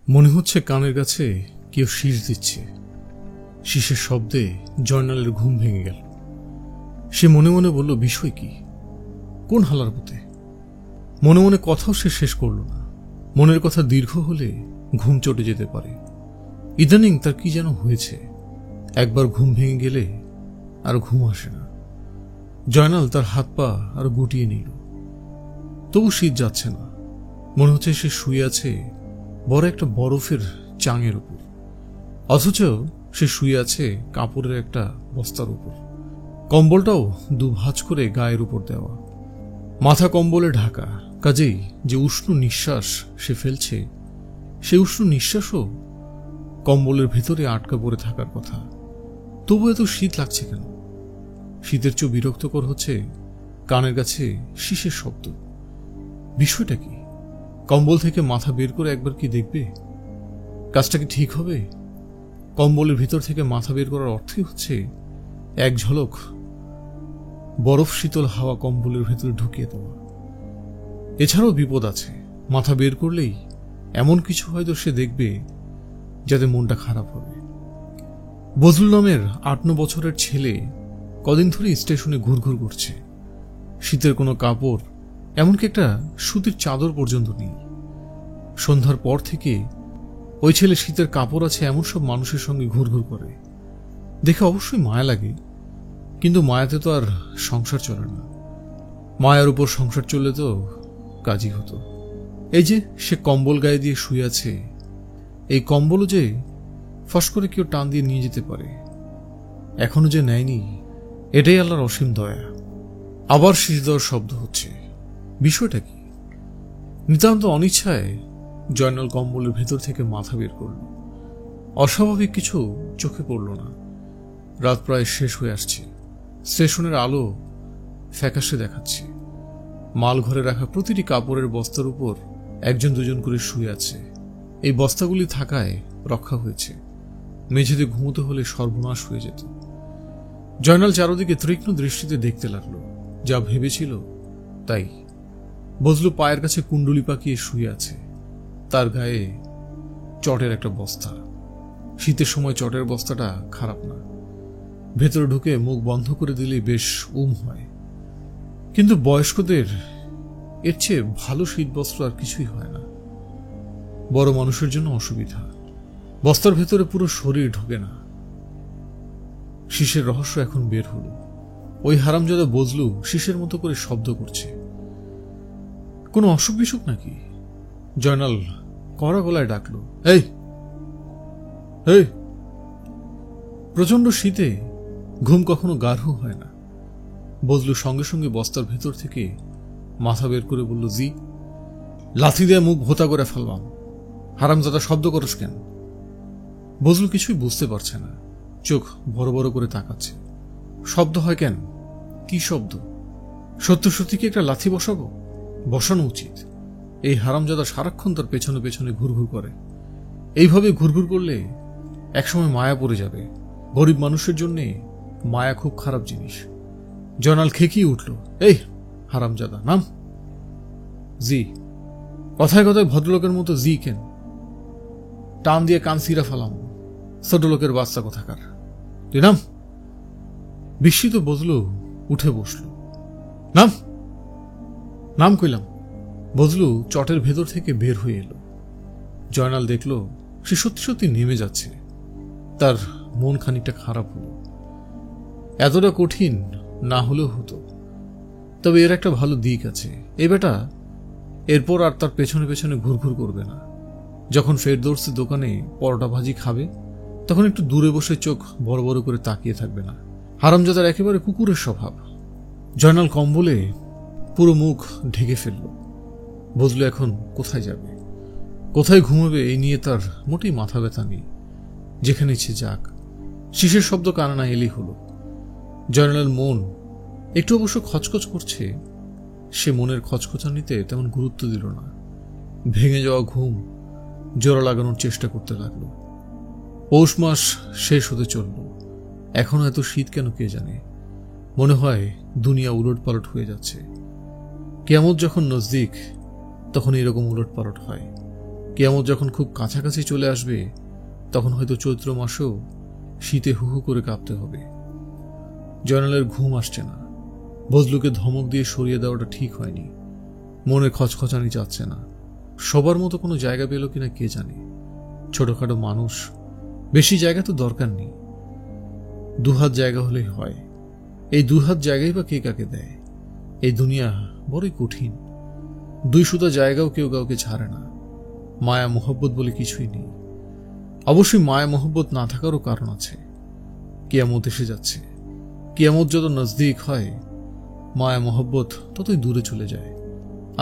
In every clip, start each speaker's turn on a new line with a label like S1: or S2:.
S1: মনে হচ্ছে কানের কাছে কেউ শীষ দিচ্ছে। শীষের শব্দে জয়নালের ঘুম ভেঙে গেল। সে মনে মনে বলল, বিষয় কি? কোন হালার পথে? মনে মনে কথাও সে শেষ করল না। মনের কথা দীর্ঘ হলে ঘুম চটে যেতে পারে। ইদানিং তার কি যেন হয়েছে, একবার ঘুম ভেঙে গেলে আর ঘুম আসে না। জয়নাল তার হাত পা আর গুটিয়ে নিল, তবু শীত যাচ্ছে না। মনে হচ্ছে সে শুয়ে আছে বড় একটা বরফের চাঙের উপর, অথচ সে শুয়ে আছে কাপড়ের একটা বস্তার উপর। কম্বলটাও দুভাঁজ করে গায়ের উপর দেওয়া, মাথা কম্বলে ঢাকা। কাজেই যে উষ্ণ নিঃশ্বাস সে ফেলছে, সে উষ্ণ নিঃশ্বাসও কম্বলের ভেতরে আটকা পড়ে থাকার কথা। তবু এত শীত লাগছে কেন? শীতের চেয়ে বিরক্তকর হচ্ছে কানের কাছে শীষের শব্দ। বিষয়টা কি? কম্বল থেকে মাথা বের করে একবার কি দেখবে? কাজটা কি ঠিক হবে? কম্বলের ভিতর থেকে মাথা বের করার অর্থই হচ্ছে এক ঝলক বরফ শীতল হাওয়া কম্বলের ভেতরে ঢুকিয়ে দেওয়া। এছাড়াও বিপদ আছে। মাথা বের করলেই এমন কিছু হয়তো সে দেখবে যাতে মনটা খারাপ হবে। বজলুল নামের 8-9 বছরের ছেলে কদিন ধরে স্টেশনে ঘুরঘুর করছে। শীতের কোনো কাপড়, এমনকি একটা সুতির চাদর পর্যন্ত নেই। সন্ধ্যার পর থেকে ওই ছেলে শীতের কাপড় আছে এমন সব মানুষের সঙ্গে ঘুরঘুর করে। দেখে অবশ্যই মায়া লাগে, কিন্তু মায়াতে তো আর সংসার চলে না। মায়ার উপর সংসার চললে তো কাজই হতো। এই যে সে কম্বল গায়ে দিয়ে শুয়ে আছে, এই কম্বলও যে ফস করে কেউ টান দিয়ে নিয়ে যেতে পারে, এখনো যে নেয়নি, এটাই আল্লাহর অসীম দয়া। আবার শীষ দেওয়ার শব্দ হচ্ছে। বিষয়টা কি? নিতান্ত অনিচ্ছায় জয়নাল কম্বলের ভেতর থেকে মাথা বের করল। অস্বাভাবিক কিছু চোখে পড়ল না। রাত প্রায় শেষ হয়ে আসছে। স্টেশনের আলো ফ্যাকাশে দেখাচ্ছে। মাল ঘরে রাখা প্রতিটি কাপড়ের বস্তার উপর একজন দুজন করে শুয়ে আছে। এই বস্তাগুলি থাকায় রক্ষা হয়েছে। মেঝেতে ঘুমোতে হলে সর্বনাশ হয়ে যেত। জয়নাল চারদিকে তীক্ষ্ণ দৃষ্টিতে দেখতে লাগলো। যা ভেবেছিল তাই। বজলু পায়ের কাছে কুণ্ডুলি পাকিয়ে শুয়ে আছে। তার গায়ে চটের একটা বস্তা। শীতের সময় চটের বস্তাটা খারাপ না, ভেতরে ঢুকে মুখ বন্ধ করে দিলে বেশ হয়। কিন্তু বয়স্কদের এর চেয়ে ভালো শীতবস্ত্র আর কিছুই হয় না। বড় মানুষের জন্য অসুবিধা। বস্তার ভেতরে পুরো শরীর ঢোকে না। শীষের রহস্য এখন বের হলো। ওই হারামজাদা বজলু শীষের মতো করে শব্দ করছে। কোনো অসুখ বিসুখ নাকি? জয়নাল কড়া গলায় ডাকলো, এই এই। প্রচন্ড শীতে ঘুম কখনো গাঢ় হয় না। বজলু সঙ্গে সঙ্গে বস্তার ভেতর থেকে মাথা বের করে বলল, জি। লাথি দিয়ে মুখ ভোতা করে ফেলবাম। হারামজাদা শব্দ করস কেন? বজলু কিছুই বুঝতে পারছে না। চোখ বড় বড় করে তাকাচ্ছে। শব্দ হয় কেন? কি শব্দ? সত্য সত্যি কি একটা লাথি বসাবো? বসানো উচিত। এই হারামজাদা সারাক্ষণ তার পেছনে পেছনে ঘুরঘুর করে। এইভাবে ঘুরঘুর করলে একসময় মায়া পড়ে যাবে। গরিব মানুষের জন্য মায়া খুব খারাপ জিনিস। জয়নাল খেকিয়ে উঠল, এই হারামজাদা নাম। জি। কথায় কথায় ভদ্রলোকের মতো জি কেন? টান দিয়ে কান সিরা ফেলাম। ছোট লোকের বাচ্চা কোথাকার। তুই নাম। বিস্মিত বজলু উঠে বসল। নাম নাম কইলাম। বজলু চটের ভেতর থেকে বের হয়ে এলো। জয়নাল দেখল সে সত্যি সত্যি নেমে যাচ্ছে। তার মন খানিকটা খারাপ হলো। এতটা কঠিন না হলেও হতো। তবে এর একটা ভালো দিক আছে। এই বেটা এরপর আর তার পেছনে পেছনে ঘুরঘুর করবে না। যখন ফেরদৌসের দোকানে পরোটা ভাজি খাবে, তখন একটু দূরে বসে চোখ বড় বড় করে তাকিয়ে থাকবে না। হারামজাদার একেবারে কুকুরের স্বভাব। জয়নাল কম্বলে পুরো মুখ ঢেকে ফেলল। বজলু এখন কোথায় যাবে, কোথায় ঘুমাবে, এই নিয়ে তার মোটেই মাথা ব্যথা নেই। যেখানে ইচ্ছে যাক। শীষের শব্দ কানে না এলেই হলো। জয়নালের মন একটু অবশ্য খচখচ করছে। সে মনের খচখচানিতে তেমন গুরুত্ব দিল না। ভেঙে যাওয়া ঘুম জোড়া লাগানোর চেষ্টা করতে লাগলো। পৌষ মাস শেষ হতে চলল। এখনো এত শীত কেন কে জানে। মনে হয় দুনিয়া উলট পালট হয়ে যাচ্ছে। কিয়ামত যখন নজদিক, তখন এরকম উলট পালট হয়। কিয়ামত যখন খুব কাছাকাছি চলে আসবে তখন হয়তো চৈত্র মাসেও শীতে হু হু করে কাঁপতে হবে। জয়নালের ঘুম আসছে না। বজলুকে ধমক দিয়ে সরিয়ে দেওয়াটা ঠিক হয়নি। মনে খচখচানি যাচ্ছে না। সবার মতো কোনো জায়গা পেল কিনা কে জানে। ছোটখাটো মানুষ, বেশি জায়গা তো দরকার নেই, 2 হাত জায়গা হলেই হয়। এই 2 হাত জায়গাই বা কে কাকে দেয়? এই দুনিয়া বড়ই কঠিন। 2 সুতা জায়গাও কেউ কাউকে ছাড়ে না। মায়া মোহব্বত বলে কিছুই নেই। অবশ্যই মায়া মোহব্বত না থাকারও কারণ আছে। কিয়ামত এসে যাচ্ছে। কিয়ামত যত নজদিক হয় মায়া মোহব্বত ততই দূরে চলে যায়।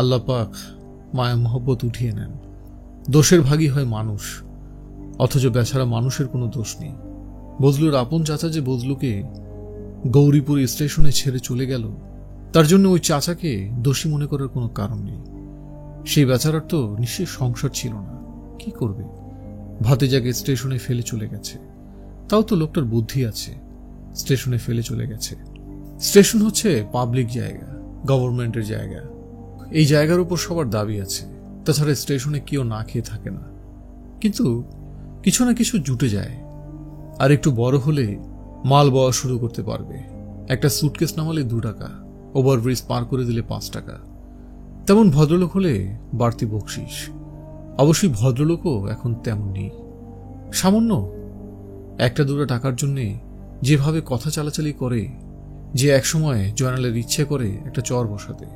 S1: আল্লাহ পাক মায়া মোহব্বত উঠিয়ে নেন। দোষের ভাগী হয় মানুষ, অথচ বেচারা মানুষের কোনো দোষ নেই। বজলুর আপন চাচা যে বজলুকে গৌরীপুর স্টেশনে ছেড়ে চলে গেল, তার জন্য ওই চাচাকে দোষী মনে করার কোনো কারণ নেই। সেই বেচারার তো নিশ্চয়ই সংসার ছিল না, কি করবে? ভাতিজাকে স্টেশনে ফেলে চলে গেছে। তাও তো লোকটার বুদ্ধি আছে, স্টেশনে ফেলে চলে গেছে। স্টেশন হচ্ছে পাবলিক জায়গা, গভর্নমেন্টের জায়গা। এই জায়গার উপর সবার দাবি আছে। তাছাড়া স্টেশনে কেউ না খেয়ে থাকে না, কিন্তু কিছু না কিছু জুটে যায়। আর একটু বড় হলে মাল বওয়া শুরু করতে পারবে। একটা সুটকেস নামালে 2 টাকা, ওভারব্রিজ পার করে দিলে 5 টাকা। তেমন ভদ্রলোক হলে বাড়তি বকশিস। অবশ্যই ভদ্রলোকও এখন তেমন নেই। সামান্য 1-2 টাকার জন্য যেভাবে কথা চালাচালি করে, যে একসময় জয়নালের ইচ্ছে করে একটা চর বসাতে।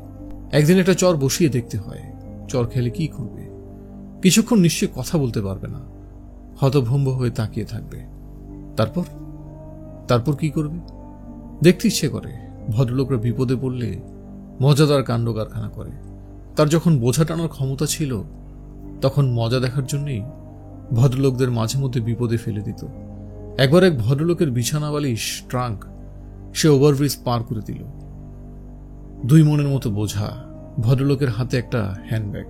S1: একদিন একটা চর বসিয়ে দেখতে হয়, চর খেলে কি করবে? কিছুক্ষণ নিশ্চয় কথা বলতে পারবে না, হতভম্ব হয়ে তাকিয়ে থাকবে। তারপর কি করবে? দেখতে ইচ্ছে করে। ভদ্রলোকরা বিপদে পড়লে মজাদার কাণ্ড কারখানা করে। তার যখন বোঝা টানার ক্ষমতা ছিল, তখন মজা দেখার জন্যই ভদ্রলোকদের মাঝে মধ্যে বিপদে ফেলে দিত। একবার এক ভদ্রলোকের বিছানা বালিশ ট্রাঙ্ক সে ওভারব্রিজ পার করে দিল। 2 মনের মতো বোঝা। ভদ্রলোকের হাতে একটা হ্যান্ডব্যাগ,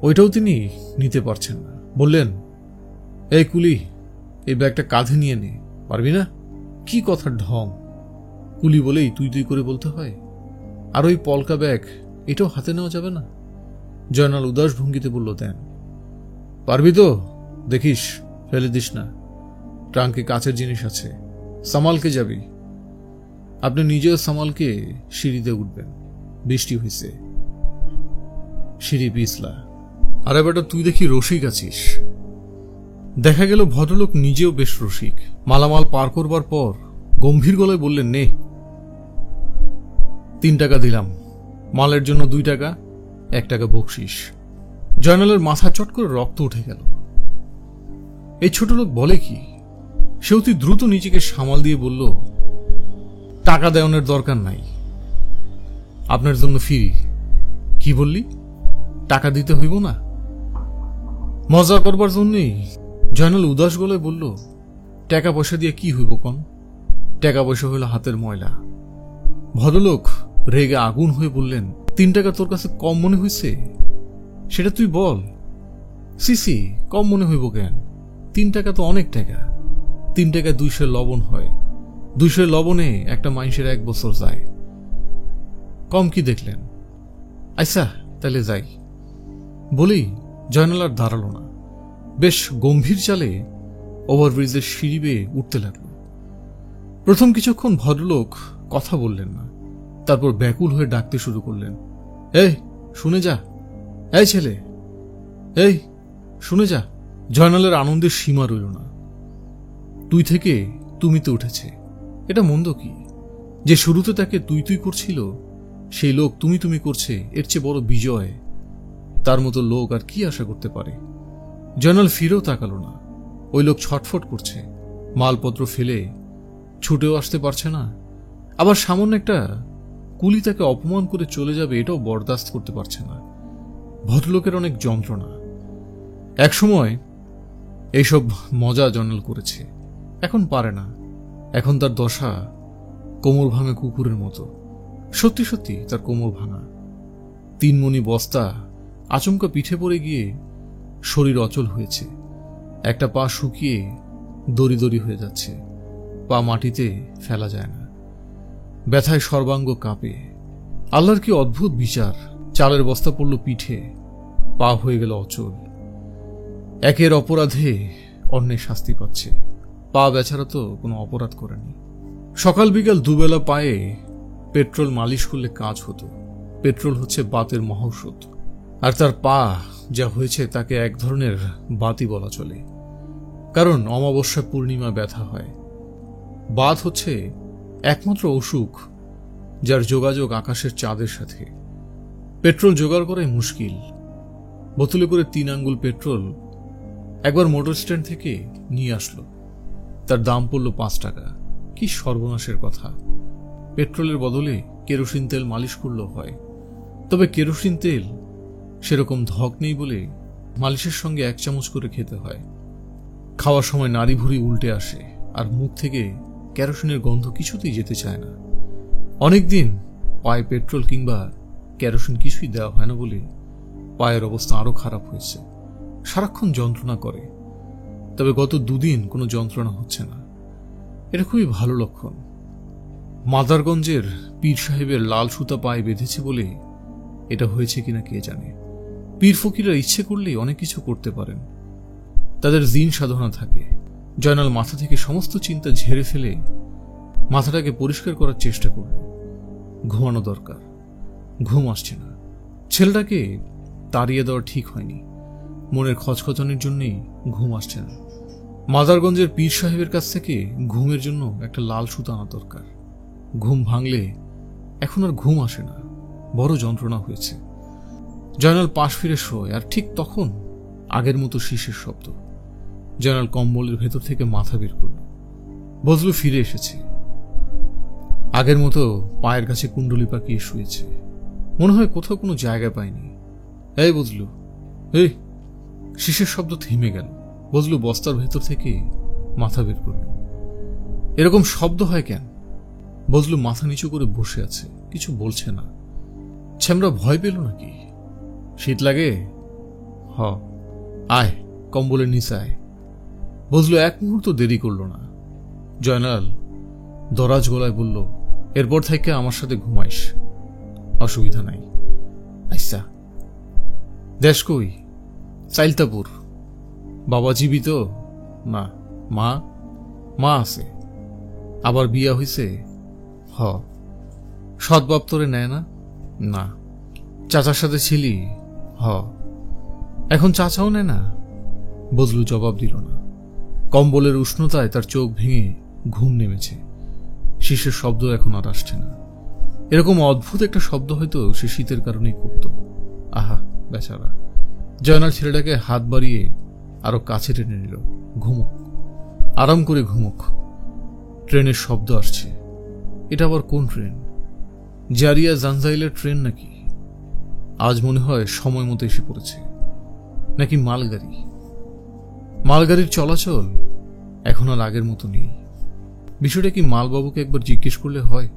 S1: ওইটাও তিনি নিতে পারছেন না। বললেন, এই কুলি, এই ব্যাগটা কাঁধে নিয়ে নে। পারবি না? কি কথার ঢং! কুলি বলেই তুই করে বলতে হয়। আর ওই পলকা ব্যাগ, এটাও হাতে নেওয়া যাবে না? জয়নাল উদাস ভঙ্গিতে বলল, দেন। পারবি তো? দেখিস, ফেলে দিস না। ট্রাঙ্কে কাছের জিনিস আছে, সামালকে যাবি। আপনি নিজেও সামালকে সিঁড়িতে উঠবেন। বৃষ্টি হয়েছে, সিঁড়ি পিছলা। আর এবারটা তুই দেখি রসিক আছিস। দেখা গেল ভদ্রলোক নিজেও বেশ রসিক। মালামাল পার করবার পর গম্ভীর গলায় বললেন, নে, 3 টাকা দিলাম। মালের জন্য 2 টাকা, 1 টাকা বকশিস। জয়নালের মাথা চট করে রক্ত উঠে গেল। এই ছোট লোক বলে কি? সে অতি দ্রুত নিজেকে সামাল দিয়ে বলল, টাকা দেওয়ানোর দরকার নাই, আপনার জন্য ফ্রি। কি বললি? টাকা দিতে হইব না? মজা করবার জন্যই। জয়নাল উদাস গলায় বলল, টাকা পয়সা দিয়ে কি হইব কন? টাকা পয়সা হইল হাতের ময়লা। ভদ্রলোক রেগে আগুন হয়ে বললেন, 3 টাকা তোর কাছে কম মনে হয়েছে? সেটা তুই বল। সিসি, কম মনে হইব কেন? 3 টাকা তো অনেক টাকা। 3 টাকায় 200 লবণ হয়। 200 লবণে একটা মানুষের 1 বছর যায়। কম কি দেখলেন? আচ্ছা, তাহলে যাই। বলেই জয়নাল আর দাঁড়ালো না। বেশ গম্ভীর চালে ওভারব্রিজের সিঁড়ি বেয়ে উঠতে লাগল। প্রথম কিছুক্ষণ ভদ্রলোক কথা বললেন না। তারপর ব্যাকুল হয়ে ডাকতে শুরু করলেন, এই শুনে যা, এই ছেলে, এই শুনে যা। জয়নালের আনন্দের সীমা রইল না। তুই থেকে তুমিতে উঠেছে। এটা মন্দ কি? যে শুরুতে তাকে তুই করছিল, সেই লোক তুমি করছে। এর চেয়ে বড় বিজয় তার মতো লোক আর কি আশা করতে পারে? জয়নাল ফিরেও তাকালো না। ওই লোক ছটফট করছে, মালপত্র ফেলে ছুটেও আসতে পারছে না। আবার সামান্য একটা কুলি তাকে অপমান করে চলে যাবে, এটাও বরদাস্ত করতে পারছে না। ভদ্রলোকের অনেক যন্ত্রণা। একসময় এইসব মজা জয়নাল করেছে, এখন পারে না। এখন তার দশা কোমর ভাঙা কুকুরের মতো। সত্যি সত্যি তার কোমর ভাঙা। 3 মণি বস্তা আচমকা পিঠে পড়ে গিয়ে শরীর অচল হয়েছে। একটা পা শুকিয়ে দড়ি দড়ি হয়ে যাচ্ছে। পা মাটিতে ফেলা যায় না। ব্যথায় সর্বাঙ্গ কাঁপে। আল্লাহর কি অদ্ভুত বিচার! চালের বস্তা পড়ল পিঠে, পা হয়ে গেল অচল। একের অপরাধে অন্যের শাস্তি পাচ্ছে। পা বেচারা তো কোনো অপরাধ করেনি। সকাল বিকাল দুবেলা পায়ে পেট্রোল মালিশ করলে কাজ হতো। পেট্রোল হচ্ছে বাতের মহৌষধ, আর তার পা যা হয়েছে তাকে এক ধরনের বাতি বলা চলে, কারণ অমাবস্যা পূর্ণিমা ব্যথা হয়। বাত হচ্ছে একমাত্র অসুখ যার যোগাযোগ আকাশের চাঁদের সাথে। পেট্রোল জোগাড় করাই মুশকিল। বোতলে করে 3 আঙ্গুল পেট্রোল একবার মোটর স্ট্যান্ড থেকে নিয়ে আসলো। তার দাম পড়ল 5 টাকা। কি সর্বনাশের কথা! পেট্রোলের বদলে কেরোসিন তেল মালিশ করলেও হয়, তবে কেরোসিন তেল সেরকম ধক নেই বলে মালিশের সঙ্গে 1 চামচ করে খেতে হয়। খাওয়ার সময় নাড়ি ভুঁড়ি উল্টে আসে, আর মুখ থেকে কেরোসিনের গন্ধ কিছুতেই যেতে চায় না। অনেকদিন পায়ে পেট্রোল কিংবা কেরোসিন কিছুই দেওয়া হয় না বলে পায়ের অবস্থা আরো খারাপ হয়েছে। সারাক্ষণ যন্ত্রণা করে, তবে গত 2 দিন কোনো যন্ত্রণা হচ্ছে না। এটা খুবই ভালো লক্ষণ। মাদারগঞ্জের পীর সাহেবের লাল সুতা পায়ে বেঁধেছে বলে এটা হয়েছে কিনা কে জানে। পীর ফকিররা ইচ্ছে করলেই অনেক কিছু করতে পারেন। তাদের জিন সাধনা থাকে। জয়নাল মাথা থেকে সমস্ত চিন্তা ঝেড়ে ফেলে মাথাটাকে পরিষ্কার করার চেষ্টা করল। ঘুমানো দরকার, ঘুম আসছে না। ছেলেটাকে তাড়িয়ে দেওয়া ঠিক হয়নি। মনের খচখচানির জন্যই ঘুম আসছে না। মাদারগঞ্জের পীর সাহেবের কাছ থেকে ঘুমের জন্য একটা লাল সুতা আনা দরকার। ঘুম ভাঙলে এখন আর ঘুম আসে না, বড় যন্ত্রণা হয়েছে। জয়নাল পাশ ফিরে শোয়, আর ঠিক তখন আগের মতো শীষের শব্দ। জয়নাল কম্বলের ভেতর থেকে মাথা বের করল। বজলু ফিরে এসেছে। আগের মতো পায়ের কাছে কুণ্ডলি পাকিয়ে শুয়েছে। মনে হয় কোথাও কোনো জায়গা পায়নি। এই বজলু, এই! শীষের শব্দ থেমে গেল। বজলু বস্তার ভেতর থেকে মাথা বের করল। এরকম শব্দ হয় কেন? বজলু মাথা নিচু করে বসে আছে, কিছু বলছে না। ছ্যামরা ভয় পেল নাকি? শীত লাগে? হ, আয়, কম্বলের নিচে আয়। বজলু 1 মুহূর্ত দেরি করল না। জয়নাল দরাজ গলায় বলল, এরপর থেকে আমার সাথে ঘুমাইস, অসুবিধা নাই। আচ্ছা। দেশ কই? চাইলতাপুর। বাবা জীবিত? না। মা? মা আছে। আবার বিয়া হইছে? হ। সৎবাপ তোরে নেয় না? না। চাচার সাথে ছিলি? হ। এখন চাচাও নেয় না? বজলু জবাব দিল না। কম্বলের উষ্ণতায় তার চোখ ভেঙে ঘুম নেমেছে। শীষের শব্দ এখন আর আসছে না। এরকম অদ্ভুত একটা শব্দ হয়তো সে শীতের কারণেই করত। আহা, বেচারা। জয়নাল ছেলেটাকে হাত বাড়িয়ে আরো কাছে টেনে নিল। ঘুমুক, আরাম করে ঘুমুক। ট্রেনের শব্দ আসছে। এটা আবার কোন ট্রেন? জারিয়া জানজাইলের ট্রেন নাকি? আজ মনে হয় সময় মতো এসে পড়েছে। নাকি মালগাড়ি? মালগাড়ির চলাচল এখন আর আগের মতো নেই। বিষয়টা কি মালবাবুকে একবার জিজ্ঞেস করলে হয়?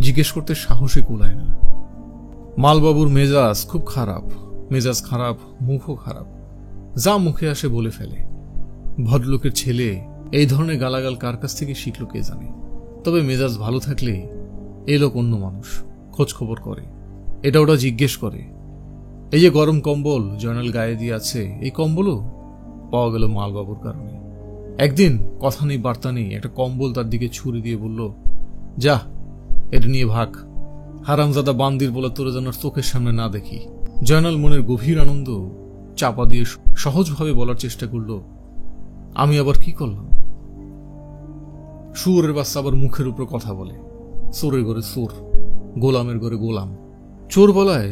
S1: জিজ্ঞেস করতে সাহসে কুলায় না। মালবাবুর মেজাজ খুব খারাপ। মেজাজ খারাপ, মুখও খারাপ। যা মুখে আসে বলে ফেলে। ভদ্রলোকের ছেলে এই ধরনের গালাগাল কার কাছ থেকে শিখল কে জানে। তবে মেজাজ ভালো থাকলে এই লোক অন্য মানুষ, খোঁজ খবর করে, এটা ওটা জিজ্ঞেস করে। এই যে গরম কম্বল জয়নাল গায়ে দিয়ে আছে, এই কম্বলও পাওয়া গেল মালবাবুর কারণে। একদিন কথা নেই বার্তা নেই একটা কম্বল তার দিকে ছুরি দিয়ে বলল, যা, এটা নিয়ে ভাগ। হারামজাদা বান্দির বলে তোরে যেন চোখের সামনে না দেখি। জয়নাল মনের গভীর আনন্দ চাপা দিয়ে সহজভাবে বলার চেষ্টা করল, আমি আবার কি করলাম? শুয়োরের বাচ্চা আবার মুখের উপর কথা বলে। চোরের ঘরে চোর, গোলামের ঘরে গোলাম। চোর বলায়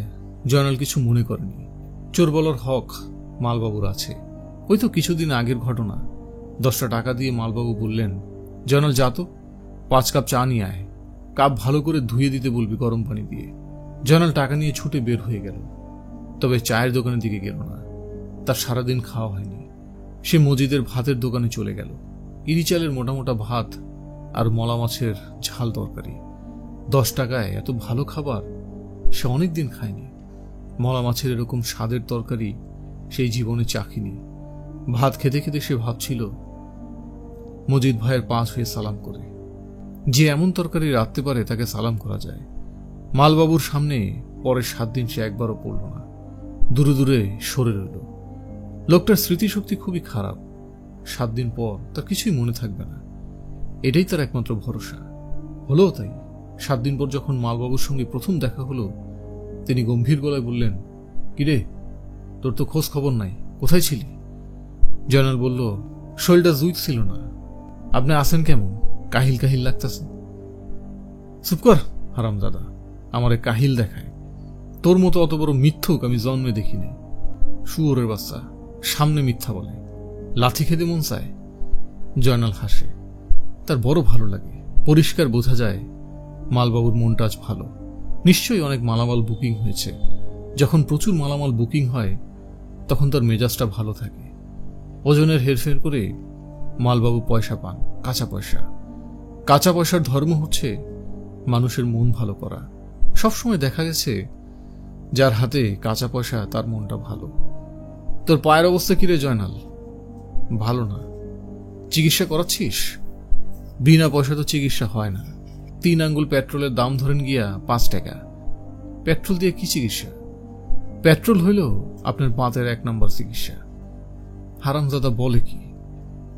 S1: জয়নাল কিছু মনে করেনি। চোর বলার হক মালবাবুর আছে। ওই তো কিছুদিন আগের ঘটনা। 10টা টাকা দিয়ে মালবাবু বললেন, জয়নাল যা তো, 5 কাপ চা নিয়ে আয়। কাপ ভালো করে ধুয়ে দিতে বলবি গরম পানি দিয়ে। জয়নাল টাকা নিয়ে ছুটে বের হয়ে গেল। তবে চায়ের দোকানের দিকে গেল না। তার সারাদিন খাওয়া হয়নি। সে মজিদের ভাতের দোকানে চলে গেল। ইরি চালের মোটা মোটা ভাত আর মলা মাছের ঝাল তরকারি। 10 টাকায় এত ভালো খাবার সে অনেকদিন খায়নি। মলা মাছের এরকম স্বাদের তরকারি সেই জীবনে চাখিনি। ভাত খেতে খেতে সে ভাবছিল, মজিদ ভাইয়ের পা ছুঁয়ে সালাম করে। যে এমন তরকারি রাঁধতে পারে তাকে সালাম করা যায়। মালবাবুর সামনে পরের 7 দিন সে একবারও পড়ল না। দূরে দূরে সরে রইল। লোকটার স্মৃতিশক্তি খুবই খারাপ। 7 দিন পর তার কিছুই মনে থাকবে না, এটাই তার একমাত্র ভরসা। হলো তাই। 7 দিন পর যখন মালবাবুর সঙ্গে প্রথম দেখা হলো, তিনি গম্ভীর গলায় বললেন, কিরে, তোর তো খোঁজ খবর নাই, কোথায় ছিলি? জয়নাল বলল, শরীরটা জুইত ছিল না। আপনি আসেন কেমন? কাহিল কাহিল লাগতেছে। চুপ কর হারামজাদা, আমারে কাহিল দেখায়। তোর মতো অত বড় মিথ্যুক আমি জন্মে দেখিনি। শুয়োরের বাচ্চা, সামনে মিথ্যা বলে, লাথি খেতে মন চায়। জয়নাল হাসে, তার বড় ভালো লাগে। পরিষ্কার বোঝা যায় মালবাবুর মনটা আজ ভালো। নিশ্চয়ই অনেক মালামাল বুকিং হয়েছে। যখন প্রচুর মালামাল বুকিং হয় তখন তার মেজাজটা ভালো থাকে। ওজনের হেরফের করে মালবাবু পয়সা পান, কাঁচা পয়সা। কাঁচা পয়সার ধর্ম হচ্ছে মানুষের মন ভালো করা। সবসময় দেখা গেছে যার হাতে কাঁচা পয়সা তার মনটা ভালো। তোর পায়ের অবস্থা কিরে জয়নাল? ভালো না। চিকিৎসা করাচ্ছিস? বিনা পয়সা তো চিকিৎসা হয় না। 3 আঙ্গুল পেট্রোলের দাম ধরেন গিয়া 5 টাকা। পেট্রোল দিয়ে কি চিকিৎসা? পেট্রোল হইল আপনার বাতের 1 নম্বর চিকিৎসা। হারামজাদা বলে কি?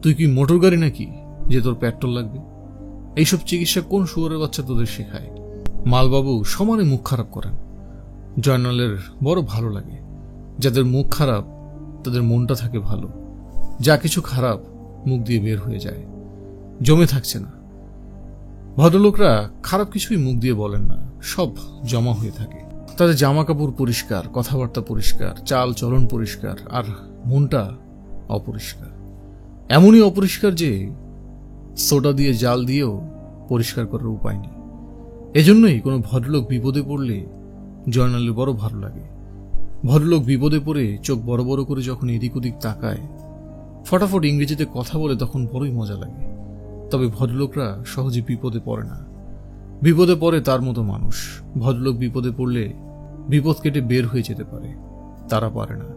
S1: তুই কি মোটর গাড়ি নাকি যে তোর পেট্রোল লাগবে? এইসব চিকিৎসা কোন শুয়োরের বাচ্চা তোদের শেখায়? মালবাবু সমানে মুখ খারাপ করেন। জয়নালের বড় ভালো লাগে। যাদের মুখ খারাপ তাদের মনটা থাকে ভালো। যা কিছু খারাপ মুখ দিয়ে বের হয়ে যায়, জমে থাকছে না। ভদ্রলোকরা খারাপ কিছুই মুখ দিয়ে বলেন না, সব জমা হয়ে থাকে। তাদের জামা কাপড় পরিষ্কার, কথাবার্তা পরিষ্কার, চাল চলন পরিষ্কার, আর মনটা অপরিষ্কার। এমনই অপরিষ্কার যে সোডা দিয়ে জাল দিয়েও পরিষ্কার করার উপায় নেই। এজন্যই কোনো ভদ্রলোক বিপদে পড়লে জয়নালের বড় ভালো লাগে। ভদ্রলোক বিপদে পড়ে চোখ বড় বড় করে যখন এদিক ওদিক তাকায়, ফটাফট ইংরেজিতে কথা বলে, তখন বড়ই মজা লাগে। তবে ভদ্রলোকরা সহজে বিপদে পড়ে না। বিপদে পড়ে তার মতো মানুষ। ভদ্রলোক বিপদে পড়লে বিপদ কেটে বের হয়ে যেতে পারে, তারা পারে না।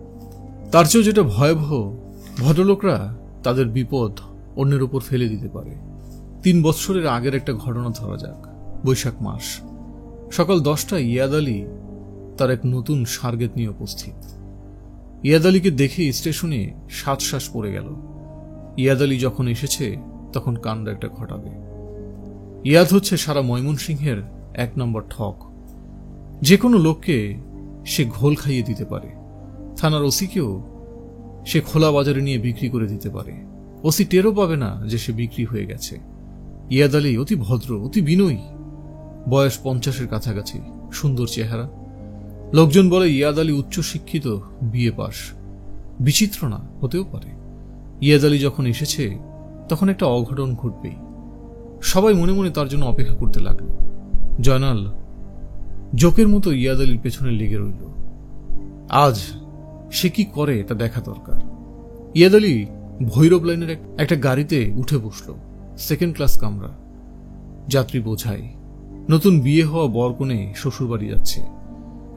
S1: তার চেয়েও যেটা ভয়াবহ, ভদ্রলোকরা তাদের বিপদ অন্যের উপর ফেলে দিতে পারে। 3 বৎসরের আগের একটা ঘটনা ধরা যাক। বৈশাখ মাস, সকাল 10টায় ইয়াদ আলী তার এক নতুন সার্গেত নিয়ে উপস্থিত। ইয়াদ আলীকে দেখে স্টেশনে শ্বাস পড়ে গেল। ইয়াদ আলী যখন এসেছে তখন কাণ্ড একটা ঘটাবে। ইয়াদ হচ্ছে সারা ময়মনসিংহের 1 নম্বর ঠক। যে কোনো লোককে সে ঘোল খাইয়ে দিতে পারে। থানার ওসিকেও সে খোলা বাজারে নিয়ে বিক্রি করে দিতে পারে। ওসি টেরও পাবে না যে সে বিক্রি হয়ে গেছে। ইয়াদ আলী অতি ভদ্র, অতি বিনয়ী। বয়স 50-এর কাছাকাছি, সুন্দর চেহারা। লোকজন বলে ইয়াদ আলী উচ্চ শিক্ষিত, বিএ পাস। বিচিত্র না, হতেও পারে। ইয়াদ আলী যখন এসেছে তখন একটা অঘটন ঘটবেই। সবাই মনে মনে তার জন্য অপেক্ষা করতে লাগলো। জয়নাল জোকের মতো ইয়াদ আলীর পেছনে লেগে রইল। আজ সে কি করে তা দেখা দরকার। ইয়াদ আলী ভৈরব লাইনের একটা গাড়িতে উঠে বসল। 2nd ক্লাস কামরা, যাত্রী বোঝাই। নতুন বিয়ে হওয়া বরকনে শ্বশুর বাড়ি যাচ্ছে।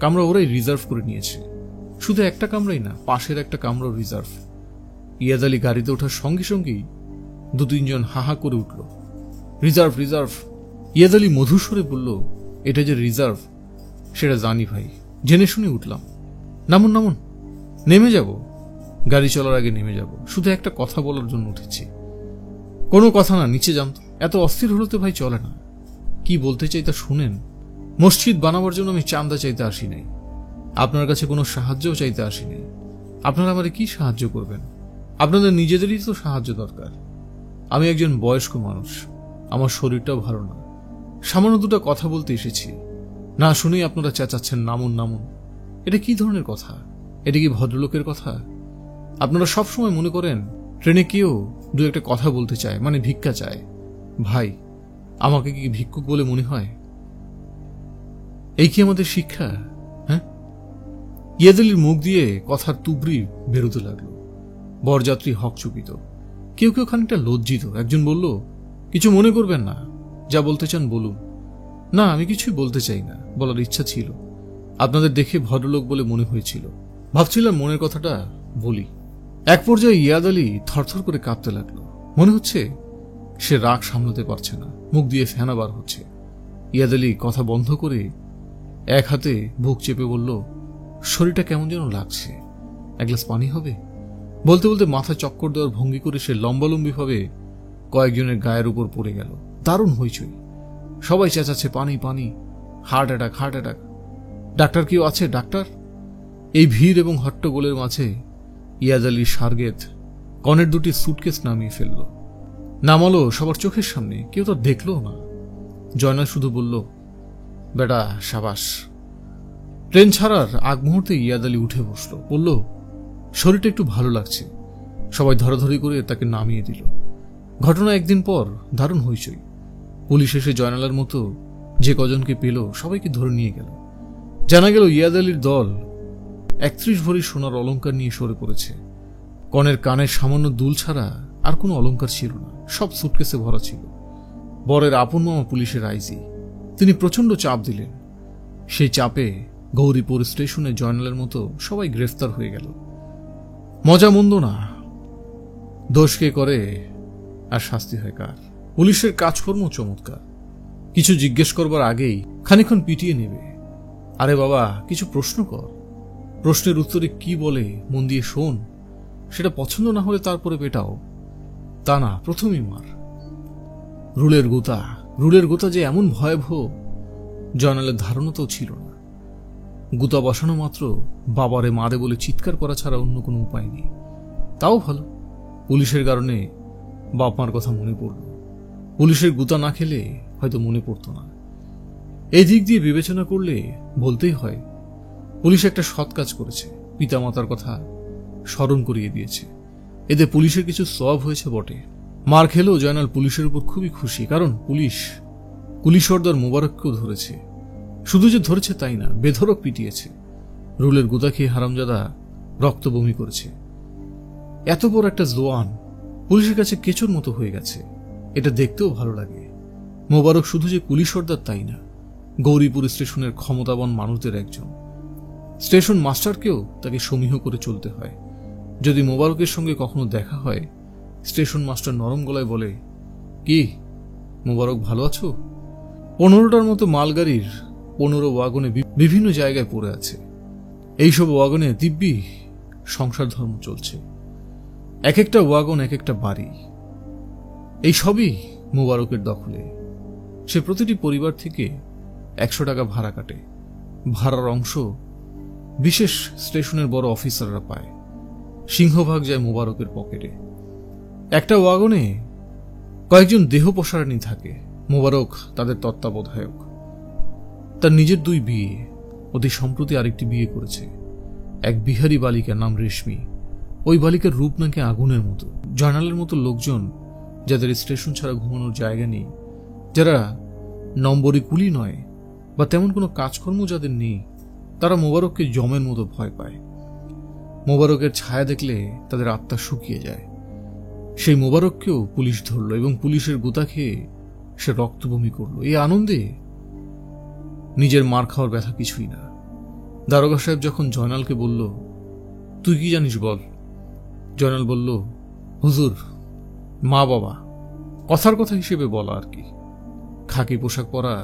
S1: কামরা ওরাই রিজার্ভ করে নিয়েছে। শুধু একটা কামরাই না, পাশের একটা কামরাও রিজার্ভ। ইয়াদ আলী গাড়িতে ওঠার সঙ্গে সঙ্গেই 2-3 জন হাহা করে উঠল, রিজার্ভ রিজার্ভ। ইয়াদ আলী মধুস্বরে বলল, এটা যে রিজার্ভ সেটা জানি ভাই, জেনে শুনে উঠলাম। নামুন নামুন, নেমে যাব। গাড়ি চলার আগে নেমে যাব, শুধু একটা কথা বলার জন্য উঠেছি। কোনো কথা না, নিচে যান তো। এত অস্থির হলো তো ভাই চলে না। কি বলতে চাই তা শুনেন। মসজিদ বানাবার জন্য আমি চাঁদা চাইতে আসি নাই, আপনার কাছে কোনো সাহায্যও চাইতে আসি নাই। আপনারা আমারে কি সাহায্য করবেন? আপনাদের নিজেদেরই তো সাহায্য দরকার। আমি একজন বয়স্ক মানুষ, আমার শরীরটাও ভালো না। সামান্য 2টা কথা বলতে এসেছি। না শুনেই আপনারা চেঁচাচ্ছেন নামুন নামুন। এটা কি ধরনের কথা? এটা কি ভদ্রলোকের কথা? আপনারা সবসময় মনে করেন ট্রেনে কেউ 2-একটা কথা বলতে চায় মানে ভিক্ষা চায়। ভাই, আমাকে কি ভিক্ষুক বলে মনে হয়? এই কি আমাদের শিক্ষা? হ্যাঁ? ইয়াদ আলীর মুখ দিয়ে কথার তুবড়ি বেরোতে লাগলো। বরযাত্রী হকচকিত, কেউ কেউ খানিকটা লজ্জিত। একজন বলল, কিছু মনে করবেন না, যা বলতে চান বলুন। না, আমি কিছুই বলতে চাই না, বলার ইচ্ছা ছিল। আপনাদের দেখে ভদ্রলোক বলে মনে হয়েছিল, ভাবছিলাম মনের কথাটা বলি। এক পর্যায়ে ইয়াদ আলী থরথর করে কাঁপতে লাগলো। মনে হচ্ছে সে রাগ সামলাতে পারছে না, মুখ দিয়ে ফেনা বার হচ্ছে। ইয়াদ আলী কথা বন্ধ করে এক হাতে বুক চেপে বলল, শরীরটা কেমন যেন লাগছে, 1 গ্লাস পানি হবে? বলতে বলতে মাথা চক্কর দেওয়ার ভঙ্গি করে সে লম্বালম্বিভাবে কয়েকজনের গায়ের উপর পড়ে গেল। দারুণ হইচই, সবাই চেঁচাচ্ছে পানি পানি, heart attack heart attack. Doctor কেউ আছে ডাক্তার? এই ভিড় এবং হট্টগোলের মাঝে ইয়াদ আলীর সারগেত কনের দুটি সুটকেস নামিয়ে ফেলল, নামালো সবার চোখের সামনে। কেউ তো দেখলো না। জয়নাল শুধু বলল, বেটা সাবাস। ট্রেন ছাড়ার আগ মুহূর্তে ইয়াদ আলী উঠে বসল, বলল, শরীরটা একটু ভালো লাগছে। সবাই ধরাধরি করে তাকে নামিয়ে দিল। ঘটনা একদিন পর দারুণ হইচই। পুলিশ এসে জয়নালের মতো যে কজনকে পেল সবাইকে ধরে নিয়ে গেল। জানা গেল ইয়াদ আলীর দল 31 ভরি সোনার অলংকার নিয়ে সরে পড়েছে। কনের কানের সামান্য দুল ছাড়া আর কোনো অলংকার ছিল না, সব সুটকেসে ভরা ছিল। বরের আপন মামা পুলিশের আইজি, তিনি প্রচন্ড চাপ দিলেন। সেই চাপে গৌরীপুর স্টেশনে জয়নালের মতো সবাই গ্রেফতার হয়ে গেল। মজা মন্দ না, দোষ কে করে আর শাস্তি হয় কার। পুলিশের কাজকর্ম চমৎকার। কিছু জিজ্ঞেস করবার আগেই খানিক্ষণ পিটিয়ে নেবে। আরে বাবা, কিছু প্রশ্ন কর, প্রশ্নের উত্তরে কি বলে মন দিয়ে শোন, সেটা পছন্দ না হলে তারপরে পেটাও। তা না, প্রথমেই মার। রুলের গোতা যে এমন ভয়াবহ জয়নালের ধারণা তো ছিল না। গুতা বসানো মাত্র বাবারে মারে বলে চিৎকার করা ছাড়া অন্য কোনো উপায় নেই। তাও ভালো, পুলিশের কারণে বাপ মার কথা মনে পড়ল। পুলিশের গুতা না খেলে হয়তো মনে পড়তো না। এই দিক দিয়ে বিবেচনা করলে বলতেই হয় পুলিশ একটা সৎ কাজ করেছে, পিতামাতার কথা স্মরণ করিয়ে দিয়েছে। এতে পুলিশের কিছু সওয়াব হয়েছে বটে। মার খেলেও জয়নাল পুলিশের উপর খুবই খুশি, কারণ কুলি সর্দার মোবারককেও ধরেছে। শুধু যে ধরেছে তাই না, বেধড়ক পিটিয়েছে। রুলের গুতা খেয়ে হারামজাদা রক্ত বমি করেছে। এত বড় একটা জোয়ান পুলিশের কাছে কেচোর মতো হয়ে গেছে, এটা দেখতেও ভালো লাগে। মোবারক শুধু যে কুলি সর্দার তাই না, গৌরীপুর স্টেশনের ক্ষমতাবান মানুষদের একজন। স্টেশন মাস্টারকেও তাকে সমীহ করে চলতে হয়। যদি মোবারকের সঙ্গে কখনো দেখা হয়, স্টেশন মাস্টার নরম গলায় বলে, কি মোবারক ভালো আছো? 15টার মতো মালগাড়ির 15 ওয়াগনে বিভিন্ন জায়গায় পড়ে আছে। এইসব ওয়াগনে দিব্যি সংসার ধর্ম চলছে। এক একটা ওয়াগন এক একটা বাড়ি, এই সবই মোবারকের দখলে। সে প্রতিটি পরিবার থেকে 100 টাকা ভাড়া কাটে। ভাড়ার অংশ বিশেষ স্টেশনের বড় অফিসাররা পায়, সিংহভাগ যায় মোবারকের পকেটে। একটা ওয়াগনে কয়েকজন দেহ পসারণী থাকে, মোবারক তাদের তত্ত্বাবধায়ক। তার নিজের 2 বিয়ে, অতি সম্প্রতি আরেকটি বিয়ে করেছে। এক বিহারি বালিকার নাম রেশমি। ওই বালিকার রূপ নাকি আগুনের মতো। জয়নালের মতো লোকজন যাদের স্টেশন ছাড়া ঘুমানোর জায়গা নেই, যারা নম্বরে কুলি নয় বা তেমন কোনো কাজকর্ম যাদের নেই, তারা মোবারককে জমের মতো ভয় পায়। মোবারকের ছায়া দেখলে তাদের আত্মা শুকিয়ে যায়। সেই মোবারককেও পুলিশ ধরল এবং পুলিশের গুতা খেয়ে সে রক্তবমি করল। এই আনন্দে নিজের মার খাওয়ার ব্যথা কিছুই না। দারোগা সাহেব যখন জয়নালকে বলল, তুই কি জানিস বল? জয়নাল বলল, হুজুর, মা বাবা, কথার কথা হিসেবে বলা আর কি। খাকি পোশাক পরা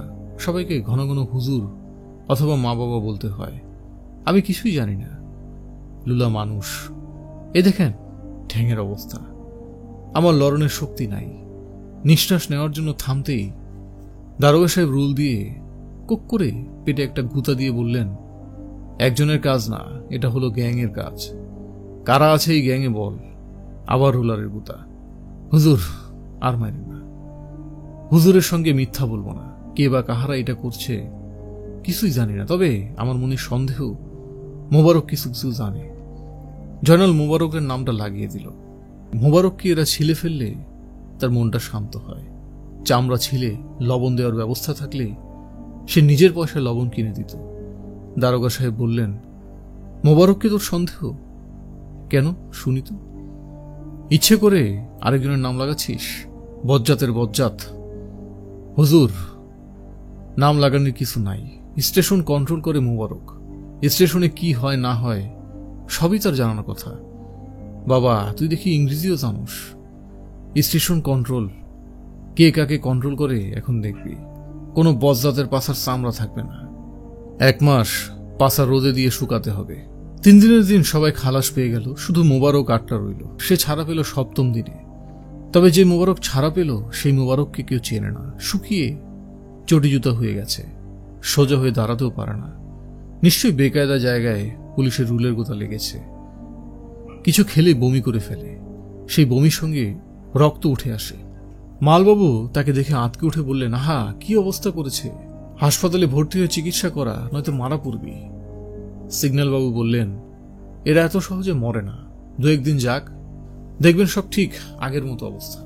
S1: সবাইকে ঘন ঘন হুজুর অথবা মা বাবা বলতে হয়। আমি কিছুই জানি না, লুলা মানুষ। এ দেখেন ঠ্যাঙের অবস্থা, আমার লড়নের শক্তি নাই। নিঃশ্বাস নেওয়ার জন্য থামতেই দারোগা সাহেব রুল দিয়ে কুক করে পেটে একটা গুতা দিয়ে বললেন, একজনের কাজ না, এটা হলো গ্যাংয়ের কাজ। কারা আছে এই গ্যাংয়ে বল। আবার রুলারের গুতা। হুজুর আর মারেন না, হুজুরের সঙ্গে মিথ্যা বলবো না। কে বা কাহারা এটা করছে কিছুই জানি না, তবে আমার মনে সন্দেহ মোবারক কিছু কিছু জানে। জয়নাল মোবারকের নামটা লাগিয়ে দিল। মোবারককে এরা ছিলে ফেললে তার মনটা শান্ত হয়। চামড়া ছিলে লবণ দেওয়ার ব্যবস্থা থাকলে সে নিজের পয়সায় লবণ কিনে দিত। দারোগা সাহেব বললেন, মোবারককে তোর সন্দেহ কেন শুনি তো? ইচ্ছে করে আরেকজনের নাম লাগাচ্ছিস? বজ্জাতের বজ্জাত। হুজুর, নাম লাগানোর কিছু নাই। স্টেশন কন্ট্রোল করে মোবারক। স্টেশনে কি হয় না হয় সবই তার জানানোর কথা। বাবা, তুই দেখি ইংরেজিও জানোস। স্টেশন কন্ট্রোল, কে কাকে কন্ট্রোল করে এখন দেখবি। কোনো বজ্জাতের পাছার চামড়া থাকবে না। 1 মাস পাছা রোদে দিয়ে শুকাতে হবে, 3 দিনের দিন সবাই খালাস পেয়ে গেল, শুধু মোবারক আটটা রইল। সে ছাড়া পেল 7ম দিনে। তবে যে মোবারক ছাড়া পেল সেই মোবারককে কেউ চেনে না। শুকিয়ে চটি জুতা হয়ে গেছে, সোজা হয়ে দাঁড়াতেও পারে না। নিশ্চয়ই বেকায়দা জায়গায় পুলিশের রুলের গোতা লেগেছে। কিছু খেলে বমি করে ফেলে, সেই বমির সঙ্গে রক্ত উঠে আসে। মালবাবু তাকে দেখে আঁতকে উঠে বললেন, আহা, কি অবস্থা করেছে, হাসপাতালে ভর্তি হয়ে চিকিৎসা করা, নয়তো মারা পড়বি। সিগন্যাল বাবু বললেন, এরা এত সহজে মরে না, 2-1 দিন যাক, দেখবেন সব ঠিক আগের মতো অবস্থা।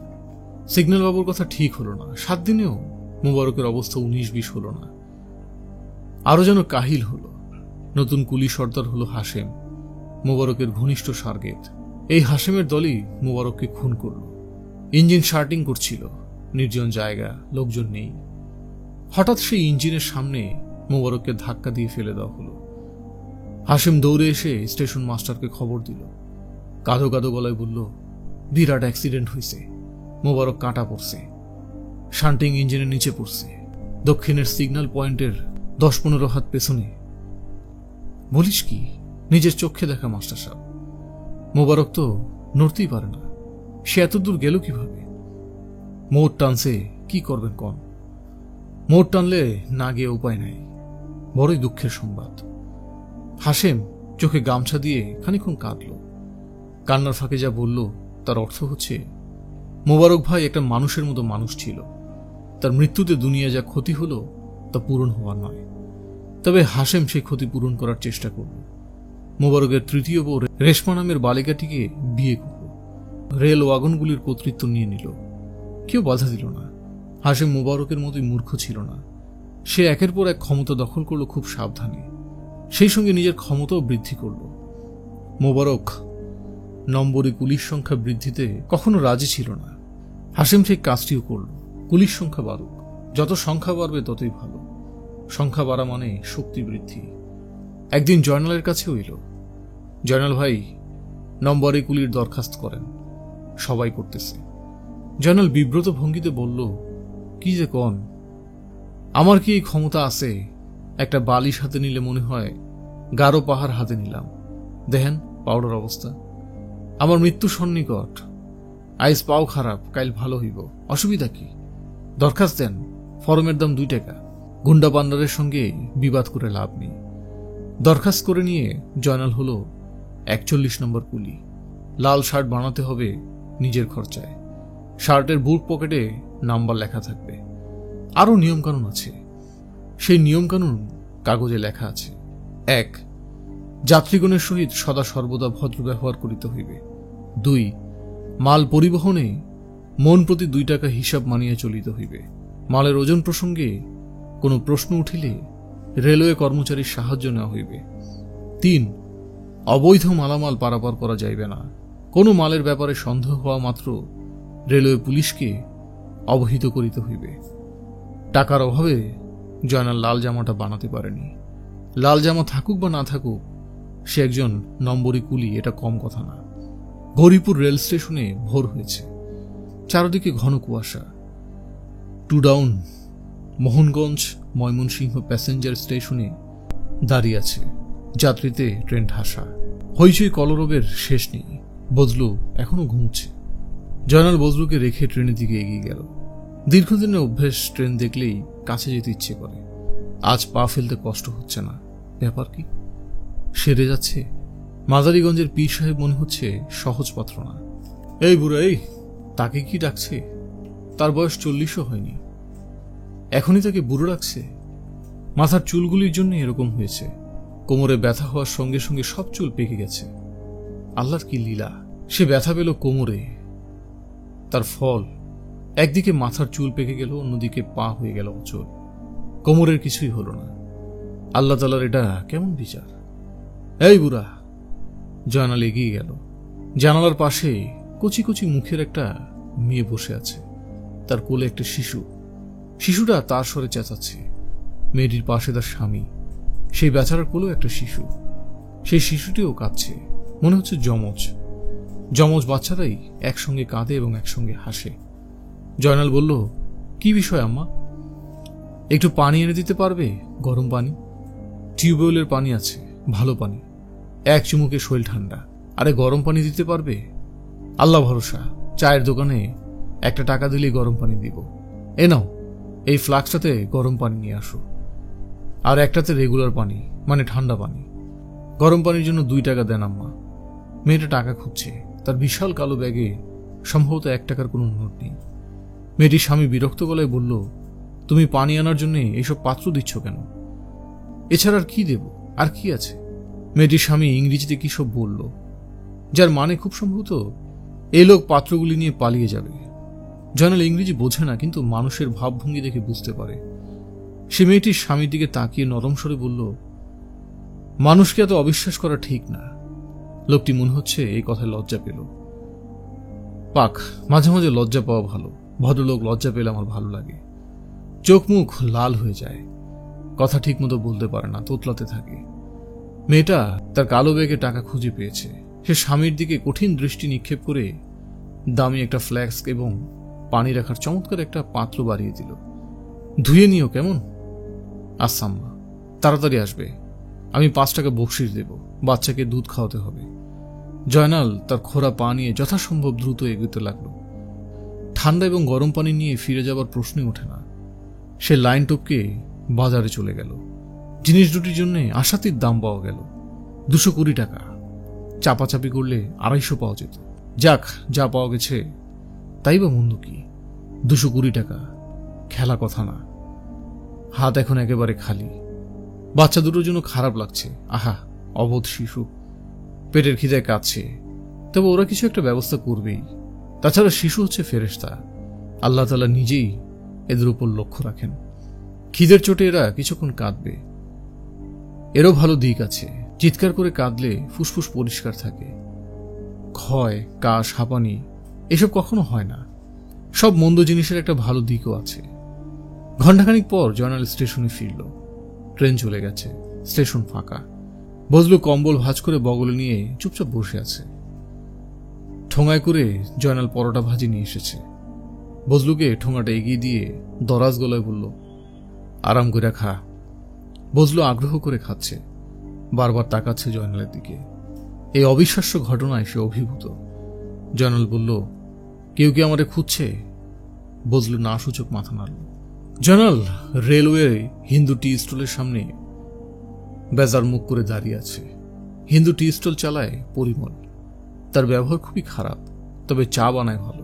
S1: সিগন্যাল বাবুর কথা ঠিক হলো না। 7 দিনেও মোবারকের অবস্থা 19-20 হলো না। আরো যেন কাহিল হলো। নতুন কুলি সর্দার হলো হাশেম, মোবারকের ঘনিষ্ঠ সার্গেত। এই হাশেমের দলই মোবারককে খুন করল। ইঞ্জিন শার্টিং করছিল, নির্জন জায়গা, লোকজন নেই। হঠাৎ সেই ইঞ্জিনের সামনে মোবারককে ধাক্কা দিয়ে ফেলে দেওয়া হলো। হাশেম দৌড়ে এসে স্টেশন মাস্টারকে খবর দিল। কাঁদো কাঁদো গলায় বলল, বিরাট অ্যাক্সিডেন্ট হয়েছে, মোবারক কাঁটা পড়ছে, শান্টিং ইঞ্জিনের নিচে পড়ছে, দক্ষিণের সিগন্যাল পয়েন্টের 10-15 হাত পেছনে। বলিস কি? নিজের চোখে দেখা মাস্টার সাহেব। মোবারক তো নড়তেই পারে না, সে এত দূর গেল কিভাবে? মোড় টানছে, কি করবেন কন? মোড় টানলে না গিয়ে উপায় নাই। বড়ই দুঃখের সংবাদ। হাশেম চোখে গামছা দিয়ে খানিক্ষণ কাঁদল। কান্নার ফাঁকে যা বলল তার অর্থ হচ্ছে, মোবারক ভাই একটা মানুষের মতো মানুষ ছিল। তার মৃত্যুতে দুনিয়া যা ক্ষতি হলো তা পূরণ হওয়ার নয়। তবে হাশেম সেই ক্ষতি পূরণ করার চেষ্টা করল। মোবারকের 3য় বউ রেশমা নামের বালিকাটিকে বিয়ে করল। রেল ওয়াগনগুলির কর্তৃত্ব নিয়ে নিল। কেউ বাধা দিল না। হাশেম মোবারকের মতোই মূর্খ ছিল না। সে একের পর এক ক্ষমতা দখল করল খুব সাবধানে, সেই সঙ্গে নিজের ক্ষমতাও বৃদ্ধি করল। মোবারক নম্বরে কুলির সংখ্যা বৃদ্ধিতে কখনো রাজি ছিল না। হাশেম সেই কাজটিও করল। কুলির সংখ্যা বাড়ুক, যত সংখ্যা বাড়বে ততই ভালো। সংখ্যা বাড়া মানে শক্তি বৃদ্ধি। একদিন জয়নালের কাছে হইল, জয়নাল ভাই, নম্বরে কুলির দরখাস্ত করেন। সবাই করতেছে। জয়নাল বিব্রত ভঙ্গিতে বলল, কি যে কন, আমার কি এই ক্ষমতা আছে? একটা বালিশ হাতে নিলে মনে হয় গাঢ় পাহাড় হাতে নিলাম। দেখেন পাউডার অবস্থা। আমার মৃত্যু সন্নিকট। আইজ পাও খারাপ, কাইল ভালো হইব, অসুবিধা কি? দরখাস্ত দেন, ফরমের দাম 2 টাকা। গুন্ডা পান্ডারের সঙ্গে বিবাদ করে লাভ নেই। দরখাস্ত করে নিয়ে জয়নাল হল 41 নম্বর কুলি। লাল শার্ট বানাতে হবে নিজের খরচায়। শার্টের বুক পকেটে নাম্বার লেখা থাকবে। আরো নিয়মকানুন আছে। সেই নিয়মকানুন কাগজে লেখা আছে। 1. যাত্রীগণের সহিত সদা সর্বদা ভদ্র ব্যবহার করিতে হইবে। 2. মাল পরিবহনে মন প্রতি 2 টাকা হিসাব মানিয়া চলিতে হইবে। মালের ওজন প্রসঙ্গে কোনো প্রশ্ন উঠিলে রেলওয়ে কর্মচারীর সাহায্য নেওয়া হইবে। 3. অবৈধ মালামাল পারাপার করা যাইবে না। কোনো মালের ব্যাপারে সন্দেহ হওয়া মাত্র রেলওয়ে পুলিশকে অবহিত করিতে হইবে। টাকার অভাবে জয়নাল লাল জামাটা বানাতে পারেনি। লাল জামা থাকুক বা না থাকুক, সে একজন নম্বরী কুলি, এটা কম কথা না। গৌরীপুর রেল স্টেশনে ভোর হয়েছে। চারদিকে ঘন কুয়াশা। 2 ডাউন মোহনগঞ্জ ময়মনসিংহ প্যাসেঞ্জার স্টেশনে দাঁড়িয়ে আছে। যাত্রীতে ট্রেন ঠাসা। হইচই কলরবের শেষ নেই। বজলু এখনো ঘুমছে। জয়নাল বজলুকে রেখে ট্রেনের দিকে এগিয়ে গেল। দীর্ঘদিনের অভ্যেস, ট্রেন দেখলেই কাছে যেতে ইচ্ছে করে। আজ পা ফেলতে কষ্ট হচ্ছে না। ব্যাপার কি? সেরে যাচ্ছে। মাদারীগঞ্জের পীর সাহেব মনে হচ্ছে সহজ পাত্র না। এই বুড়া, এই তাকে কি ডাকছে? তার বয়স 40ও হয়নি, এখনই তাকে বুড়ো ডাকছে? মাথার চুলগুলির জন্য এরকম হয়েছে। কোমরে ব্যথা হওয়ার সঙ্গে সঙ্গে সব চুল পেকে গেছে। আল্লাহর কি লীলা! সে ব্যথা পেল কোমরে। তার ফল, একদিকে মাথার চুল পেকে গেল, অন্যদিকে পা হয়ে গেল অচল। কোমরের কিছুই হলো না। আল্লাহ তাআলার এটা কেমন বিচার! এই বুড়া! জয়নাল এগিয়ে গেল। জানালার পাশে কচি কচি মুখের একটা মেয়ে বসে আছে। তার কোলে একটা শিশু। শিশুটা তার স্বরে চেঁচাচ্ছে। মেয়েটির পাশে তার স্বামী। সেই বেচারার কোলেও একটা শিশু। সেই শিশুটিও কাঁদছে। মনে হচ্ছে যমজ। যমজ বাচ্চারাই একসঙ্গে কাঁদে এবং একসঙ্গে হাসে। জয়নাল বলল, কি বিষয় আম্মা? একটু পানি এনে দিতে পারবে? গরম পানি। টিউবওয়েলের পানি আছে, ভালো পানি। এক চুমুকে শৈল ঠান্ডা। আরে গরম পানি দিতে পারবে? আল্লাহ ভরসা, চায়ের দোকানে একটা টাকা দিলেই গরম পানি দিব। এ নাও, এই ফ্লাক্সটাতে গরম পানি নিয়ে আসো, আর একটাতে রেগুলার পানি, মানে ঠান্ডা পানি। গরম পানির জন্য 2 টাকা দেন আম্মা। মেয়েটা টাকা খুঁজছে, তার বিশাল কালো ব্যাগে সম্ভবত 1 টাকার কোনো নোট নেই। মেয়েটির স্বামী বিরক্ত গলায় বলল, তুমি পানি আনার জন্য এইসব পাত্র দিচ্ছ কেন? এছাড়া আর কি দেব? আর কি আছে? মেয়েটির স্বামী ইংরেজিতে কি সব বলল, যার মানে খুব সম্ভবত এই লোক পাত্রগুলি নিয়ে পালিয়ে যাবে। জয়নাল ইংরেজি বোঝে না, কিন্তু মানুষের ভাবভঙ্গি দেখে বুঝতে পারে। সে মেয়েটির স্বামীর দিকে তাকিয়ে নরম স্বরে বলল, মানুষকে এত অবিশ্বাস করা ঠিক না। লোকটি মনে হচ্ছে এই কথায় লজ্জা পেল। পাক, মাঝে মাঝে লজ্জা পাওয়া ভালো। ভদ্রলোক লজ্জা পেলে আমার ভালো লাগে। চোখ মুখ লাল হয়ে যায়, কথা ঠিক মতো বলতে পারে না, তোতলাতে থাকে। মেয়েটা তার কালো ব্যাগে টাকা খুঁজে পেয়েছে। সে স্বামীর দিকে কঠিন দৃষ্টি নিক্ষেপ করে দামি একটা ফ্ল্যাক্স এবং পানি রাখার চমৎকার একটা পাত্র বাড়িয়ে দিল। ধুয়ে নিও কেমন? আসাম্মা, তাড়াতাড়ি আসবে, আমি 5 টাকা বকশিশ দেব, বাচ্চাকে দুধ খাওয়াতে হবে। জয়নাল তার খোরা পা নিয়ে যথাসম্ভব দ্রুত এগোতে লাগলো। ঠান্ডা এবং গরম পানি নিয়ে ফিরে যাবার প্রশ্নই ওঠে না। সে লাইন টপকে বাজারে চলে গেল। জিনিস দুটির জন্য আশাতীত দাম পাওয়া গেল। 220 টাকা। চাপাচাপি করলে 250 পাওয়া যেত। যাক, যা পাওয়া গেছে তাই বা মন্দ কি? 220 টাকা খেলা কথা না। হাত এখন একেবারে খালি। বাচ্চা দুটোর জন্য খারাপ লাগছে। আহা, অবোধ শিশু, পেটের খিদায় কাঁদছে। তবে ওরা কিছু একটা ব্যবস্থা করবেই। তাছাড়া শিশু হচ্ছে ফেরেশতা, আল্লাহ তাআলা নিজেই এদের উপর লক্ষ্য রাখেন। খিদের চোটে এরা কিছুক্ষণ কাঁদবে, এরও ভালো দিক আছে। চিৎকার করে কাঁদলে ফুসফুস পরিষ্কার থাকে। ক্ষয়, কাশ, হাঁপানি এসব কখনো হয় না। সব মন্দ জিনিসের একটা ভালো দিকও আছে। ঘণ্টাখানিক পর জয়নাল স্টেশনে ফিরল। ট্রেন চলে গেছে, স্টেশন ফাঁকা। বজলু কম্বল ভাঁজ করে বগলে নিয়ে চুপচাপ বসে আছে। ঠোঙায় করে জয়নাল পরোটা ভাজি নিয়ে এসেছে। বজলুকে ঠোঙাটা এগিয়ে দিয়ে দরাজ গলায় বলল, আরাম করে খা। বজলু আগ্রহ করে খাচ্ছে, বারবার তাকাচ্ছে জয়নালের দিকে। এই অবিশ্বাস্য ঘটনায় সে অভিভূত। জয়নাল বলল, কেউ কি আমারে খুঁজছে? বজলু না সূচক মাথা নাড়ল। জয়নাল রেলওয়ে হিন্দু টি স্টলের সামনে বেজার মুখ করে দাঁড়িয়ে আছে। হিন্দু টি স্টল চালায় পরিমল। তার ব্যবহার খুবই খারাপ, তবে চা বানায় ভালো।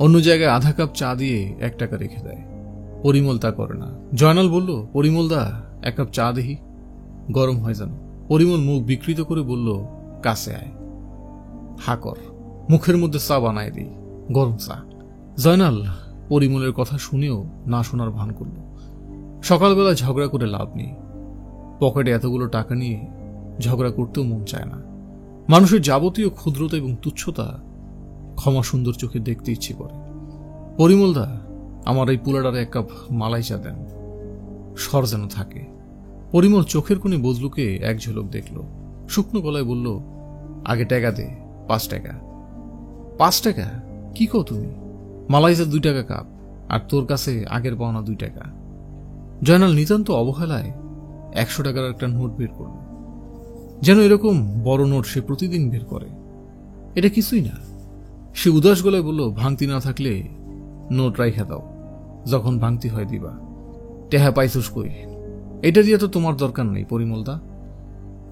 S1: অন্য জায়গায় আধা কাপ চা দিয়ে 1 টাকা রেখে দেয়। পরিমল তা করে না। জয়নাল বলল, পরিমল দা, 1 কাপ চা দেহি, গরম হয় যেন। পরিমল মুখ বিকৃত করে বলল, কাছে আয়, হা কর, মুখের মধ্যে চা বানায় দিই, গরম চা। জয়নাল পরিমলের কথা শুনেও না শোনার ভান করল। সকালবেলা ঝগড়া করে লাভ নেই। পকেটে এতগুলো টাকা নিয়ে ঝগড়া করতেও মন চায় না। মানুষের যাবতীয় ক্ষুদ্রতা এবং তুচ্ছতা ক্ষমা সুন্দর চোখে দেখতে ইচ্ছে করে। পরিমল দা, আমার এই পুলাডারে 1 কাপ মালাই চা দেন, স্বর যেন থাকে। পরিমল চোখের কোণে বজলুকে এক ঝলক দেখল। শুকনো গলায় বলল, আগে টাকা দে, 5 টাকা। 5 টাকা? কি কও তুমি? মালাই চা 2 টাকা কাপ, আর তোর কাছে আগের পাওনা 2 টাকা। জয়নাল নিতান্ত অবহেলায় 100 টাকার একটা নোট বের করল। যেন এরকম বড় নোট সে প্রতিদিন বের করে। এটা কিছুই না। সে উদাস গলায় বলল, ভাঙতি না থাকলে নোট রাইখা দাও, যখন ভাঙতি হয় দিবা। টেহা পাইছুস কই? এটা দিয়ে তো তোমার দরকার নেই পরিমলদা।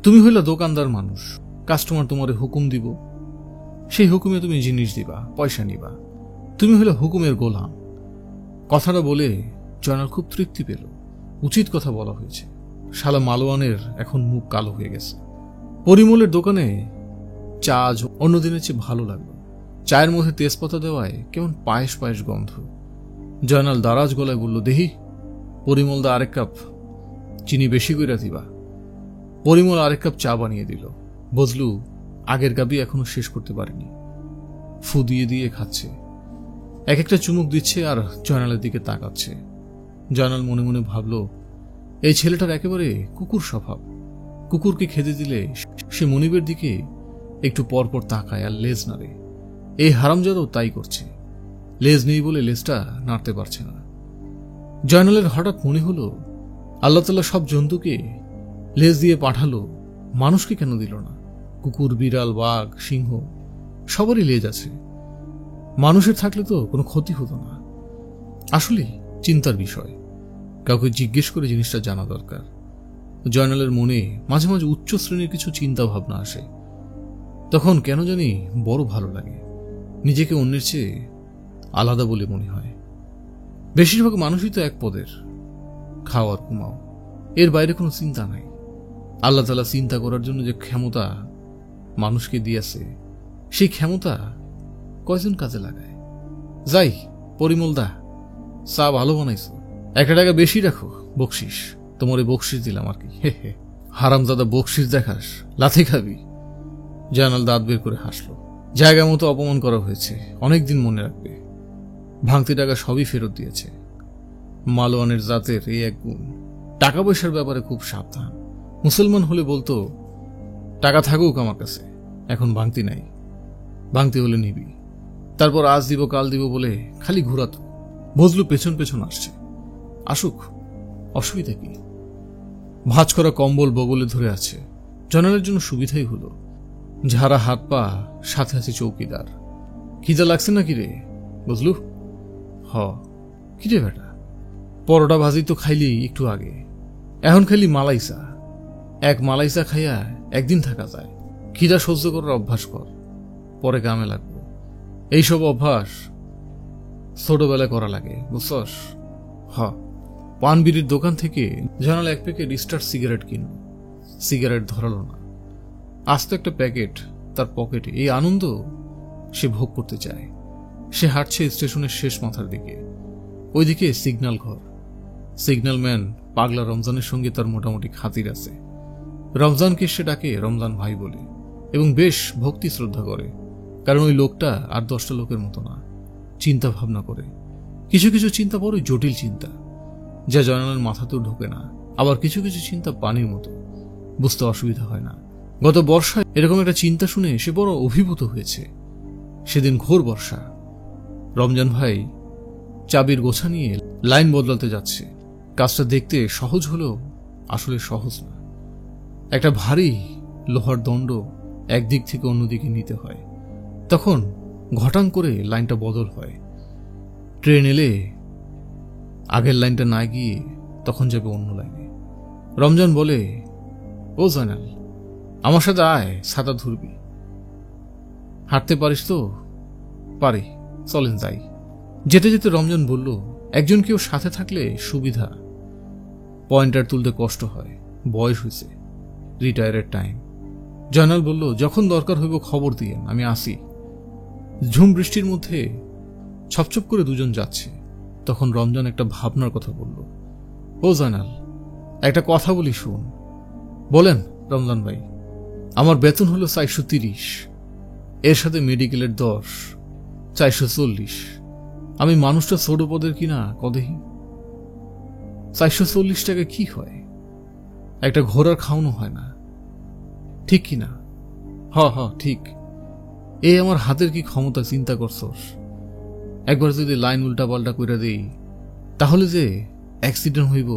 S1: তুমি হইলা দোকানদার মানুষ, কাস্টমার তোমারে হুকুম দিব, সেই হুকুমে তুমি জিনিস দিবা, পয়সা নিবা। তুমি হইলা হুকুমের গোলাম। কথাটা বলে জয়নাল খুব তৃপ্তি পেল। উচিত কথা বলা হয়েছে। শালা মালোয়ানের এখন মুখ কালো হয়ে গেছে। পরিমলের দোকানে চা অন্যদিনের চেয়ে ভালো লাগলো। চায়ের মধ্যে তেজপাতা দেওয়ায় কেমন পায়েস পায়েস গন্ধ। জয়নাল দারাজ গলায় বলল, দেহি পরিমল দা 1 কাপ চিনি বেশি কইরা দিবা। পরিমল 1 কাপ চা বানিয়ে দিল। বজলু আগের কাপই এখনো শেষ করতে পারেনি। ফু দিয়ে দিয়ে খাচ্ছে, এক একটা চুমুক দিচ্ছে আর জয়নালের দিকে তাকাচ্ছে। জয়নাল মনে মনে ভাবল, এই ছেলেটার একেবারে কুকুর স্বভাব। কুকুরকে খেতে দিলে সে মনিবের দিকে একটু পরপর তাকায় আর লেজ নাড়ে। এই হারামজাদাও তাই করছে। লেজ নেই বলে লেজটা নাড়তে পারছে না। জয়নালের হঠাৎ মনে হলো, আল্লাহ তাআলা সব জন্তুকে লেজ দিয়ে পাঠালো মানুষকে কেন দিল না? কুকুর, বিড়াল, বাঘ, সিংহ সবারই লেজ আছে। মানুষের থাকলে তো কোনো ক্ষতি হতো না। আসলে চিন্তার বিষয়, কাউকে জিজ্ঞেস করে জিনিসটা জানা দরকার। জয়নালের মনে মাঝে মাঝে উচ্চ শ্রেণীর কিছু চিন্তা ভাবনা আসে। তখন কেন জানি বড় ভালো লাগে, নিজেকে অন্যের চেয়ে আলাদা বলে মনে হয়। বেশিরভাগ মানুষই তো এক পদের, খাও আর ঘুমাও, এর বাইরে কোনো চিন্তা নাই। আল্লাহ তাআলা চিন্তা করার জন্য যে ক্ষমতা মানুষকে দিয়েছে, সেই ক্ষমতা কয়জন কাজে লাগায়? যাই পরিমল দা, চা ভালো বানাইছো, 1 টাকা বেশি রাখো, বকশিস। তোমারে বকশিস দিলাম আর কি। হে হে, হারামজাদা, বকশিস দেখাস, লাথি খাবি। জয়নাল দাঁত বের করে হাসলো। জায়গা মতো অপমান করা হয়েছে, অনেকদিন মনে রাখবে। ভাঙতি টাকা সবই ফেরত দিয়েছে। মালোয়ানের জাতের এই এক গুণ, টাকা পয়সার ব্যাপারে খুব সাবধান। মুসলমান হলে বলতো, টাকা থাকুক আমার কাছে, এখন ভাঙতি নাই, ভাঙতি হলে নিবি। তারপর আজ দিব কাল দিব বলে খালি ঘুরাতো। বজলু পেছন পেছন আসছে, আসুক, অসুবিধা কি? ভাঁজ করা কম্বল বগলে ধরে আছে। জয়নালের জন্য সুবিধাই হলো, ঝাড়া হাত পা, সাথে আছে চৌকিদার। খিদা লাগছে না কিরে বজলু? হ। কিরে বেটা, পরোটা ভাজি তো খাইলি একটু আগে, এখন খাইলি মালাইসা। এক মালাইসা খাইয়া একদিন থাকা যায়। খিদা সহ্য করার অভ্যাস কর, পরে কামে লাগবে। এইসব অভ্যাস ছোটবেলায় করা লাগে, বুঝছস? হ। পান বিড়ির দোকান থেকে জয়নাল 1 প্যাকেট স্টার সিগারেট কিনল। সিগারেট ধরালো না, আস্ত একটা প্যাকেট তার পকেটে। এই আনন্দ সে ভোগ করতে চায়। সে হাঁটছে স্টেশনের শেষ মাথার দিকে। ওইদিকে সিগন্যাল ঘর। সিগন্যালম্যান পাগলা রমজানের সঙ্গে তার মোটামুটি খাতির আছে। রমজানকে সে ডাকে রমজান ভাই বলে, এবং বেশ ভক্তি শ্রদ্ধা করে। কারণ ওই লোকটা আর 10টা লোকের মতো না, চিন্তা ভাবনা করে। কিছু কিছু চিন্তা বড়ই জটিল চিন্তা, যা জয়নালের মাথাতেও ঢোকে না। আবার কিছু কিছু চিন্তা পানির মতো, বুঝতে অসুবিধা হয় না। গত বর্ষায় এরকম একটা চিন্তা শুনে সে বড় অভিভূত হয়েছে। সেদিন ঘোর বর্ষা। রমজান ভাই চাবির গোছা নিয়ে লাইন বদলাতে যাচ্ছে। কাজটা দেখতে সহজ হলেও আসলে সহজ না। একটা ভারী লোহার দণ্ড একদিক থেকে অন্যদিকে নিতে হয়। তখন ঘটাং করে লাইনটা বদল হয়। ট্রেন এলে আগের লাইনটা না গিয়ে তখন যাবে অন্য লাইনে। রমজান বলে, ও জয়নাল, আমার সাথে আয়, ছাতা ধরবি। হাঁটতে পারিস তো? পারি, চলেন যাই। যেতে যেতে রমজান বলল, একজন কেউ সাথে থাকলে সুবিধা। পয়েন্টার তুলতে কষ্ট হয়, বয়স হয়েছে, রিটায়ারের টাইম। জয়নাল বলল, যখন দরকার হইব খবর দিয়েন, আমি আসি। ঝুম বৃষ্টির মধ্যে ছপছপ করে দুজন যাচ্ছে। তখন রমজান একটা ভাবনার কথা বলল, ও জয়নাল, একটা কথা বলি শুন। বলেন রমজান ভাই। আমার বেতন হলো 430, এর সাথে মেডিকেলের 10, 440। আমি মানুষটা ছোট পদের কিনা কদেহি। 440 টাকা কি হয়? একটা ঘোড়ার খাওয়ানো হয় না, ঠিক কিনা? হ হ ঠিক। এই আমার হাতের কি ক্ষমতা চিন্তা করছস? একবার যদি লাইন উল্টা পাল্টা কইরা দেই, তাহলে যে অ্যাক্সিডেন্ট হইব,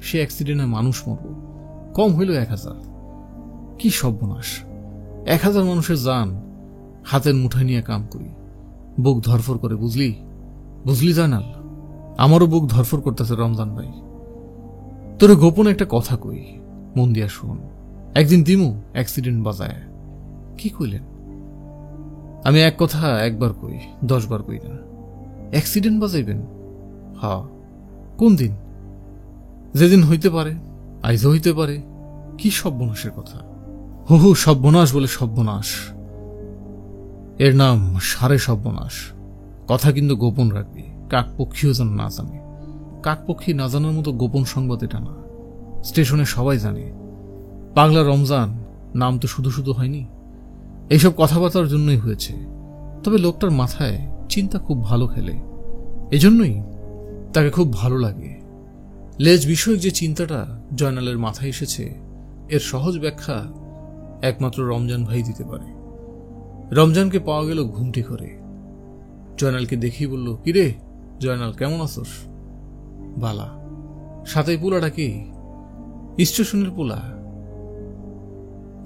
S1: সে অ্যাক্সিডেন্টে মানুষ মরব, কম হইল 1000। কি সর্বনাশ! 1000 মানুষের জান হাতের মুঠায় নিয়ে কাম করি, বুক ধরফর করে। বুঝলি বুঝলি জয়নাল, আমারও বুক ধরফর করতেছে রমজান ভাই। তোরে গোপন একটা কথা কই, মন দিয়া শোন। একদিন দিমু অ্যাক্সিডেন্ট বাজায়। কি কইলেন? আমি এক কথা একবার কই, 10 বার কই না। অ্যাক্সিডেন্ট বাজাইবেন? হা। কোন দিন? যেদিন হইতে পারে, আইজও হইতে পারে। কি সর্বনাশের কথা! হু সর্বনাশ বলে সর্বনাশ। এর নাম সারে সর্বনাশ। কথা কিন্তু গোপন রাখবি, কাকপক্ষীও যেন না জানে। কাকপক্ষী না জানার মতো গোপন সংবাদ এটা না। স্টেশনে সবাই জানে। পাগলা রমজান নাম তো শুধু শুধু হয়নি, এইসব কথাবার্তার জন্যই হয়েছে। তবে লোকটার মাথায় চিন্তা খুব ভালো খেলে, এজন্যই তাকে খুব ভালো লাগে। লেজ বিষয়ক যে চিন্তাটা জয়নালের মাথায় এসেছে, এর সহজ ব্যাখ্যা একমাত্র রমজান ভাই দিতে পারে। রমজানকে পাওয়া গেল ঘুমটি করে। জয়নালকে দেখেই বলল, কিরে জয়নাল, কেমন আছোস? বালা। সাথে পোলাটা কি? স্টেশনের পোলা।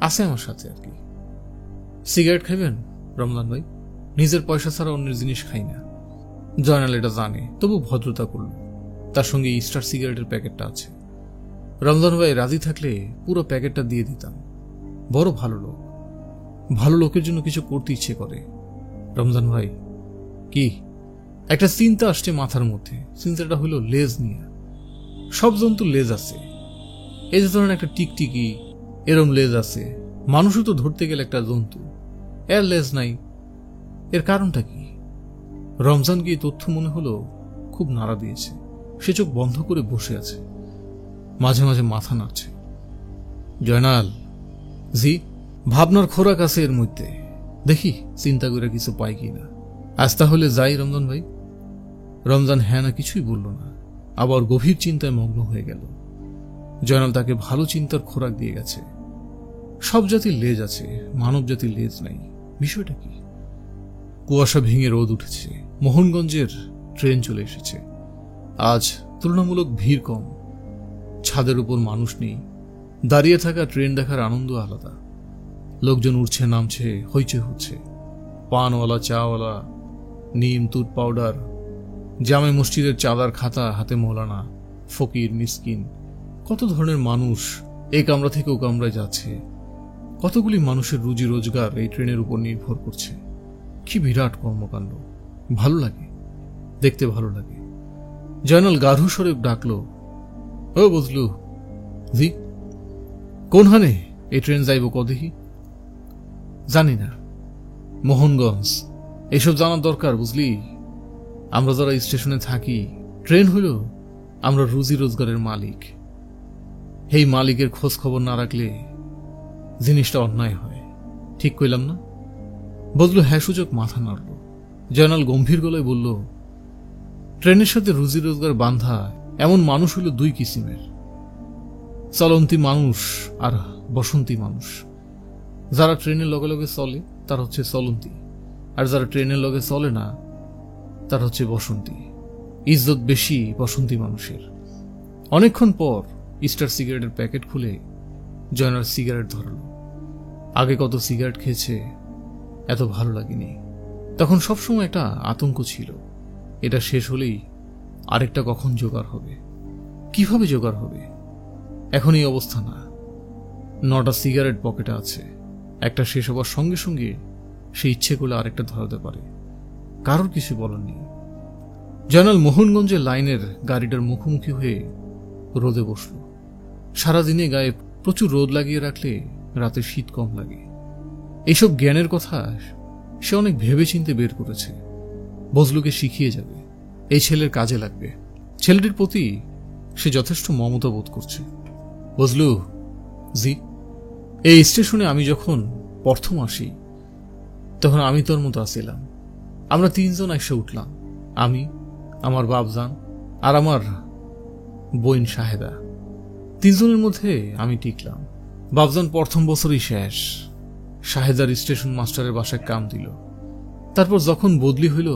S1: আছে আমার সাথে আর কি। সিগারেট খাইবেন রমজান ভাই? নিজের পয়সা ছাড়া অন্যের জিনিস খাই না। জয়নাল এটা জানে, তবু ভদ্রতা করল। তার সঙ্গে স্টার সিগারেটের প্যাকেটটা আছে। রমজান ভাই রাজি থাকলে পুরো প্যাকেটটা দিয়ে দিতাম। বড় ভালো লোক, ভালো লোকের জন্য কিছু করতে ইচ্ছে করে। রমজান ভাই কি একটা চিন্তা আসছে মাথার মধ্যে। চিন্তাটা হলো লেজ নিয়ে। সব জন্তুর লেজ আছে। এই যে ধরেন একটা টিকটিকি, এরম লেজ আছে। মানুষও তো ধরতে গেলে একটা জন্তু, এর লেজ নাই। এর কারণটা কি? রমজানকে এই তথ্য মনে হলো খুব নাড়া দিয়েছে। সে চোখ বন্ধ করে বসে আছে, মাঝে মাঝে মাথা নাড়ছে। জয়নাল, জি? ভাবনার খোরাক আছে এর মধ্যে। দেখি চিন্তা করে কিছু পাই কিনা। আজ তাহলে যাই রমজান ভাই? রমজান হ্যাঁ না কিছুই বলল না, আবার গভীর চিন্তায় মগ্ন হয়ে গেল। জয়নাল তাকে ভালো চিন্তার খোরাক দিয়ে গেছে। সব জাতির লেজ আছে, মানব জাতির লেজ নাই। বিষয়টা কি? কুয়াশা ভেঙে রোদ উঠেছে। মোহনগঞ্জের ট্রেন চলে এসেছে। আজ তুলনামূলক ভিড় কম। ছাদের উপর মানুষ নেই। দাঁড়িয়ে থাকা ট্রেন দেখার আনন্দ আলাদা। লোকজন উঠছে নামছে, হইচই হচ্ছে। পানওয়ালা, চাওয়ালা, নিম, তুত পাউডার, জামে মসজিদের চাঁদার খাতা হাতে মৌলানা, ফকির, মিসকিন, কত ধরনের মানুষ এই কামরা থেকে ও কামরায় যাচ্ছে। কতগুলি মানুষের রুজি রোজগার এই ট্রেনের উপর নির্ভর করছে। কি বিরাট কর্মকাণ্ড! ভালো লাগে, দেখতে ভালো লাগে। জয়নাল গাঢ় স্বরে ডাকলো, ও বুঝলু? জি? কোন হানে এই ট্রেন যাইব কদেহি? জানি না। মোহনগঞ্জ। এসব জানার দরকার, বুঝলি? আমরা যারা স্টেশনে থাকি, ট্রেন হইল আমরা রুজি রোজগারের মালিক। এই মালিকের খোঁজ খবর না রাখলে জিনিসটা অন্যায় হয়। ঠিক কইলাম না? বদলু হ্যাঁ সূচক মাথা নাড়ল। জয়নাল গম্ভীর গলায় বলল, ট্রেনের সাথে রুজি রোজগার বান্ধা এমন মানুষ হইল দুই কিসিমের, চলন্তি মানুষ আর বসন্তি মানুষ। যারা ট্রেনের লগে লগে চলে তারা হচ্ছে চলন্তি, আর যারা ট্রেনের লগে চলে না তারা হচ্ছে বসন্তি। ইজ্জত বেশি বসন্তি মানুষের। অনেকক্ষণ পর স্টার সিগারেটের প্যাকেট খুলে জয়নাল সিগারেট ধরল। আগে কত সিগারেট খেয়েছে, এত ভালো লাগেনি। তখন সবসময় একটা আতঙ্ক ছিল, এটা শেষ হলেই আরেকটা কখন জোগাড় হবে, কিভাবে জোগাড় হবে। এখন এই অবস্থা না। 9টা সিগারেট পকেটে আছে। একটা শেষ হবার সঙ্গে সঙ্গে সে ইচ্ছে করলে আরেকটা ধরাতে পারে। কারোর কিছু বলার নেই। জয়নাল মোহনগঞ্জের লাইনের গাড়িটার মুখোমুখি হয়ে রোদে বসল। সারাদিনে গায়ে প্রচুর রোদ লাগিয়ে রাখলে রাতে শীত কম লাগে। এইসব জ্ঞানের কথা সে অনেক ভেবে চিনতে বের করেছে। বজলুকে শিখিয়ে যাবে, এই ছেলের কাজে লাগবে। ছেলেটির প্রতি সে যথেষ্ট মমতা বোধ করছে। বজলু, জি? এই স্টেশনে আমি যখন প্রথম আসি তখন আমি তোর মতো আসিলাম। আমরা 3 জন একসাথে উঠলাম, আমি, আমার বাপজান আর আমার বোন শাহেদা। 3 জনের মধ্যে আমি টিকলাম। বাপজান প্রথম বছরই শেষ। শাহেদার স্টেশন মাস্টারের বাসায় কাম দিল। তারপর যখন বদলি হইল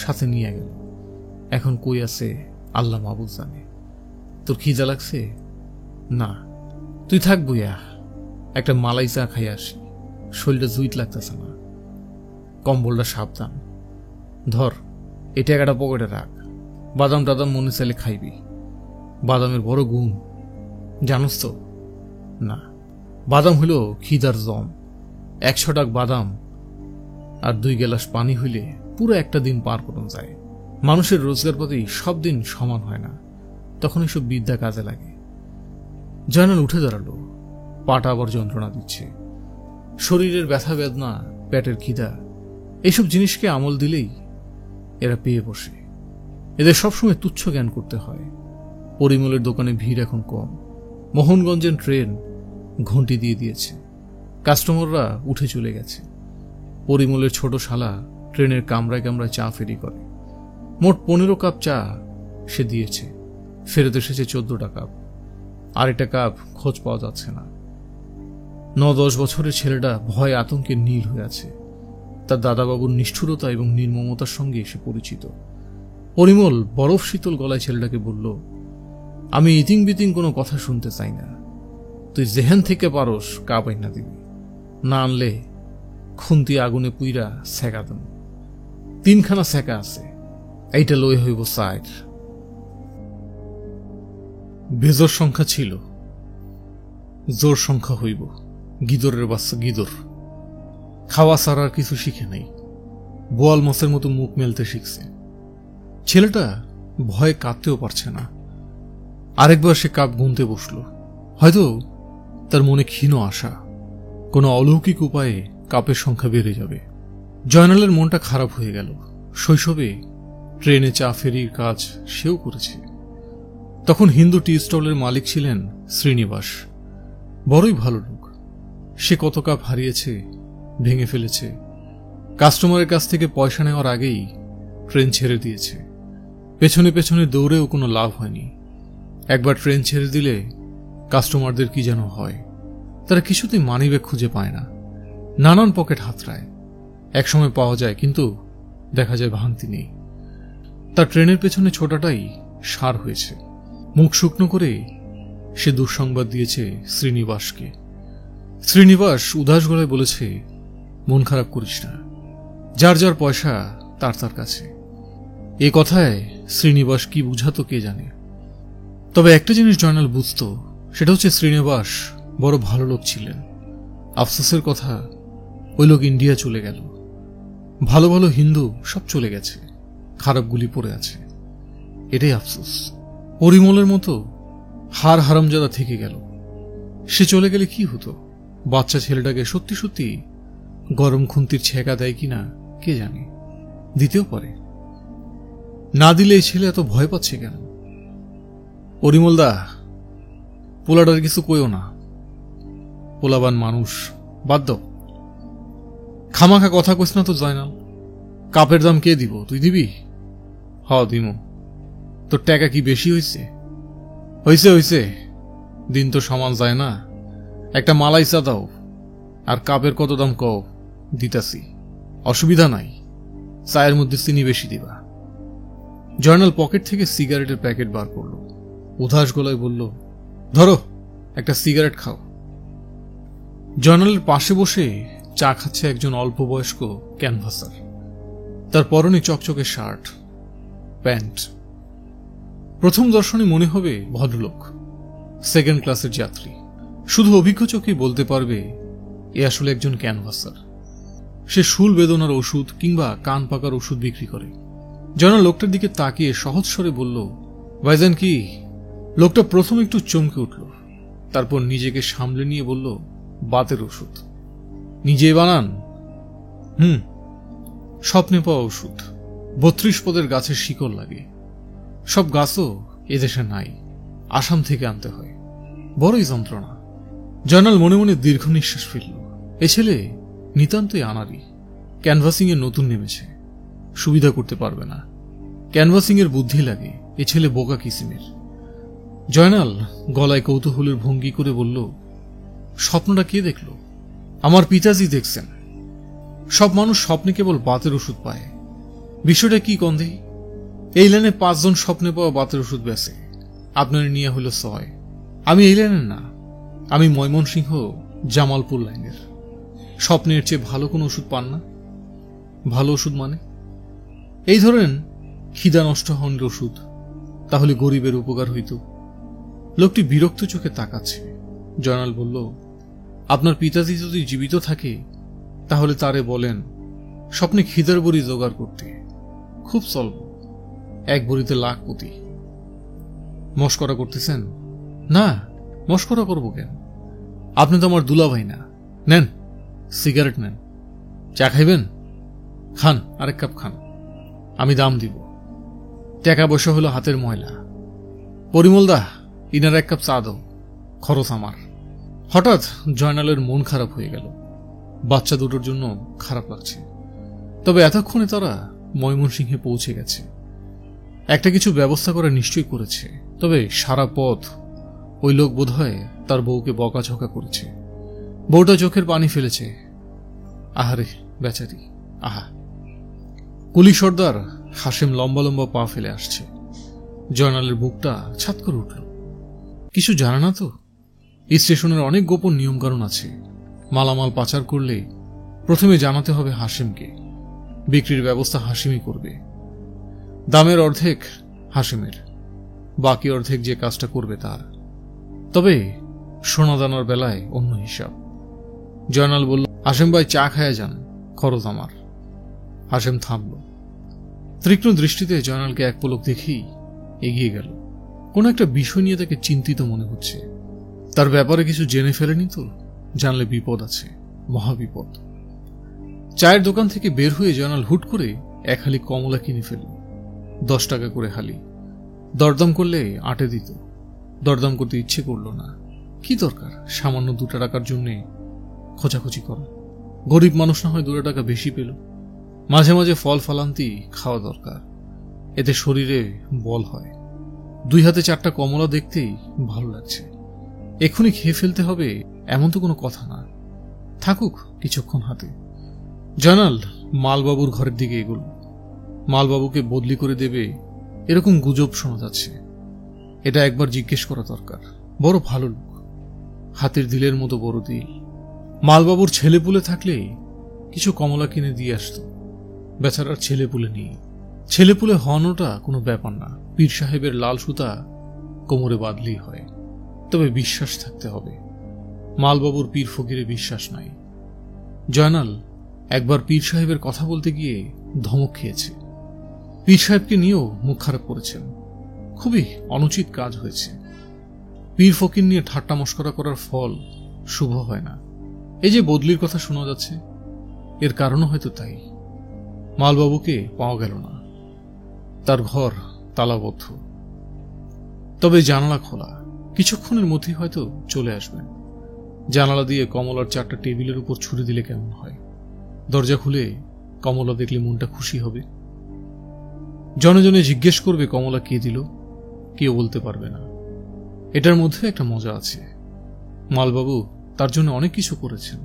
S1: সাথে নিয়ে গেল। এখন কই আছে আল্লাহ মাবুদ জানে। তোর খিদা লাগছে? না, তুই থাক বইয়া, একটা মালাই চা খাই আসি। শরীরটা জুইট লাগতেছে না। কম্বলটা সাবধান ধর, এই টাকাটা পকেটে রাখ। বাদাম টাদাম মনে চাইলে খাইবি। বাদামের বড় গুণ জানোস তো? না, বাদাম হইল খিদার জম। 100 টাকা বাদাম আর 2 গ্লাস পানি হইলে পুরো একটা দিন পার করানো যায়। মানুষের রোজগার পাতি সব দিন সমান হয় না, তখন এসব বিদ্যা কাজে লাগে। জয়নাল উঠে দাঁড়ালো। পাটা আবার যন্ত্রণা দিচ্ছে। শরীরের ব্যথা বেদনা, পেটের খিদা, এইসব জিনিসকে আমল দিলেই এরা পেয়ে বসে। এদের সবসময় তুচ্ছ জ্ঞান করতে হয়। পরিমলের দোকানে ভিড় এখন কম। মোহনগঞ্জের ট্রেন ঘন্টি দিয়ে দিয়েছে। কাস্টমাররা উঠে চলে গেছে। পরিমলের ছোট শালা ট্রেনের কামরায় কামরায় চা ফেরি করে। মোট 15 কাপ চা সে দিয়েছে। ফেরত এসেছে 14টা কাপ। আরেকটা কাপ খোঁজ পাওয়া যাচ্ছে না। 9-10 বছরের ছেলেটা ভয় আতঙ্কে নীল হয়ে আছে। তার দাদাবাবুর নিষ্ঠুরতা এবং নির্মমতার সঙ্গে এসে পরিচিত। পরিমল বরফ শীতল গলায় ছেলেটাকে বলল, আমি ইতিং বিতিং কোনো কথা শুনতে চাই না। তুই যেহেন থেকে পারস কাপ আইনা দিবি। না আনলে খুন্তি আগুনে পুইরা সেকা দেন। 3খানা সেকা আছে, এইটা লই হইব সাইড। বেজোর সংখ্যা ছিল, জোর সংখ্যা হইব। গিদরের বাচ্চা গিদর খাওয়া ছাড়ার কিছু শিখে নাই, বোয়াল মাছের মতো মুখ মেলতে শিখছে। ছেলেটা ভয়ে কাঁদতেও পারছে না। আরেকবার সে কাপ গুনতে বসল। হয়তো তার মনে ক্ষীণ আশা, কোনো অলৌকিক উপায়ে কাপের সংখ্যা বেড়ে যাবে। জয়নালের মনটা খারাপ হয়ে গেল। শৈশবে ট্রেনে চা ফেরির কাজ সেও করেছে। তখন হিন্দু টি স্টলের মালিক ছিলেন শ্রীনিবাস। বড়ই ভালো লোক। সে কত কাপ হারিয়েছে, ভেঙে ফেলেছে। কাস্টমারের কাছ থেকে পয়সা নেওয়ার আগেই ট্রেন ছেড়ে দিয়েছে। পেছনে পেছনে দৌড়েও কোনো লাভ হয়নি। একবার ট্রেন ছেড়ে দিলে কাস্টমারদের কি যেন হয়, তারা কিছুতেই মানিব্যাগ খুঁজে পায় না। নানান পকেট হাতড়ায়। একসময় পাওয়া যায়, কিন্তু দেখা যায় ভাঙতি নেই। তার ট্রেনের পেছনে ছোটাটাই সার হয়েছে। মুখ শুকনো করে সে দুঃসংবাদ দিয়েছে শ্রীনিবাসকে। শ্রীনিবাস উদাস গলায় বলেছে, মন খারাপ করিস না, যার যার পয়সা তার তার কাছে। এ কথায় শ্রীনিবাস কি বুঝাতো কে জানে। তবে একটা জিনিস জয়নাল বুঝত, সেটা হচ্ছে শ্রীনিবাস বড় ভালো লোক ছিলেন। আফসোসের কথা, ওই লোক ইন্ডিয়া চলে গেল। ভালো ভালো হিন্দু সব চলে গেছে, খারাপগুলি পড়ে আছে। এটাই আফসোস। পরিমলের মতো হার হারামজাদা থেকে গেল। সে চলে গেলে কি হতো? বাচ্চা ছেলেটাকে সত্যি সত্যি গরম খুন্তির ছেঁকা দেয় কিনা কে জানে। দিতেও পারে। না দিলে এই ছেলে এত ভয় পাচ্ছে কেন? পরিমলদা, পোলাটার কিছু কইও না, পোলাবান মানুষ, বাদ দাও। খামাখা কথা কইস না তো জয়নাল। কাপের দাম কে দিব? তুই দিবি? হ দিমু। তোর টাকা কি বেশি হইছে? হইছে হইছে, দিন তো সমান যায় না। একটা মালাই চা দাও, আর কাপের কত দাম কও, দিতাছি। অসুবিধা নাই, চায়ের মধ্যে চিনি বেশি দিবা। জয়নাল পকেট থেকে সিগারেটের প্যাকেট বার করল। উদাস গলায় বলল, ধরো, একটা সিগারেট খাও। জয়নালের পাশে বসে চা খাচ্ছে একজন অল্প বয়স্ক ক্যানভাসার। তার পরনে চকচকে শার্ট, প্যান্ট। প্রথম দর্শনে মনে হবে ভদ্রলোক, সেকেন্ড ক্লাসের যাত্রী। শুধু অভিজ্ঞ চোখেই বলতে পারবে এ আসলে একজন ক্যানভাসার। সে শুল বেদনার ওষুধ কিংবা কান পাকার ওষুধ বিক্রি করে। জয়নাল লোকটার দিকে তাকিয়ে সহজ স্বরে বলল, ভাইজান কি? লোকটা প্রথম একটু চমকে উঠল, তারপর নিজেকে সামলে নিয়ে বলল, বাতের ওষুধ। নিজেই বানান? স্বপ্নে পাওয়া ওষুধ। 32 পদের গাছের শিকড় লাগে। সব গাছও এদেশে নাই, আসাম থেকে আনতে হয়। বড়ই যন্ত্রণা। জয়নাল মনে মনে দীর্ঘ নিঃশ্বাস ফেলল। এ ছেলে নিতান্তই আনারি। ক্যানভাসিং এ নতুন নেমেছে, সুবিধা করতে পারবে না। ক্যানভাসিং এর বুদ্ধি লাগে। এ ছেলে বোকা কিসিমের। জয়নাল গলায় কৌতূহলের ভঙ্গি করে বলল, স্বপ্নটা কে দেখল? আমার পিতাজি দেখছেন। সব মানুষ স্বপ্নে কেবল বাতের ওষুধ পায়। বিষয়টা কি কন্ধে? এই লাইনে 5 জন স্বপ্নে পাওয়া বাতের ওষুধ বেছে, আপনার নিয়ে হইল 6। আমি এই লাইনের না, আমি ময়মনসিংহ জামালপুর লাইনের। স্বপ্নের চেয়ে ভালো কোনো ওষুধ পান না? ভালো ওষুধ মানে? এই ধরেন খিদা নষ্ট হওয়ার ওষুধ, তাহলে গরিবের উপকার হইত। লোকটি বিরক্ত চোখে তাকাচ্ছে। জয়নাল বলল, আপনার পিতাজি যদি জীবিত থাকে তাহলে তারে বলেন স্বপ্নে খিদার বড়ি জোগাড় করতে। খুব চলব, 1 বড়িতে লাখপতি। মস্করা করতেছেন? না, মস্করা করব কেন? আপনি তো আমার দুলাভাই না। নেন, সিগারেট নেন। চা খাইবেন? খান, আরেক কাপ খান, আমি দাম দিব। টাকা পয়সা হলো হাতের ময়লা। পরিমলদা, ইনার 1 কাপ চা দাও, খরচ আমার। হঠাৎ জয়নালের মন খারাপ হয়ে গেল। বাচ্চা দুটোর জন্য খারাপ লাগছে। তবে এতক্ষণে তারা ময়মনসিংহে পৌঁছে গেছে। একটা কিছু ব্যবস্থা করা নিশ্চয়ই করেছে। তবে সারা পথ ওই লোক বোধহয় তার বউকে বকাঝকা করেছে। বউটা চোখের পানি ফেলেছে। আহারে বেচারি, আহা। কুলি সর্দার হাসেম লম্বা লম্বা পা ফেলে আসছে। জয়নালের বুকটা ছাত করে উঠল। কিছু জানে না তো? এই স্টেশনের অনেক গোপন নিয়মকানুন আছে। মালামাল পাচার করলে প্রথমে জানাতে হবে হাসিমকে, বিক্রির ব্যবস্থা হাসিমই করবে। দামের অর্ধেক হাসিমের, বাকি অর্ধেক যে কাজটা করবে তার। তবে সোনাদানার বেলায় অন্য হিসাব। জয়নাল বলল, হাসিম ভাই চা খায়া যান, খরচ আমার। হাসিম থামল। তীক্ষ্ণ দৃষ্টিতে জয়নালকে এক পলক দেখেই এগিয়ে গেল। কোন একটা বিষয় নিয়ে তাকে চিন্তিত মনে হচ্ছে। তার ব্যাপারে কিছু জেনে ফেলেনি তো? জানলে বিপদ আছে, মহাবিপদ। চায়ের দোকান থেকে বের হয়ে জয়নাল হুট করে এক হালি কমলা কিনে ফেলল। 10 টাকা করে হালি। দরদাম করলে আটে দিত। দরদাম করতে ইচ্ছে করল না। কি দরকার সামান্য 2 টাকার জন্য খোঁজাখুঁজি করা? গরিব মানুষ না হয় 2 টাকা বেশি পেল। মাঝে মাঝে ফল ফালান্তি খাওয়া দরকার, এতে শরীরে বল হয়। 2 হাতে 4টা কমলা দেখতেই ভালো লাগছে। এক্ষুনি খেয়ে ফেলতে হবে এমন তো কোনো কথা না। থাকুক কিছুক্ষণ হাতে। জয়নাল মালবাবুর ঘরের দিকে এগোল। মালবাবুকে বদলি করে দেবে এরকম গুজব শোনা যাচ্ছে। এটা একবার জিজ্ঞেস করা দরকার। বড় ভালো লোক, হাতের দিলের মতো বড় দিল। মালবাবুর ছেলেপুলে থাকলে কিছু কমলা কিনে দিয়ে আসত। বেচারার ছেলেপুলে নেই। ছেলেপুলে হওয়ানোটা কোনো ব্যাপার না। পীর সাহেবের লাল সুতা কোমরে বাঁধলেই হয়। তবে বিশ্বাস থাকতে হবে। মালবাবুর পীর ফকিরে বিশ্বাস নাই। জয়নাল একবার পীর সাহেবের কথা বলতে গিয়ে ধমক খেয়েছে। পীর সাহেবকে নিয়েও মুখ খারাপ করেছেন। খুবই অনুচিত কাজ হয়েছে। পীর ফকির নিয়ে ঠাট্টা মশকরা করার ফল শুভ হয় না। এই যে বদলির কথা শোনা যাচ্ছে, এর কারণও হয়তো তাই। মালবাবুকে পাওয়া গেল না। তার ঘর তালাবদ্ধ। তবে জানালা খোলা। কিছুক্ষণের মধ্যেই হয়তো চলে আসবেন। জানালা দিয়ে কমলার 4টা টেবিলের উপর ছুড়ে দিলে কেমন হয়? দরজা খুলে কমলা দেখলে মনটা খুশি হবে। জনে জনে জিজ্ঞেস করবে কমলা কে দিল? কেউ বলতে পারবে না। এটার মধ্যে একটা মজা আছে। মালবাবু তার জন্য অনেক কিছু করেছেন,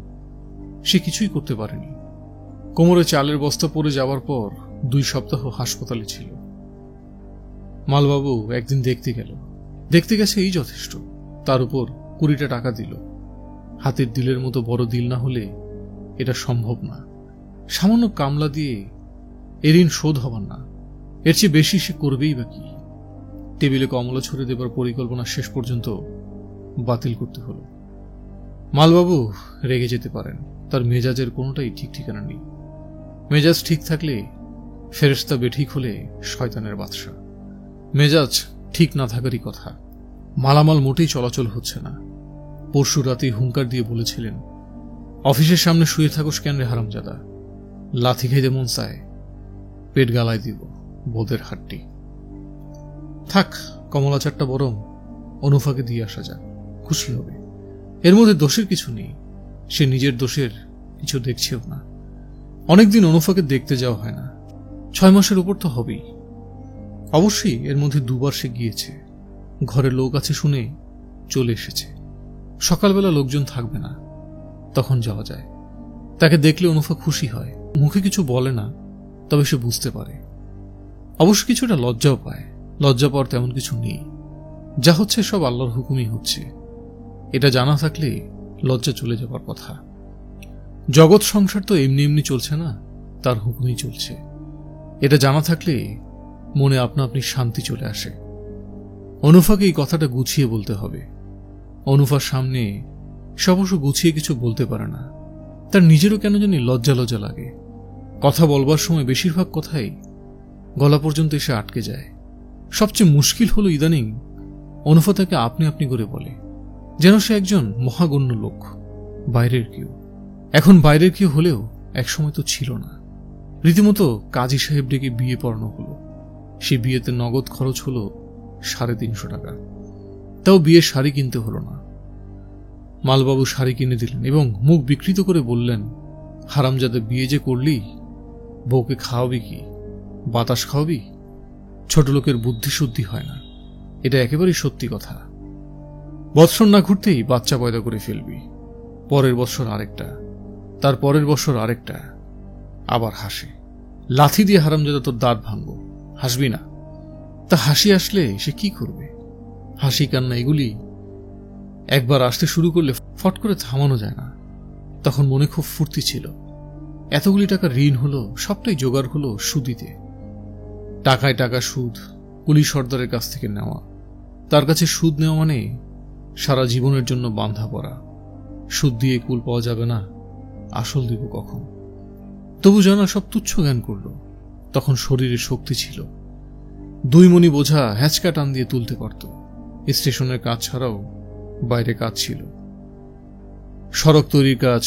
S1: সে কিছুই করতে পারেনি। কোমরে চালের বস্তা পরে যাওয়ার পর 2 সপ্তাহ হাসপাতালে ছিল। মালবাবু একদিন দেখতে গেল। দেখতে গেছে এই যথেষ্ট। তার উপর 20টা টাকা দিল। হাতের দিলের মতো বড় দিল না হলে এটা সম্ভব না। সামান্য কামলা দিয়ে এ ঋণ শোধ হবার না। এর চেয়ে বেশি সে করবেই বা কি? টেবিলে কমলা ছড়ে দেবার পরিকল্পনা শেষ পর্যন্ত বাতিল করতে হলো। মালবাবু রেগে যেতে পারেন। তার মেজাজের কোনোটাই ঠিক ঠিকানা নেই। মেজাজ ঠিক থাকলে ফেরেশতা বেঠিক হলে শয়তানের বাদশা। মেজাজ ঠিক না থাকারই কথা। মালামাল মোটেই চলাচল হচ্ছে না। পরশু রাতেই হুঙ্কার দিয়ে বলেছিলেন, অফিসের সামনে শুয়ে থাকোস কেন রে হারামজাদা? লাথি খাইতে মন চায়, পেট গালায় দিব, বোদের হাড্ডি। থাক, কমলা 4টা বরং অনুফাকে দিয়ে আসা যাক, খুশি হবে। এর মধ্যে দোষের কিছু নেই। সে নিজের দোষের কিছু দেখছেও না। অনেকদিন অনুফাকে দেখতে যাওয়া হয় না। 6 মাসের উপর তো হবেই। অবশ্যই এর মধ্যে 2 বার সে গিয়েছে। ঘরে লোক আছে শুনে চলে এসেছে। সকালবেলা লোকজন থাকবে না, তখন যাওয়া যায়। তাকে দেখলে অনুফা খুশি হয়। মুখে কিছু বলে না, তবে সে বুঝতে পারে। অবশ্য কিছুটা লজ্জাও পায়। লজ্জা পাওয়ার তেমন কিছু নেই। যা হচ্ছে সব আল্লাহর হুকুমই হচ্ছে। এটা জানা থাকলে লজ্জা চলে যাবার কথা। জগৎ সংসার তো এমনি এমনি চলছে না, তার হুকুমই চলছে। এটা জানা থাকলে মনে আপনা আপনি শান্তি চলে আসে। অনুফাকে এই কথাটা গুছিয়ে বলতে হবে। অনুফার সামনে সে অবশ্য গুছিয়ে কিছু বলতে পারে না। তার নিজেরও কেন জানি লজ্জা লজ্জা লাগে। কথা বলবার সময় বেশিরভাগ কথাই গলা পর্যন্ত এসে আটকে যায়। সবচেয়ে মুশকিল হলো ইদানিং অনুফা তাকে আপনি আপনি করে বলে, যেন সে একজন মহাগণ্য লোক, বাইরের কেউ। এখন বাইরের কেউ হলেও একসময় তো ছিল না। রীতিমতো কাজী সাহেব ডেকে বিয়ে পড়ানো হলো। সে বিয়েতে নগদ খরচ হলো 350 টাকা। তাও বিয়ের শাড়ি কিনতে হলো না। মালবাবু শাড়ি কিনে দিলেন এবং মুখ বিকৃত করে বললেন, হারামজাদা বিয়ে যে করলি, বউকে খাওয়াবি কি? বাতাস খাওয়াবি? ছোট লোকের বুদ্ধি শুদ্ধি হয় না। এটা একেবারেই সত্যি কথা। বৎসর না ঘুরতেই বাচ্চা পয়দা করে ফেলবি। পরের বৎসর আরেকটা, তার পরের বৎসর আরেকটা। আবার হাসে। লাথি দিয়ে হারামজাদা তোর দাঁত ভাঙবো, হাসবি না? তা হাসি আসলে সে কি করবে? হাসি কান্না এগুলি একবার আসতে শুরু করলে ফট করে থামানো যায় না। তখন মনে খুব ফুর্তি ছিল। এতগুলি টাকা ঋণ হলো, সবটাই জোগাড় হলো সুদিতে। টাকায় টাকা সুদ, কুলি সর্দারের কাছ থেকে নেওয়া। তার কাছে সুদ নেওয়া মানে সারা জীবনের জন্য বাঁধা পড়া। সুদ দিয়ে কুল পাওয়া যাবে না, আসল দিব কখন? তবু জয়নাল সব তুচ্ছ জ্ঞান করল। তখন শরীরে শক্তি ছিল, 2 মণি বোঝা হ্যাচকা টান দিয়ে তুলতে পারত। স্টেশনের কাজ ছাড়াও বাইরে কাজ ছিল। সড়ক তৈরির কাজ,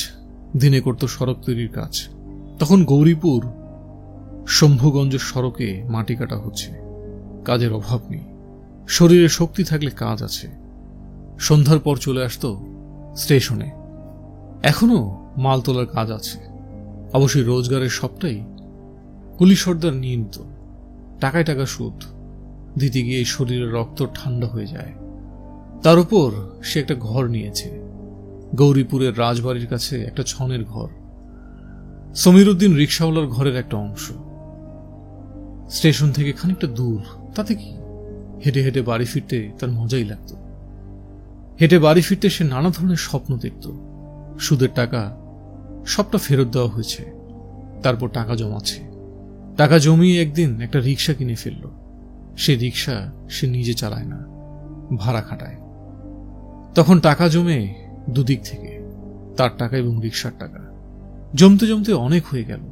S1: দিনে করত সড়ক তৈরির কাজ। তখন গৌরীপুর শম্ভুগঞ্জ সড়কে মাটি কাটা হচ্ছে। কাজের অভাব নেই, শরীরে শক্তি থাকলে কাজ আছে। সন্ধ্যার পর চলে আসতো স্টেশনে। এখনো মাল তোলার কাজ আছে। অবশ্যই রোজগারের সবটাই কুলি সর্দার নিয়ে নিত। টাকায় টাকা সুদ দিতে গিয়ে শরীরের রক্ত ঠান্ডা হয়ে যায়। তার উপর সে একটা ঘর নিয়েছে, গৌরীপুরের রাজবাড়ির কাছে একটা ছনের ঘর। সমীর উদ্দিন রিক্সাওয়ালার ঘরের একটা অংশ। স্টেশন থেকে খানিকটা দূর, তাতে কি? হেঁটে হেঁটে বাড়ি ফিরতে তার মজাই লাগত। হেঁটে বাড়ি ফিরতে সে নানা ধরনের স্বপ্ন দেখত। সুদের টাকা সবটা ফেরত দেওয়া হয়েছে, তারপর টাকা জমাচ্ছে। টাকা জমিয়ে একদিন একটা রিক্সা কিনে ফেলল। সে রিক্সা সে নিজে চালায় না, ভাড়া খাটায়। তখন টাকা জমে দুদিক থেকে, তার টাকা এবং রিক্সার টাকা। জমতে জমতে অনেক হয়ে গেল।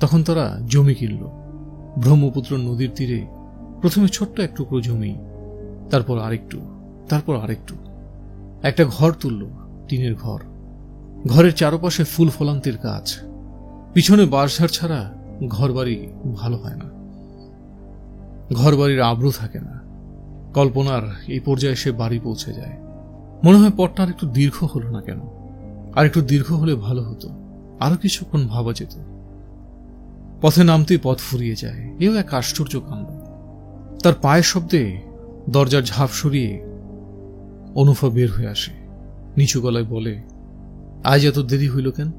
S1: তখন তারা জমি কিনল। ব্রহ্মপুত্র নদীর তীরে প্রথমে ছোট্ট এক টুকরো জমি, তারপর আরেকটু, তারপর আরেকটু। একটা ঘর তুলল, টিনের ঘর। ঘরের চারপাশে ফুল ফলান্তের গাছ। পিছনে বাঁশঝাড় ছাড়া ঘরবাড়ি ভালো হয় না, ঘরবাড়ির আব্রু থাকে না। কল্পনার এই পর্যায়ে সে বাড়ি পৌঁছে যায়। মনে হয় পথটা আর একটু দীর্ঘ হলো না কেন? আর একটু দীর্ঘ হলে ভালো হতো, আরো কিছুক্ষণ ভাবা যেত। পথে নামতেই পথ ফুরিয়ে যায়। এও এক আশ্চর্য কাণ্ড। তার পায়ের শব্দে দরজার ঝাঁপ সরিয়ে অনুফা বের হয়ে আসে। নিচু গলায় বলে, আজ এত দেরি হইল কেন?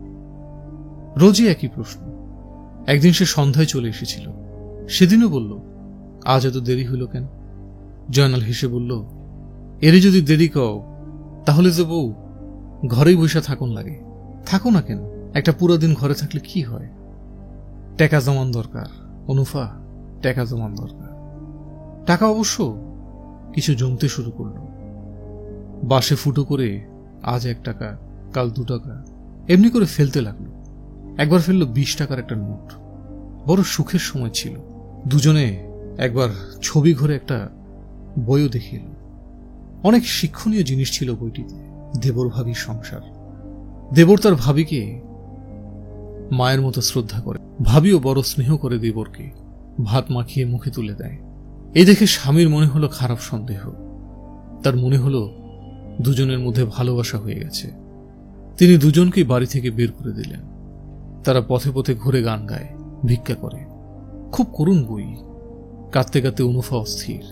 S1: রোজই একই প্রশ্ন। একদিন সে সন্ধ্যায় চলে এসেছিল, সেদিনও বলল, আজ এত দেরি হইল কেন? জয়নাল হেসে বলল, এরে যদি দেরি কও তাহলে যে বউ ঘরেই বসে থাকুন লাগে। থাকো না কেন? একটা পুরো দিন ঘরে থাকলে কি হয়? টাকা জমান দরকার অনুফা, টাকা জমান দরকার। টাকা অবশ্য কিছু জমতে শুরু করল। বাসে ফুটো করে আজ 1 টাকা, কাল 2 টাকা, এমনি করে ফেলতে লাগলো। একবার ফেললো 20 টাকার একটা নোট। বড় সুখের সময় ছিল। দুজনে একবার ছবি ঘরে একটা বইও দেখিল। অনেক শিক্ষণীয় জিনিস ছিল বইটিতে। দেবর ভাবীর সংসার। দেবর তার ভাবিকে মায়ের মতো শ্রদ্ধা করে, ভাবিও বড় স্নেহ করে দেবরকে। ভাত মাখিয়ে মুখে তুলে দেয়। এই দেখে স্বামীর মনে হলো খারাপ সন্দেহ। তার মনে হলো দুজনের মধ্যে ভালোবাসা হয়ে গেছে। তিনি দুজনকেই বাড়ি থেকে বের করে দিলেন। তারা পথে পথে ঘুরে গান গায়, ভিক্ষা করে। খুব করুণ বই। কাঁদতে কাঁদতে অনুফা অস্থির।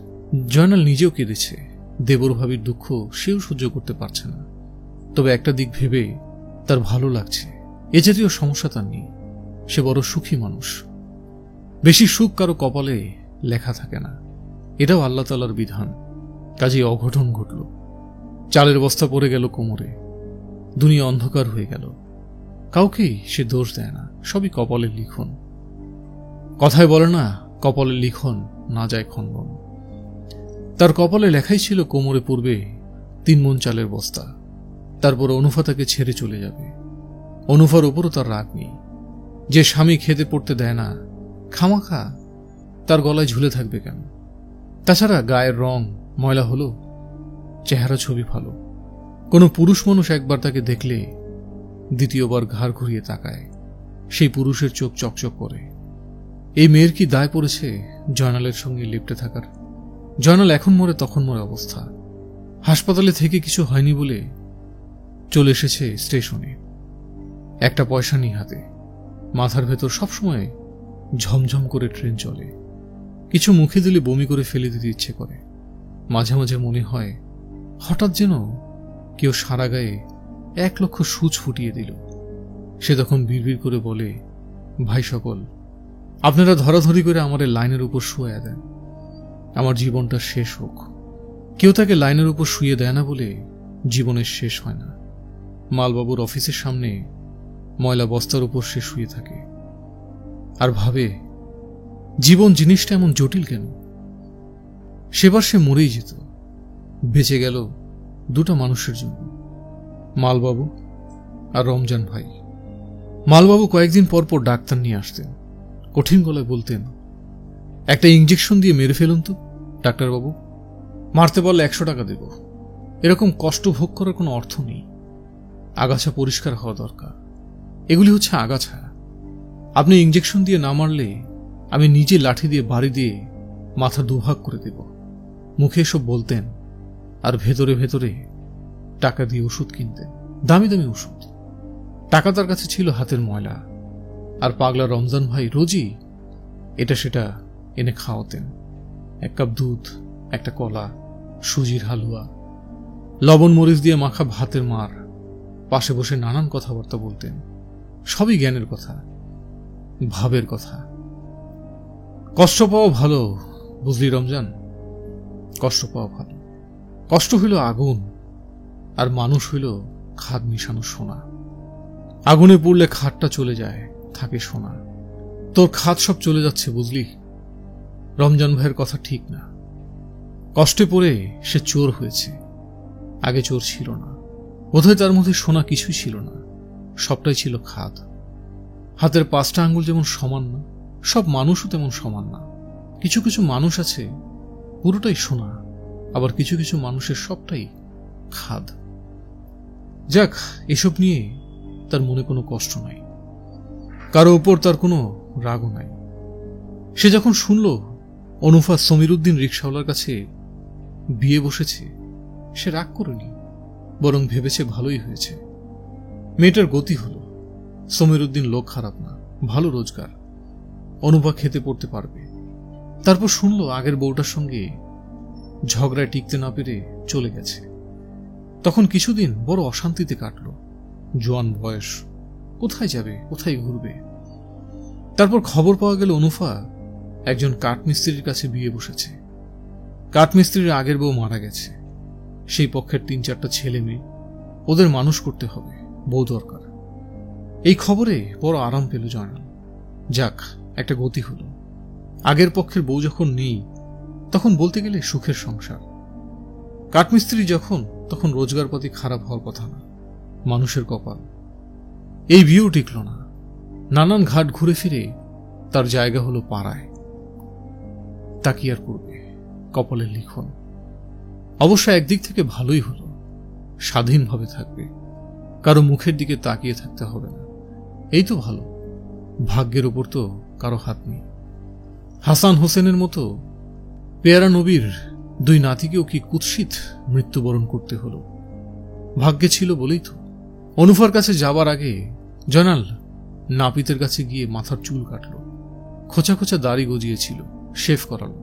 S1: জয়নাল নিজেও কেঁদেছে। দেবর ভাবির দুঃখ সেও সহ্য করতে পারছে না। তবে একটা দিক ভেবে তার ভালো লাগছে। এ জাতীয় সমস্যা তার নেই। সে বড় সুখী মানুষ। বেশি সুখ কারো কপালে লেখা থাকে না, এটাও আল্লাহ তাআলার বিধান। কাজেই অঘটন ঘটল। চালের বস্তা পড়ে গেল কোমরে। দুনিয়া অন্ধকার হয়ে গেল। কাউকেই সে দোষ দেয় না, সবই কপালের লিখন। কথায় বলে না, কপালের লিখন না যায় খণ্ডন। তার কপালে লেখাই ছিল কোমরে পড়বে 3 মণ চালের বস্তা। তারপর অনুফা তাকে ছেড়ে চলে যাবে। অনুফার উপরও তার রাগ নেই। যে স্বামী খেতে পড়তে দেয় না, খামাখা তার গলায় ঝুলে থাকবে কেন? তাছাড়া গায়ের রং ময়লা হলো, চেহারা ছবি ভালো। কোনো পুরুষ মানুষ একবার তাকে দেখলে দ্বিতীয়বার ঘাড় ঘুরিয়ে তাকায়। সেই পুরুষের চোখ চকচক করে। এই মেয়ের কি দায় পড়েছে জয়নালের সঙ্গে লিপ্টে থাকার? জয়নাল এখন মরে তখন মরে অবস্থা। হাসপাতালে থেকে কিছু হয়নি বলে চলে এসেছে স্টেশনে। একটা পয়সা নেই হাতে। মাথার ভেতর সবসময় ঝমঝম করে ট্রেন চলে। কিছু মুখে দিলে বমি করে ফেলে দিতে ইচ্ছে করে। মাঝে মাঝে মনে হয় হঠাৎ যেন কেউ সারা গায়ে 1 লক্ষ সূচ ফুটিয়ে দিল। সে তখন বিড়বিড় করে বলে, ভাই সকল, আপনারা ধরাধরি করে আমার লাইনের উপর শুয়ে দেন, আমার জীবনটা শেষ হোক। কেউ তাকে লাইনের উপর শুয়ে দেয় না বলে জীবনের শেষ হয় না। মালবাবুর অফিসের সামনে ময়লা বস্তার উপর সে শুয়ে থাকে আর ভাবে, জীবন জিনিসটা এমন জটিল কেন? সেবার সে মরেই যেত, বেঁচে গেল দুটো মানুষের জন্য, মালবাবু আর রমজান ভাই। মালবাবু কয়েকদিন পর পর ডাক্তার নিয়ে আসতেন, কঠিন গলায় বলতেন, একটা ইঞ্জেকশন দিয়ে মেরে ফেলুন তো ডাক্তারবাবু, মারতে পারলে 100 টাকা দেব। এরকম কষ্ট ভোগ করার কোনো অর্থ নেই। আগাছা পরিষ্কার হওয়া দরকার, এগুলি হচ্ছে আগাছা। আপনি ইঞ্জেকশন দিয়ে না মারলে আমি নিজে লাঠি দিয়ে বাড়ি দিয়ে মাথা দুভাগ করে দেব। মুখে এসব বলতেন আর ভেতরে ভেতরে টাকা দিয়ে ওষুধ কিনতেন, দামি দামি ওষুধ। টাকা তার কাছে ছিল হাতের ময়লা, আর পাগলা রমজান ভাই রোজই এটা সেটা এনে খাওয়াতেন। 1 কাপ দুধ, একটা কলা, সুজির হালুয়া, লবণ মরিচ দিয়ে মাখা ভাতের মার, পাশে বসে নানান কথাবার্তা বলতেন। সবই জ্ঞানের কথা, ভাবের কথা। কষ্ট পাওয়া ভালো, বুঝলি রমজান, কষ্ট পাওয়া ভালো। কষ্ট হইল আগুন, আর মানুষ হইল খাদ মিশানো সোনা। আগুনে পড়লে খাদটা চলে যায়, থাকে সোনা। তোর খাদ সব চলে যাচ্ছে, বুঝলি? রমজান ভাইয়ের কথা ঠিক না। কষ্টে পড়ে সে চোর হয়েছে, আগে চোর ছিল না। বোধহয় তার মধ্যে সোনা কিছুই ছিল না, সবটাই ছিল খাদ। হাতের 5টা আঙ্গুল যেমন সমান না, সব মানুষও তেমন সমান না। কিছু কিছু মানুষ আছে পুরোটাই সোনা, আবার কিছু কিছু মানুষের সবটাই খাদ। যাক, এসব নিয়ে তার মনে কোনো কষ্ট নাই, কারো উপর তার কোনো রাগও নাই। সে যখন শুনল অনুফা সমীরউদ্দিন রিকশাওয়ালার কাছে বিয়ে বসেছে, সে রাগ করেনি, বরং ভেবেছে ভালোই হয়েছে। মেয়েটার গতি হলো। সমীরউদ্দিন লোক খারাপ না, ভালো রোজগার, অনুপা খেতে পড়তে পারবে। তারপর শুনল আগের বউটার সঙ্গে ঝগড়ায় টিকতে না পেরে চলে গেছে। তখন কিছুদিন বড় অশান্তিতে কাটল। জোয়ান বয়স, কোথায় যাবে, কোথায় ঘুরবে? তারপর খবর পাওয়া গেল অনুফা একজন কাঠমিস্ত্রির কাছে বিয়ে বসেছে। কাঠমিস্ত্রির আগের বউ মারা গেছে। সেই পক্ষের 3-4টা ছেলে মেয়ে, ওদের মানুষ করতে হবে, বউ দরকার। এই খবরে বড় আরাম পেল জয়নাল। যাক, একটা গতি হলো। আগের পক্ষের বউ যখন নেই, তখন বলতে গেলে সুখের সংসার। কাঠমিস্ত্রি যখন, তখন রোজগারপাতি খারাপ হওয়ার কথা না, মানুষের কপাল। এই বিয়েও টিকল না। নানান ঘাট ঘুরে ফিরে তার জায়গা হলো পাড়ায়। তা কি আর করবে, কপালের লিখন। অবশ্য একদিক থেকে ভালোই হলো, স্বাধীনভাবে থাকবে, কারো মুখের দিকে তাকিয়ে থাকতে হবে না। এই তো ভালো। ভাগ্যের ওপর তো কারো হাত নেই। হাসান হোসেনের মতো পেয়ারা নবীর 2 নাতিকেও কি কুৎসিত মৃত্যুবরণ করতে হলো। ভাগ্যে ছিল বলেই তো। অনুফার কাছে যাবার আগে জয়নাল নাপিতের কাছে গিয়ে মাথার চুল কাটল। খোঁচা খোঁচা দাড়ি গজিয়েছিল, শেভ করালো।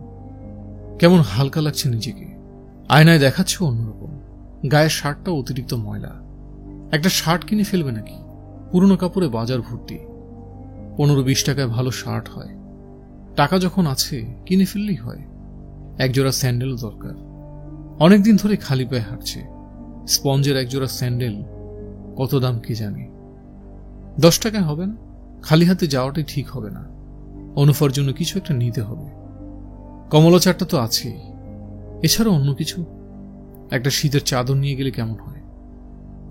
S1: কেমন হালকা লাগছে নিজেকে। আয়নায় দেখাচ্ছে অন্যরকম। গায়ের শার্টটা অতিরিক্ত ময়লা। একটা শার্ট কিনে ফেলবে নাকি? পুরনো কাপড়ে বাজার ভর্তি। 15-20 টাকায় ভালো শার্ট হয়। টাকা যখন আছে কিনে ফেললেই হয়। একজোড়া স্যান্ডেল দরকার। অনেকদিন ধরে খালি পায়ে হাঁটছে। স্পঞ্জের একজোড়া স্যান্ডেল কত দাম কে জানে। 10 টাকায় হবে না। খালি হাতে যাওয়াটাই ঠিক হবে না। অনুফার জন্য কিছু একটা নিতে হবে। কমলা চারটা তো আছেই, এছাড়া অন্য কিছু। একটা শীতের চাদর নিয়ে গেলে কেমন হয়?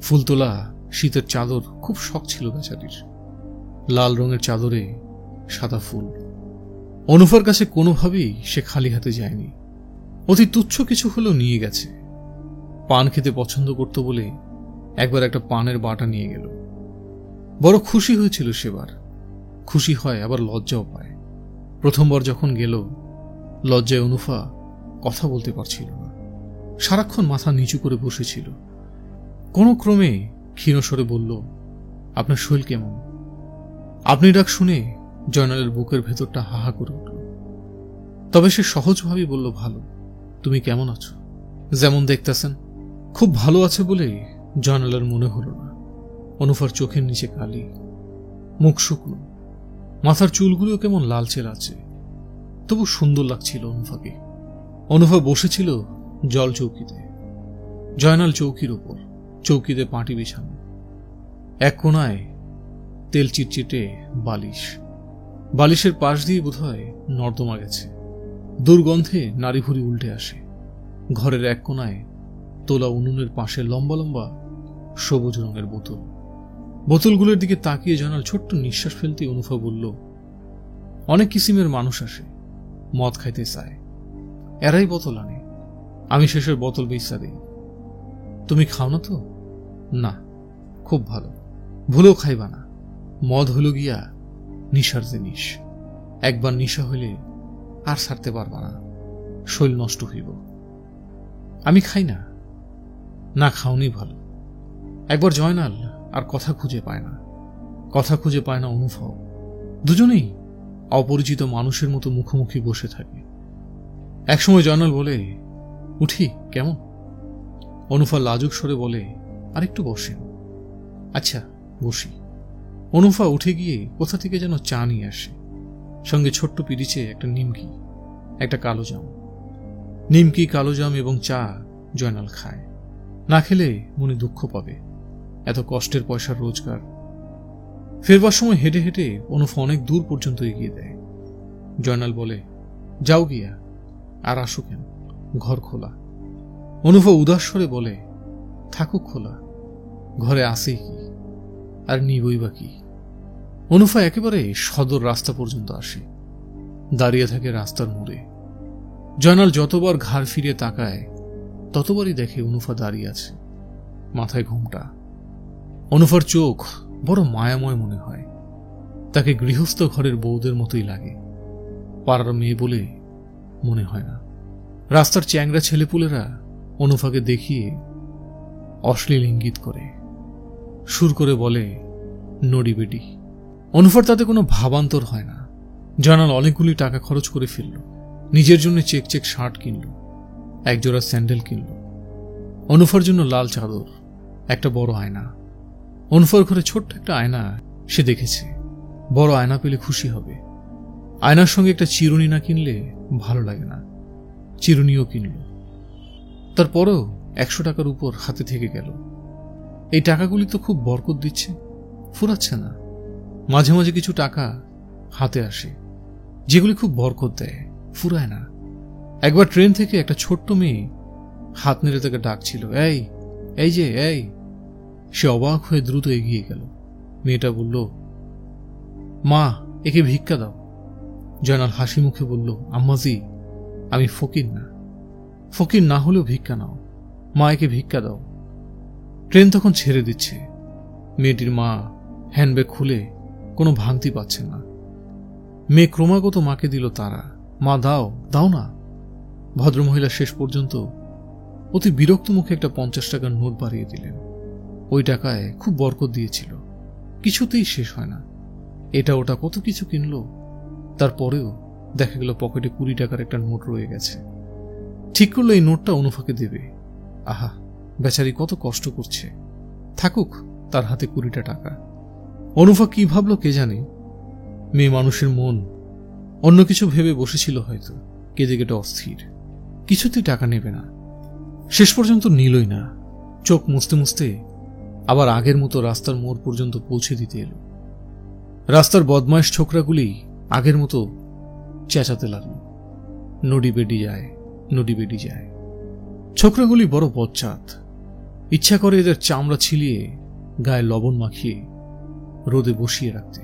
S1: ফুলতোলা শীতের চাদর খুব শখ ছিল বেচারির। লাল রঙের চাদরে সাদা ফুল। অনুফার কাছে কোনোভাবেই সে খালি হাতে যায়নি। অতি তুচ্ছ কিছু হলেও নিয়ে গেছে। পান খেতে পছন্দ করত বলে একবার একটা পানের বাটা নিয়ে গেল। বড় খুশি হয়েছিল সেবার। খুশি হয় আবার লজ্জাও পায়। প্রথমবার যখন গেল, লজ্জায় অনুফা কথা বলতে পারছিল না। সারাক্ষণ মাথা নিচু করে বসেছিল। কোনো ক্রমে ক্ষীণস্বরে বলল, আপনার শরীর কেমন? আপনি ডাক শুনে জয়নালের বুকের ভেতরটা হাহা করে উঠল। তবে সে সহজভাবেই বলল, ভালো। তুমি কেমন আছো? যেমন দেখতেছেন। খুব ভালো আছে বলে জয়নালের মনে হল না। অনুফার চোখের নিচে কালি, মুখ শুকনো, মাথার চুলগুলো কেমন লালচে লালচে। তবু সুন্দর লাগছিল অনুফাকে। অনুফা বসেছিল জল চৌকিতে। জয়নাল চৌকির উপর, চৌকিতে পাটি বিছানো। এক কোণায় তেল চিটচিটে বালিশ, বালিশের পাশ দিয়ে বোধহয় নর্দমা গেছে। দুর্গন্ধে নাড়িভুড়ি উল্টে আসে। ঘরের এক কোণায় তোলা উনুনের পাশে লম্বা লম্বা সবুজ রঙের বোতল। বোতলগুলোর দিকে তাকিয়ে জয়নাল ছোট্ট নিঃশ্বাস ফেলতে অনুভব বলল, অনেক কিসিমের মানুষ আসে, মদ খাইতে চায়, এরাই বোতল আনে, আমি শেষের বোতল বেচা দিই। তুমি খাও না তো? না। খুব ভালো, ভুলেও খাইবা না। মদ হইল গিয়া নিশার জিনিস, একবার নিশা হইলে আর ছাড়তে পারবা না, শরীর নষ্ট হইব। আমি খাই না। না খাওনি ভালো। একবার জয়নাল আর কথা খুঁজে পায় না, কথা খুঁজে পায় না অনুভব। দুজনেই অপরিচিত মানুষের মতো মুখোমুখি বসে থাকে। একসময় জয়নাল বলে, উঠি কেমন? অনুফা লাজুক স্বরে বলে, আরেকটু বসেন। আচ্ছা বসি। অনুফা উঠে গিয়ে কোথা থেকে যেন চা নিয়ে আসে, সঙ্গে ছোট্ট পিরিচে একটা নিমকি, একটা কালো জাম। নিমকি, কালো জাম এবং চা জয়নাল খায়। না খেলে মনে দুঃখ পাবে, এত কষ্টের পয়সার রোজগার। ফেরবার সময় হেঁটে হেঁটে অনুফা অনেক দূর পর্যন্ত এগিয়ে দেয়। জয়নাল বলে, যাও গিয়া, আর আসো কেন, ঘর খোলা। অনুফা উদাস স্বরে বলে, থাকুক খোলা, ঘরে আসেই কি, আর নিবই বা কি। অনুফা একেবারে সদর রাস্তা পর্যন্ত আসে, দাঁড়িয়ে থাকে রাস্তার মোড়ে। জয়নাল যতবার ঘাড় ফিরে তাকায় ততবারই দেখে অনুফা দাঁড়িয়ে আছে, মাথায় ঘোমটা। অনুফার চোখ বড় মায়াময় মনে হয়, তাকে গৃহস্থ ঘরের বউদের মতোই লাগে, পাড়ার মেয়ে বলে মনে হয় না। রাস্তার চ্যাংরা ছেলেপুলেরা অনুফাকে দেখিয়ে অশ্লীল ইঙ্গিত করে, সুর করে বলে, নড়ি বেডি। অনুফার তাতে কোনো ভাবান্তর হয় না। জয়নাল অনেকগুলি টাকা খরচ করে ফেলল, নিজের জন্য চেক চেক শার্ট কিনল, একজোড়া স্যান্ডেল কিনল, অনুফার জন্য লাল চাদর, একটা বড় আয়না। অনুফার ঘরে ছোট্ট একটা আয়না সে দেখেছে, বড় আয়না পেলে খুশি হবে। আয়নার সঙ্গে একটা চিরুনি না কিনলে ভালো লাগে না, চিরুনিও কিনল। তারপরেও 100 টাকার উপর হাতে থেকে গেল। এই টাকাগুলি তো খুব বরকত দিচ্ছে, ফুরাচ্ছে না। মাঝে মাঝে কিছু টাকা হাতে আসে যেগুলি খুব বরকত দেয়, ফুরায় না। একবার ট্রেন থেকে একটা ছোট্ট মেয়ে হাত নেড়ে তাকে ডাকছিল, এই এই যে এই। সে অবাক হয়ে দ্রুত এগিয়ে গেল। মেয়েটা বলল, মা একে ভিক্ষা দাও। জয়নাল হাসি মুখে বলল, আম্মাজি আমি ফকির না, ফকির না হলেও ভিক্ষা নাও, মা একে ভিক্ষা দাও। ট্রেন তখন ছেড়ে দিচ্ছে। মেয়েটির মা হ্যান্ডব্যাগ খুলে কোনো ভাঙতি পাচ্ছেন না। মেয়ে ক্রমাগত মাকে দিল তারা, মা দাও দাও না। ভদ্রমহিলা শেষ পর্যন্ত অতি বিরক্ত মুখে একটা 50 টাকার নোট বাড়িয়ে দিলেন। ওই টাকায় খুব বরকত দিয়েছিল, কিছুতেই শেষ হয় না। এটা ওটা কত কিছু কিনল, তারপরেও দেখা গেল পকেটে 20 টাকার একটা নোট রয়ে গেছে। ঠিক করলো এই নোটটা অনুফাকে দেবে। আহা, বেচারি কত কষ্ট করছে, থাকুক তার হাতে 20টা টাকা। অনুফা কি ভাবলো কে জানে। মেয়ে মানুষের মন অন্য কিছু ভেবে বসেছিল হয়তো, কেঁদে কেটে অস্থির, কিছুতেই টাকা নেবে না। শেষ পর্যন্ত নিলই না। চোখ মুছতে মুছতে আবার আগের মতো রাস্তার মোড় পর্যন্ত পৌঁছে দিতে এলো। রাস্তার বদমাইশ ছোকরাগুলি আগের মতো চেঁচাতে লাগলো, নডি বেডি যায়, নডি বেডি যায়। ছোকরাগুলি বড় বজ্জাত, ইচ্ছা করে এদের চামড়া ছিলিয়ে গায়ে লবণ মাখিয়ে রোদে বসিয়ে রাখতে।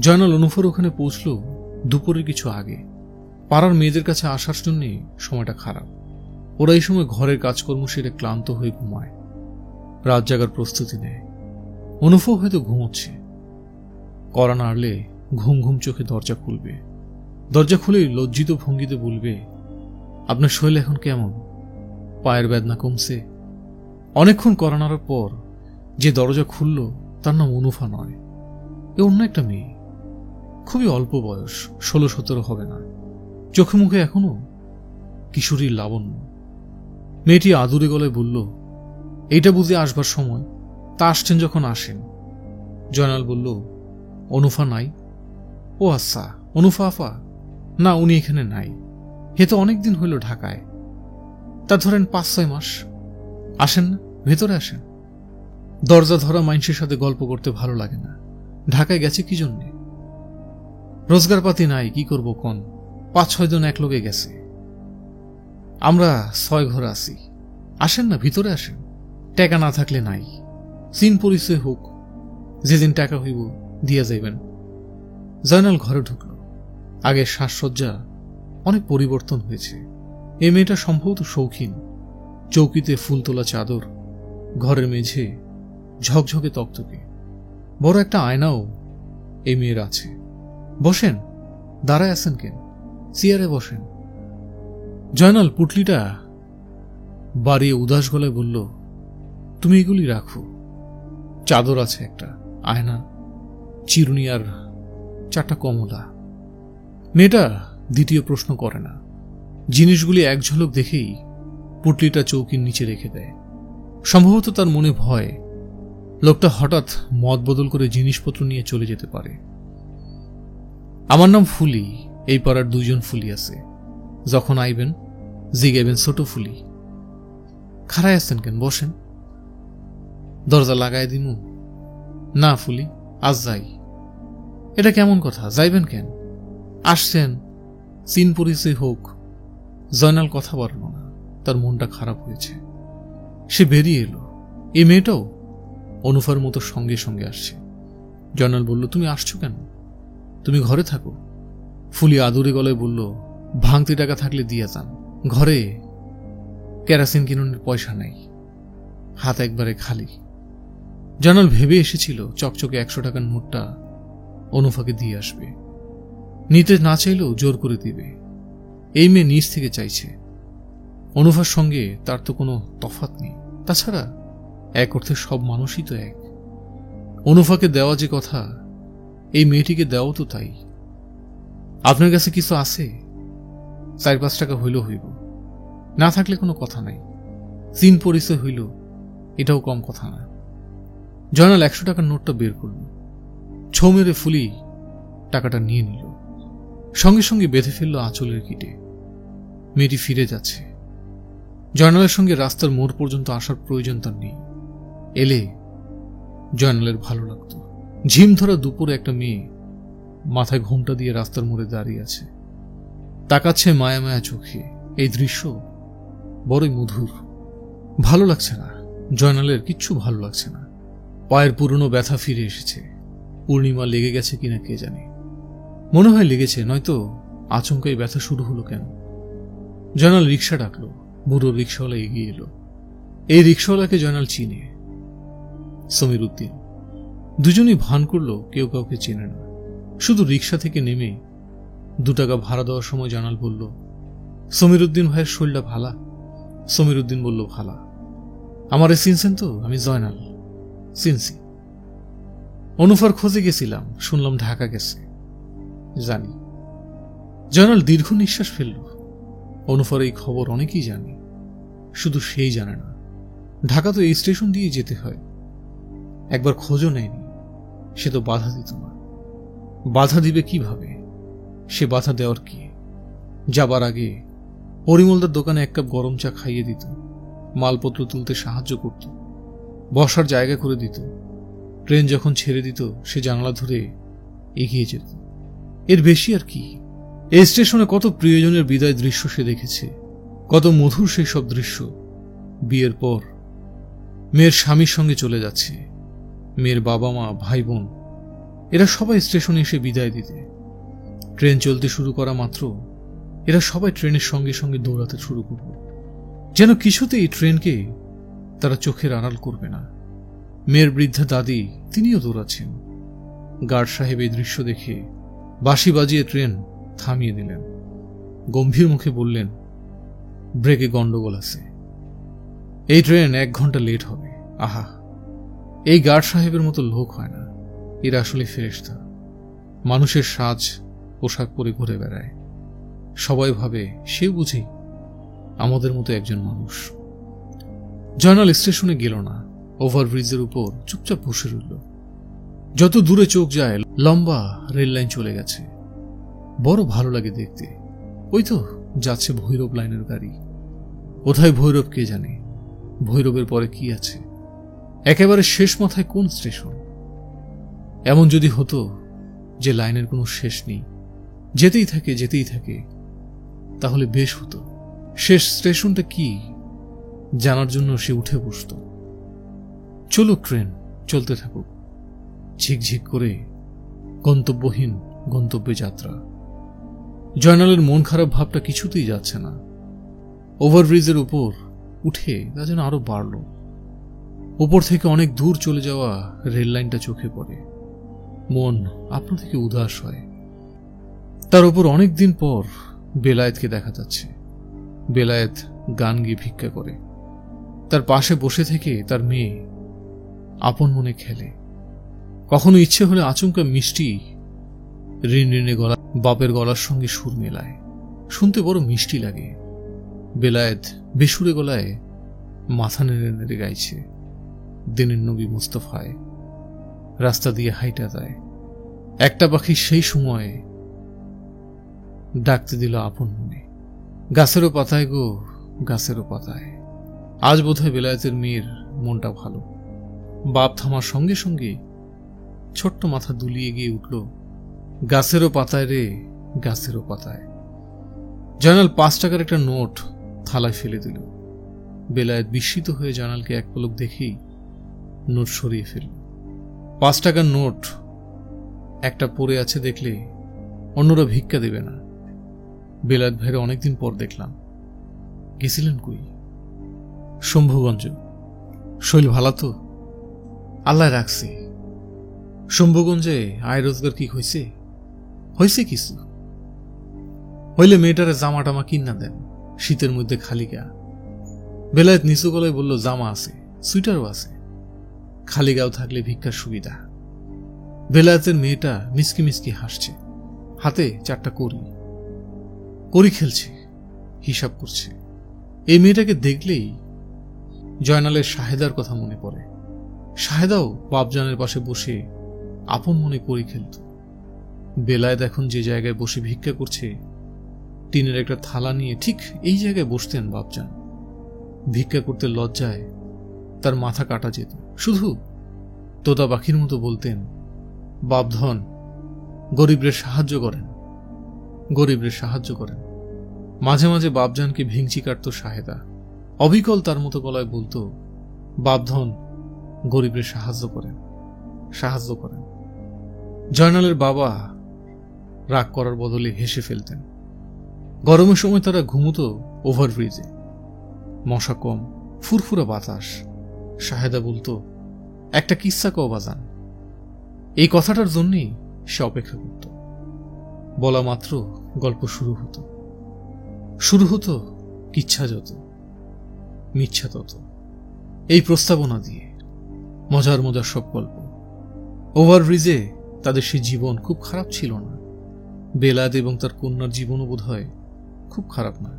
S1: জয়নাল অনুফার ওখানে পৌঁছল দুপুরের কিছু আগে। পাড়ার মেয়েদের কাছে আসার জন্য সময়টা খারাপ। ওরা এই সময় ঘরের কাজকর্ম সেরে ক্লান্ত হয়ে ঘুমায়, রাত জাগার প্রস্তুতি নেয়। অনুফাও হয়তো ঘুমোচ্ছে। কড়া নাড়লে ঘুম ঘুম চোখে দরজা খুলবে। দরজা খুলেই লজ্জিত ভঙ্গিতে বলবে, আপনার শরীর এখন কেমন? পায়ের বেদনা কমছে? অনেকক্ষণ কড়া নাড়ার পর যে দরজা খুলল তার নাম অনুফা নয়, এ অন্য একটা মেয়ে। খুবই অল্প বয়স, 16-17 হবে না। চোখে মুখে এখনো কিশোরীর লাবণ্য। মেয়েটি আদুরে গলায় বলল, এইটা বুঝে আসবার সময়, তা আসছেন যখন আসেন। জয়নাল বলল, অনুফা নাই? ও আচ্ছা, অনুফা আফা? না, উনি এখানে নাই, হে তো অনেকদিন হইল ঢাকায়। তা ধরেন 5-6 মাস। আসেন না, ভেতরে আসেন। দরজা ধরা মানুষের সাথে গল্প করতে ভালো লাগে না। ঢাকায় গেছে কি জন্যে? রোজগারপাতি নাই, কি করব কোন? 5-6 জন এক লোকে গেছে। আমরা 6 ঘরে আছি। আসেন না, ভিতরে আসেন। টাকা না থাকলে নাই, চিন পরিচয় হোক, যেদিন টাকা হইব দিয়া যাইবেন। জয়নাল ঘরে ঢুকল। আগের সাজসজ্জা অনেক পরিবর্তন হয়েছে। এই মেয়েটা সম্ভবত শৌখিন। চৌকিতে ফুল তোলা চাদর, ঘরের মেঝে ঝকঝকে তকতকে, বড় একটা আয়নাও এই মেয়ের আছে। বসেন। দাঁড়ায় আছেন কেন? চেয়ারে বসেন। জয়নাল পুটলিটা বাড়িয়ে উদাস গলায় বলল, তুমি এগুলি রাখো। চাদর আছে একটা, আয়না, চিরুনি আর 4টা কমলা। মেয়েটা দ্বিতীয় প্রশ্ন করে না। জিনিসগুলি এক ঝলক দেখেই পুটলিটা চৌকির নিচে রেখে দেয়। সম্ভবত তার মনে ভয় লোকটা হঠাৎ মত বদল করে জিনিসপত্র নিয়ে চলে যেতে পারে। আমার নাম ফুলি, এই পাড়ার 2 জন ফুলি আছে। যখন আইবেন জিগাইবেন ছোট ফুলি। খাড়ায় আছেন কেন? বসেন। দরজা লাগাই দিমু? না ফুলি, আজ যাই। এটা কেমন কথা? যাইবেন কেন? আসছেন, চিন পরিচয় হোক। জয়নাল কথা বাড়ল না, তার মনটা খারাপ হয়েছে। সে বেরিয়ে এলো। এই মেয়েটাও অনুফার মতো সঙ্গে সঙ্গে আসছে। জয়নাল বলল, তুমি আসছো কেন? তুমি ঘরে থাকো। ফুলি আদুরে গলায় বলল, ভাঙতি টাকা থাকলে দিয়া যান। ঘরে কেরাসিন কিনুনের পয়সা নাই, হাত একবারে খালি। জয়নাল ভেবে এসেছিল চকচকে 100 টাকার নোটটা অনুফাকে দিয়ে আসবে। নিতে না চাইলেও জোর করে দিবে। এই মেয়ে নিজ থেকে চাইছে। অনুফার সঙ্গে তার তো কোনো তফাৎ নেই। তাছাড়া এক অর্থে সব মানুষই তো এক। অনুফাকে দেওয়া যে কথা, এই মেয়েটিকে দেওয়াও তো তাই। আপনার কাছে কিছু আছে? 4-5 টাকা হইল হইব, না থাকলে কোনো কথা নাই। চিন পরিচয় হইল, এটাও কম কথা না। জয়নাল 100 টাকার নোটটা বের করল। ছৌ মেরে ফুলি টাকাটা নিয়ে নিল। সঙ্গে সঙ্গে বেঁধে ফেলল আঁচলের কিটে। মেয়েটি ফিরে যাচ্ছে। জয়নালের সঙ্গে রাস্তার মোড় পর্যন্ত আসার প্রয়োজন তার নেই। এলে জয়নালের ভালো লাগত। ঝিম ধরা দুপুরে একটা মেয়ে মাথায় ঘোমটা দিয়ে রাস্তার মোড়ে দাঁড়িয়ে আছে, তাকাচ্ছে মায়া মায়া চোখে। এই দৃশ্য বড়ই মধুর। ভালো লাগছে না, জয়নালের কিচ্ছু ভালো লাগছে না। পায়ের পুরনো ব্যথা ফিরে এসেছে। পূর্ণিমা লেগে গেছে কিনা কে জানে। মনে হয় লেগেছে, নয়তো আচমকাই ব্যথা শুরু হলো কেন? জয়নাল রিক্সা ডাকলো। বুড়ো রিক্সাওয়ালা এগিয়ে এলো। এই রিক্সাওয়ালাকে জয়নাল চিনে, সমীর উদ্দিন। দুজনই ভান করলো কেউ কাউকে চেনে না। শুধু রিক্সা থেকে নেমে 2 টাকা ভাড়া দেওয়ার সময় জয়নাল বলল, সমীর উদ্দিন ভাইয়ের শরীরটা ভালা? সমীর উদ্দিন বলল, ভালা। আমারে চিনছেন তো? আমি জয়নাল। চিনছি। অনুফার খোঁজে গেছিলাম, শুনলাম ঢাকা গেছে। জানি। জয়নাল দীর্ঘ নিঃশ্বাস ফেলল। অনুফার এই খবর অনেকেই জানে, শুধু সেই জানে না। ঢাকা তো এই স্টেশন দিয়ে যেতে হয়। একবার খোঁজও নেয়নি। সে তো বাধা দিত না। বাধা দিবে কিভাবে? সে বাধা দেওয়ার কি? যাবার আগে পরিমলদার দোকানে 1 কাপ গরম চা খাইয়ে দিত, মালপত্র তুলতে সাহায্য করত, বসার জায়গা করে দিত। ট্রেন যখন ছেড়ে দিত সে জানালা ধরে এগিয়ে যেত। এর বেশি আর কি? এই স্টেশনে কত প্রিয়জনের বিদায় দৃশ্য সে দেখেছে, কত মধুর সেই সব দৃশ্য। বিয়ের পর মেয়ের স্বামীর সঙ্গে চলে যাচ্ছে, মেয়ের বাবা মা ভাই বোন এরা সবাই স্টেশনে এসে বিদায় দিতে। ট্রেন চলতে শুরু করা মাত্র এরা সবাই ট্রেনের সঙ্গে সঙ্গে দৌড়াতে শুরু করবে, যেন কিছুতেই ট্রেনকে তারা চোখের আড়াল করবে না। মেয়ের বৃদ্ধা দাদি তিনিও দৌড়াচ্ছেন। গার্ড সাহেব এই দৃশ্য দেখে বাঁশি বাজিয়ে ট্রেন থামিয়ে দিলেন। গম্ভীর মুখে বললেন, ব্রেকে গন্ডগোল আছে, এই ট্রেন 1 ঘন্টা লেট হবে। আহা, এই গার্ড সাহেবের মতো লোক হয় না। এরা আসলে ফেরেশতা। মানুষের সাজ পোশাক পরে ঘুরে বেড়ায়। সবাই ভাবে সে বুঝি আমাদের মতো একজন মানুষ। জয়নাল স্টেশনে গেল না, ওভারব্রিজের উপর চুপচাপ বসে রইল। যত দূরে চোখ যায় লম্বা রেল লাইন চলে গেছে। বড় ভালো লাগে দেখতে। ওই তো যাচ্ছে ভৈরব লাইনের গাড়ি। কোথায় ভৈরব কে জানে, ভৈরবের পরে কি আছে। একেবারে শেষ মাথায় কোন স্টেশন? এমন যদি হতো যে লাইনের কোনো শেষ নেই, যেতেই থাকে, তাহলে বেশ হতো। শেষ স্টেশনটা কি জানার জন্য সে উঠে বসত। চলুক ট্রেন, চলতে থাকুক, ঝিকঝিক করে গন্তব্যহীন গন্তব্যে যাত্রা। জয়নালের মন খারাপ ভাবটা কিছুতেই যাচ্ছে না। ওভারব্রিজের উপর উঠে তা যেন আরো বাড়ল। উপর থেকে অনেক দূর চলে যাওয়া রেল লাইনটা চোখে পড়ে। মন আপনা থেকে উদাস হয়। তার উপর অনেকদিন পর বেলায়েতকে দেখা যাচ্ছে। বেলায়েত গান গিয়ে ভিক্ষা করে। তার পাশে বসে থেকে তার মেয়ে আপন মনে খেলে। কখনো ইচ্ছে হলে আচমকা মিষ্টি ঋণঋণে গলা বাপের গলার সঙ্গে সুর মেলায়, শুনতে বড় মিষ্টি লাগে। বেলায়েত বেসুরে গলায় মাথা নেড়ে নেড়ে গাইছে দিনের নবী মুস্তফায়। রাস্তা দিয়ে হাইটা যায়। একটা পাখি সেই সময়ে ডাকতে দিল আপন মনে, গাছেরও পাতায় গো, গাছেরও পাতায়। আজ বোধহয় বেলায়েতের মেয়ের মনটা ভালো। বাপ থামার সঙ্গে সঙ্গে ছোট্ট মাথা দুলিয়ে গিয়ে উঠল, গাছেরও পাতায় রে, গাছেরও পাতায়। জয়নাল 5 টাকার একটা নোট থালায় ফেলে দিল। বেলায়েত বিস্মিত হয়ে জয়নালকে এক পলক দেখেই নোট সরিয়ে ফেলল। 5 টাকার নোট একটা পড়ে আছে দেখলে অন্যরা ভিক্ষা দেবে না। বেলায়েত ভাইরে অনেকদিন পর দেখলাম। গেছিলেন কই? শম্ভুগঞ্জ। শৈল ভালা তো? আল্লাহ রাখছে। শম্ভুগঞ্জে আয় রোজগার কি হয়েছে? হয়েছে কিছু হইলে মেয়েটারে জামা টামা কিনা দেন, শীতের মধ্যে খালি গা। বেলায়েত নিচু গলায় বলল, জামা আছে, সুইটারও আছে, খালি গাও থাকলে ভিক্ষার সুবিধা। বেলায়েতের মেয়েটা মিসকি মিসকি হাসছে, হাতে 4টা করি খেলছে, হিসাব করছে। এই মেয়েটাকে দেখলেই জয়নালের শাহেদার কথা মনে পড়ে। শাহেদাও বাপজানের পাশে বসে আপন মনে করি খেলত। বেলায়েত এখন যে জায়গায় বসে ভিক্ষা করছে, টিনের একটা থালা নিয়ে ঠিক এই জায়গায় বসতেন বাপজান। ভিক্ষা করতে লজ্জায় তার মাথা কাটা যেত। শুধু তোতা পাখির মতো বলতেন, বাপধন, গরিবদের সাহায্য করেন, গরিবদের সাহায্য করেন। মাঝে মাঝে বাপজানকে ভেঙচি কাটত শাহেদা। অবিকল তার মতো গলায় বলতো, বাপধন, গরিবদের সাহায্য করেন, সাহায্য করেন। জয়নালের বাবা রাগ করার বদলে হেসে ফেলতেন। গরমের সময় তারা ঘুমতো ওভারব্রিজে। মশা কম, ফুরফুরা বাতাস। শাহেদা বলতো, একটা কিস্সা কও বাজান। এই কথাটার জন্যই সে অপেক্ষা করত। বলা মাত্র গল্প শুরু হতো কিচ্ছা যত, মিথ্যা তত। এই প্রস্তাবনা দিয়ে মজার মজার সব গল্প। ওভারব্রিজে তাদের সে জীবন খুব খারাপ ছিল না। বেলায়েত এবং তার কন্যার জীবনও বোধ হয় খুব খারাপ না।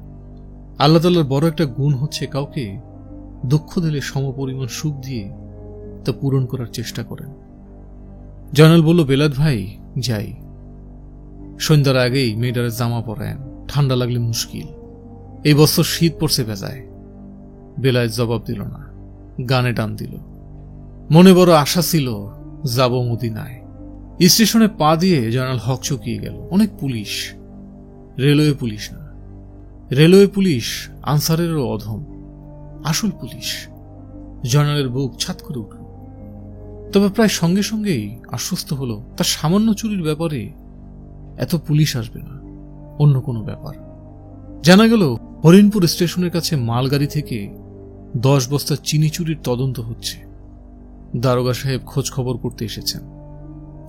S1: আল্লাহ তাআলার বড় একটা গুণ হচ্ছে, কাউকে দুঃখ দিলে সমপরিমাণ সুখ দিয়ে তা পূরণ করার চেষ্টা করেন। জয়নাল বলল, বেলায়েত ভাই যাই, সন্ধ্যার আগেই মেয়েটার জামা পরায়েন, ঠান্ডা লাগলে মুশকিল। এই বছর শীত পড়ছে বেজায়। বেলায়েত জবাব দিল না, গানে টান দিল। মনে বড় আশা ছিল যাব মদিনায়। স্টেশনে পা দিয়ে জয়নাল হকচকিয়ে গেল। অনেক পুলিশ, রেলওয়ে পুলিশ না, রেলওয়ে পুলিশ আনসারেরও অধম, আসল পুলিশ। জয়নালের বুক ছাত করে উঠল। তবে প্রায় সঙ্গে সঙ্গেই আশ্বস্ত হলো, তার সামান্য চুরির ব্যাপারে এত পুলিশ আসবে না, অন্য কোনো ব্যাপার। জানা গেল হরিণপুর স্টেশনের কাছে মালগাড়ি থেকে 10 বস্তা চিনি চুরির তদন্ত হচ্ছে। দারোগা সাহেব খোঁজ খবর করতে এসেছেন।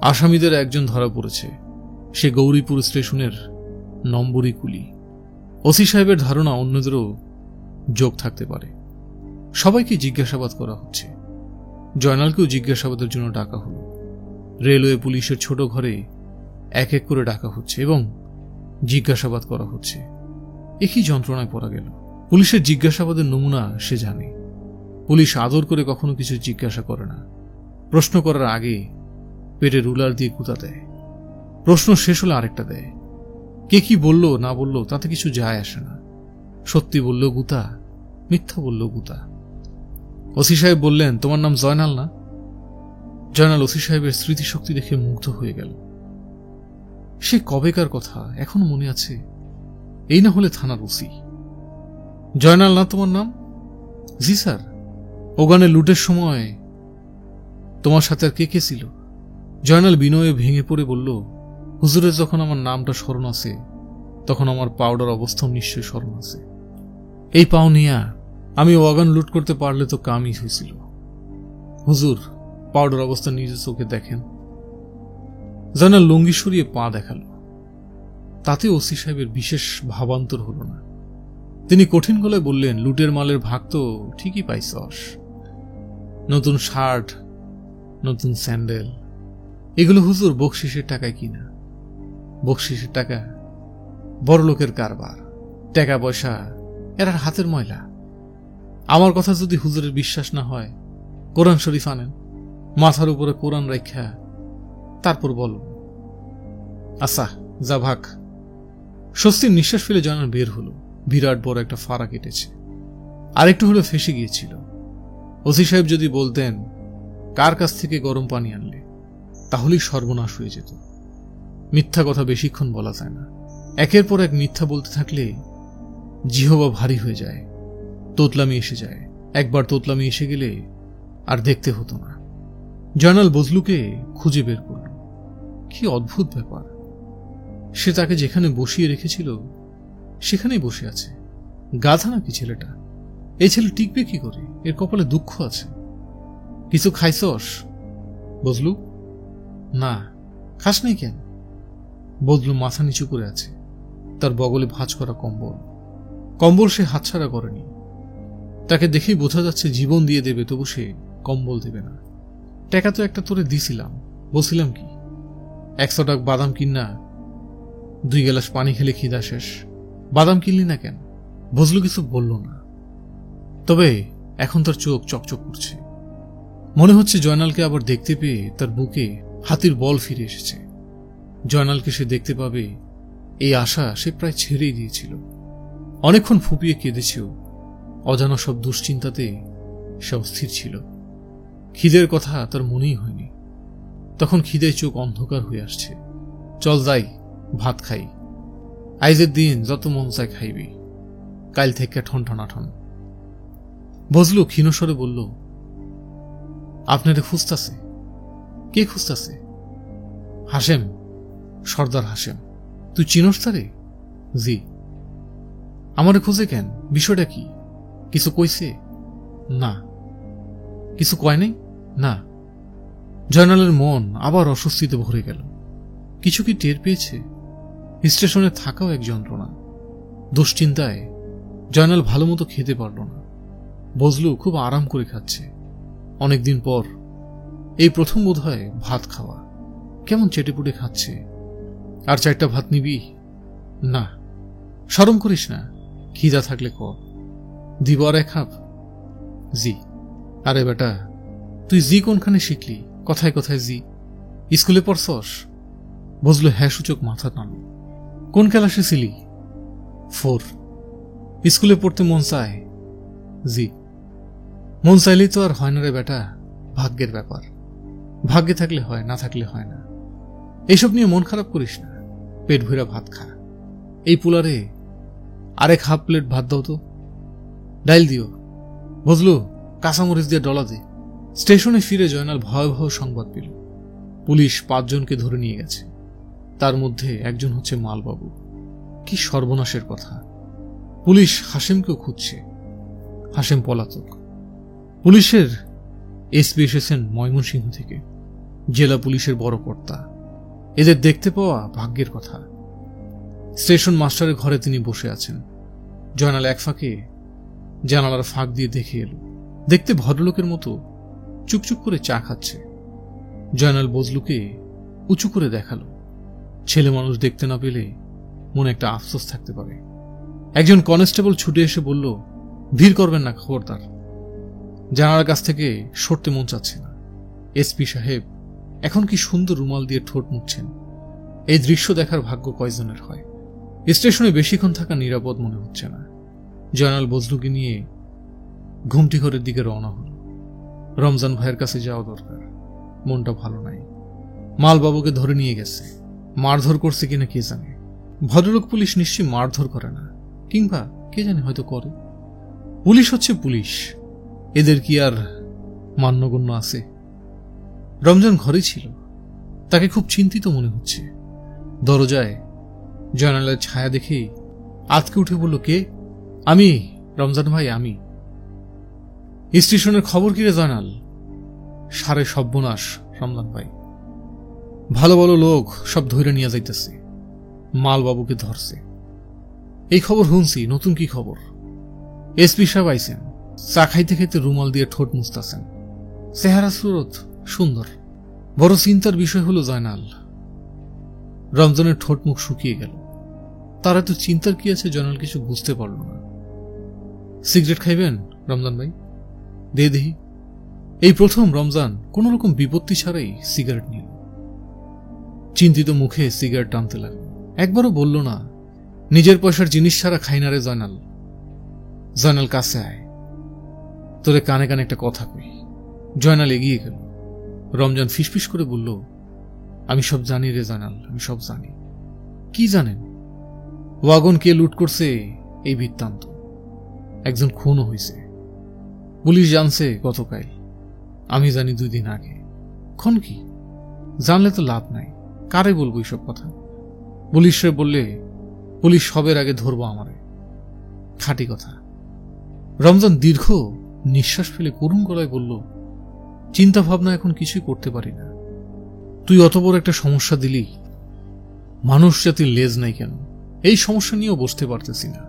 S1: আসামিদের একজন ধরা পড়েছে। সে গৌরীপুর স্টেশনের নম্বরই কুলি। ওসি সাহেবের ধারণা অন্যদেরও যোগ থাকতে পারে। সবাইকে জিজ্ঞাসাবাদ করা হচ্ছে। জয়নালকেও জিজ্ঞাসাবাদের জন্য ডাকা হলো। রেলওয়ে পুলিশের ছোট ঘরে এক এক করে ডাকা হচ্ছে এবং জিজ্ঞাসাবাদ করা হচ্ছে। একই যন্ত্রণায় পড়া গেল। পুলিশের জিজ্ঞাসাবাদের নমুনা সে জানে। পুলিশ আদর করে কখনো কিছু জিজ্ঞাসা করে না। প্রশ্ন করার আগে পেটে রুলার দিয়ে গুঁতা দেয়। প্রশ্ন শেষ হলে আরেকটা দেয়। কে কি বলল না বলল তাতে কিছু যায় আসে না। সত্যি বলল গুঁতা, মিথ্যা বলল গুঁতা। ওসি সাহেব বললেন, তোমার নাম জয়নাল না? জয়নাল ওসি সাহেবের স্মৃতিশক্তি দেখে মুগ্ধ হয়ে গেল। সে কবেকার কথা এখনো মনে আছে। এই না হলে থানার ওসি। জয়নাল না তোমার নাম? জি স্যার। ওখানে লুটের সময় তোমার সাথে আর কে কে ছিল? জয়নাল বিনয়ে ভেঙে পড়ে বলল, হুজুরের যখন আমার নামটা স্মরণ আছে, তখন আমার পাউডার অবস্থাও নিশ্চয়ই স্মরণ আছে। এই পাও নিয়া আমি ওয়াগন লুট করতে পারলে তো কামই হয়েছিল। হুজুর, পাউডার অবস্থা নিজের চোখে দেখেন। জয়নাল লুঙ্গি সরিয়ে পা দেখাল। তাতে ওসি সাহেবের বিশেষ ভাবান্তর হল না। তিনি কঠিন গলায় বললেন, লুটের মালের ভাগ তো ঠিকই পাইছস। নতুন শার্ট, নতুন স্যান্ডেল, এগুলো হুজুর বকশিসের টাকায় কিনা। বকশিসের টাকা বড় লোকের কারবার, টাকা পয়সা এরা হাতের ময়লা। আমার কথা যদি হুজুরের বিশ্বাস না হয়, কোরআন শরীফ আনেন, মাথার উপরে কোরআন রাখা, তারপর বলো। আচ্ছা, যা ভাগ। স্বস্তির নিঃশ্বাস ফেলে জয়নাল বের হলো। বিরাট বড় একটা ফাড়া কেটেছে। আরেকটু হলে ফেসে গিয়েছিল। ওসি সাহেব যদি বলতেন কার কাছ থেকে গরম পানি আনলে, তাহলেই সর্বনাশ হয়ে যেত। মিথ্যা কথা বেশিক্ষণ বলা যায় না। একের পর এক মিথ্যা বলতে থাকলে জিহবা ভারী হয়ে যায়, তোতলামি এসে যায়। একবার তোতলামি এসে গেলে আর দেখতে হতো না। জয়নাল বজলুকে খুঁজে বের করল। কি অদ্ভুত ব্যাপার! সে তাকে যেখানে বসিয়ে রেখেছিল সেখানেই বসে আছে। গাধা নাকি ছেলেটা? এই ছেলে টিকবে কি করে? এর কপালে দুঃখ আছে। কিছু খাইছস বজলু? না। খাস নাই কেন? বজলু মাথা নিচু করে আছে। তার বগলে ভাঁজ করা কম্বল। কম্বল সে হাতছাড়া করেনি। তাকে দেখেই বোঝা যাচ্ছে জীবন দিয়ে দেবে, তবু সে কম্বল দেবে না। টাকা তো একটা তোরে দিছিলাম, বলছিলাম কি 100 টাকা বাদাম কিনা 2 গ্লাস পানি খেলে খিদা শেষ। বাদাম কিনলি না কেন? বজলু কিছু বলল না। তবে এখন তার চোখ চকচক করছে। মনে হচ্ছে জয়নালকে আবার দেখতে পেয়ে তার বুকে হাতির বল ফিরে এসেছে। জয়নালকে সে দেখতে পাবে এই আশা সে প্রায় ছেড়েই দিয়েছিল। অনেকক্ষণ ফুপিয়ে কেঁদেছেও। অজানা সব দুশ্চিন্তাতে সে অস্থির ছিল। খিদের কথা তার মনেই হয়নি। তখন খিদায় চোখ অন্ধকার হয়ে আসছে। চল যাই, ভাত খাই। আইজের দিন যত মন চায় খাইবি, কাল থেকে ঠন ঠনাঠন। বজলু ক্ষীণস্বরে বলল, আপনারে খুঁজতাছে। কে খুঁজতাছে? হাসেম, সর্দার হাসেম। তুই চিনস তারে? জি। আমারে খুঁজে কেন? বিষয়টা কি? কিছু কইছে? না। কিছু কয় নাই? না। জয়নালের মন আবার অস্বস্তিতে ভরে গেল। কিছু কি টের পেয়েছে? স্টেশনে থাকাও এক যন্ত্রণা। দুশ্চিন্তায় জয়নাল ভালো মতো খেতে পারল না। বজলু খুব আরাম করে খাচ্ছে। অনেকদিন পর এই প্রথম বোধহয় ভাত খাওয়া। কেমন চেটেপুটে খাচ্ছে। আর 4টা ভাত নিবি? না। শরম করিস না, খিদা থাকলে ক। দিব আর 1 কাপ? জি। আরে বেটা, তুই জি কোনখানে শিখলি? কথায় কথায় জি। স্কুলে পড়ছস? বজলু হ্যাঁ সূচক মাথা নাড়ল। কোন ক্লাসে ছিলি? 4। স্কুলে পড়তে মন চায়? জি। মন চাইলেই তো আর হয় না রে বেটা, ভাগ্যের ব্যাপার। ভাগ্যে থাকলে হয়, না থাকলে হয় না। এইসব নিয়ে মন খারাপ করিস না, পেট ভরা ভাত খা। এই পুলারে 1.5 প্লেট ভাত দাও তো। ডাইল দিও। বুঝলো, কাঁচামরিচ দিয়ে ডলা দে। স্টেশনে ফিরে জয়নাল ভয়াবহ সংবাদ পেল। পুলিশ 5 জনকে ধরে নিয়ে গেছে। তার মধ্যে একজন হচ্ছে মালবাবু। কি সর্বনাশের কথা! পুলিশ হাসেমকেও খুঁজছে। হাসেম পলাতক। পুলিশের এসপি এসেছেন ময়মনসিংহ থেকে, জেলা পুলিশের বড় কর্তা। এদের দেখতে পাওয়া ভাগ্যের কথা। স্টেশন মাস্টারের ঘরে তিনি বসে আছেন। জয়নাল এক ফাঁকে জানালার ফাঁক দিয়ে দেখে এলো। দেখতে ভদ্রলোকের মতো চুপচুপ করে চা খাচ্ছে। জয়নাল বজলুকে উঁচু করে দেখালো। ছেলে মানুষ দেখতে না পেলে মনে একটা আফসোস থাকতে পারে। একজন কনস্টেবল ছুটে এসে বলল, ভিড় করবেন না, খবরদার। জানালার কাছ থেকে সরতে মন চাচ্ছে না। এসপি সাহেব এখন কি সুন্দর রুমাল দিয়ে ঠোঁট মুছছেন। এই দৃশ্য দেখার ভাগ্য কয়জনের হয়। স্টেশনে বেশিক্ষণ থাকা নিরাপদ মনে হচ্ছে না। জয়নাল বজলুকে নিয়ে ঘুমটি ঘরের দিকে রওনা হল। রমজান ভাইয়ের কাছে যাওয়া দরকার, মনটা ভালো নাই। মালবাবুকে ধরে নিয়ে গেছে, মারধর করছে কিনা কে জানে। ভদ্রলোক পুলিশ নিশ্চয়ই মারধর করে না, কিংবা কে জানে হয়তো করে। পুলিশ হচ্ছে পুলিশ, এদের কি আর মান্যগণ্য আছে? রমজান ঘরে ছিল, তাকে খুব চিন্তিত মনে হচ্ছে। দরজায় জয়নালের ছায়া দেখেই আতকে উঠে বলল, কে? আমি, রমজান ভাই, আমি। স্টেশনের খবর কিরে জয়নাল? সারে সর্বনাশ রমজান ভাই, ভালো ভালো লোক সব ধরে নিয়ে যাইতেছে, মালবাবুকে ধরছে। এই খবর শুনছি, নতুন কি খবর? এসপি সাহেব আইছেন, চা খাইতে খাইতে রুমাল দিয়ে ঠোঁট মুছতাছেন, চেহারা সুরত সুন্দর। বড় চিন্তার বিষয় হলো জয়নাল। রমজানের ঠোঁট মুখ শুকিয়ে গেল। তার এত চিন্তার কি আছে জয়নাল কিছু বুঝতে পারল না। সিগারেট খাইবেন রমজান ভাই? দে দেহি। এই প্রথম রমজান কোন রকম বিপত্তি ছাড়াই সিগারেট নিল। চিন্তিত মুখে সিগারেট টানতে লাগল। একবারও বলল না নিজের পয়সার জিনিস ছাড়া খাই না রে জয়নাল। জয়নাল কাছে আয়, তোরে কানে কানে একটা কথা কই। জয়নাল এগিয়ে গেল। রমজান ফিসফিস করে বলল, আমি সব জানি রে জয়নাল, আমি সব জানি। কি জানেন? ওয়াগন কে লুট করছে এই বৃত্তান্ত। একজন খুনও হয়েছে, পুলিশ জানছে গতকাল, আমি জানি 2 দিন আগে। খন কি? জানলে তো লাভ নাই, কারে বলবো এইসব কথা? পুলিশে বললে পুলিশ সবের আগে ধরবো আমারে। খাঁটি কথা। রমজান দীর্ঘ নিঃশ্বাস ফেলে করুণ গলায় বলল, চিন্তা ভাবনা এখন কিছুই করতে পারি না। তুই অত বড় একটা সমস্যা দিলি, মানুষ জাতির লেজ নাই কেন? এই সমস্যা নিয়েও বসতে পারতেছি না।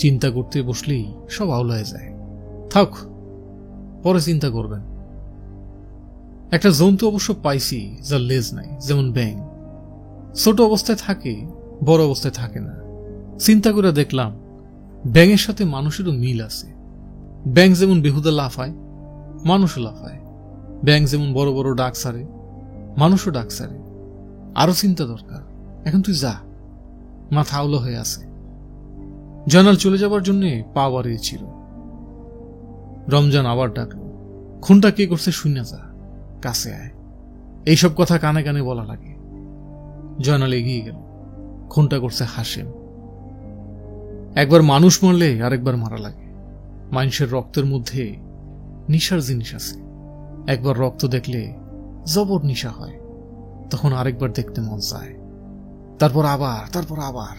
S1: চিন্তা করতে বসলেই সব আওলায় যায়। থাক, পরে চিন্তা করবেন। একটা জন্তু অবশ্য পাইছি যার লেজ নাই, যেমন ব্যাঙ। ছোট অবস্থায় থাকে, বড় অবস্থায় থাকে না। চিন্তা করে দেখলাম ব্যাঙের সাথে মানুষেরও মিল আছে। ব্যাঙ যেমন বেহুদা লাফায়, মানুষও লাফায়। ব্যাঙ যেমন বড় বড় ডাক ছাড়ে, মানুষও ডাক ছাড়ে। আরো চিন্তা দরকার। এখন তুই যা, মাথা আউলা হয়ে আছে। জয়নাল চলে যাবার জন্য পা বাড়িয়েছিল। রমজান আবার ডাকল, খুনটা কে করছে শুনে যা, কাছে আয়। এইসব কথা কানে কানে বলা লাগে। জয়নাল এগিয়ে গেল। খুনটা করছে হাসেম। একবার মানুষ মারলে আরেকবার মারা লাগে। মানুষের রক্তের মধ্যে নিশার জিনিস আছে। একবার রক্ত দেখলে জবর নিশা হয়, তখন আরেকবার দেখতে মন চায়। তারপর আবার।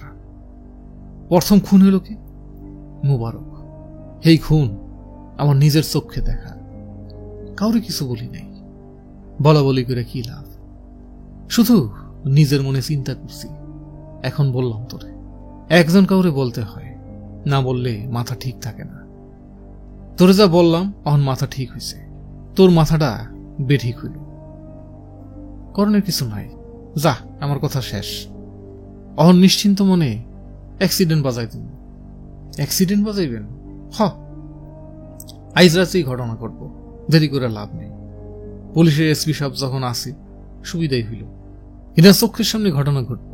S1: প্রথম খুন হলো কি? মুবারক। এই খুন আমার নিজের চোখে দেখা, কাউরে কিছু বলি নাই। বলা বলি করে কি লাভ? শুধু নিজের মনে চিন্তা করছি। এখন বললাম তোরে। একজন কাউরে বলতে হয়, না বললে মাথা ঠিক থাকে না। তোরে যা বললাম এখন মাথা ঠিক হয়েছে, তোর মাথাটা বেঠিক হইল। করণের কিছু নাই, যা, আমার কথা শেষ। অহন নিশ্চিন্ত মনে অ্যাক্সিডেন্ট বাজাই দিন। অ্যাক্সিডেন্ট বাজাইবেন? আইজ রাতেই ঘটনা ঘটব, দেরি করে লাভ নেই। পুলিশের এসপি সাহেব যখন আসি সুবিধাই হইল, এটা চোখের সামনে ঘটনা ঘটব।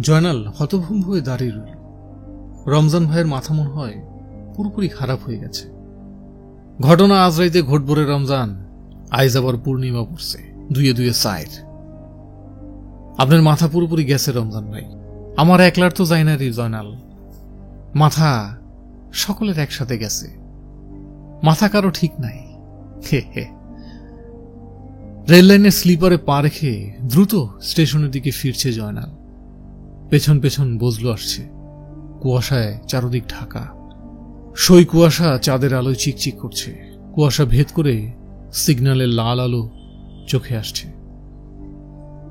S1: জয়নাল হতভম্ব হয়ে দাঁড়িয়ে রইল। রমজান ভাইয়ের মাথা মনে হয় পুরোপুরি খারাপ হয়ে গেছে। ঘটনা আজ রাইতে ঘটব রে রমজান, আইজ আবার পূর্ণিমা পড়ছে, 2 4। আপনার মাথা পুরোপুরি গেছে রমজান ভাই, আমার একলার তো যায় না রে জয়নাল। মাথা সকলের একসাথে গেছে, মাথা কারো ঠিক নাই। হে হে। রেল লাইনের স্লিপারে পা রেখে দ্রুত স্টেশনের দিকে ফিরছে জয়নাল। পেছন পেছন বজলু আসছে। কুয়াশায় চারদিক ঢাকা। সই কুয়াশা চাঁদের আলোয় চিকচিক করছে। কুয়াশা ভেদ করে সিগন্যালের লাল আলো চোখে আসছে।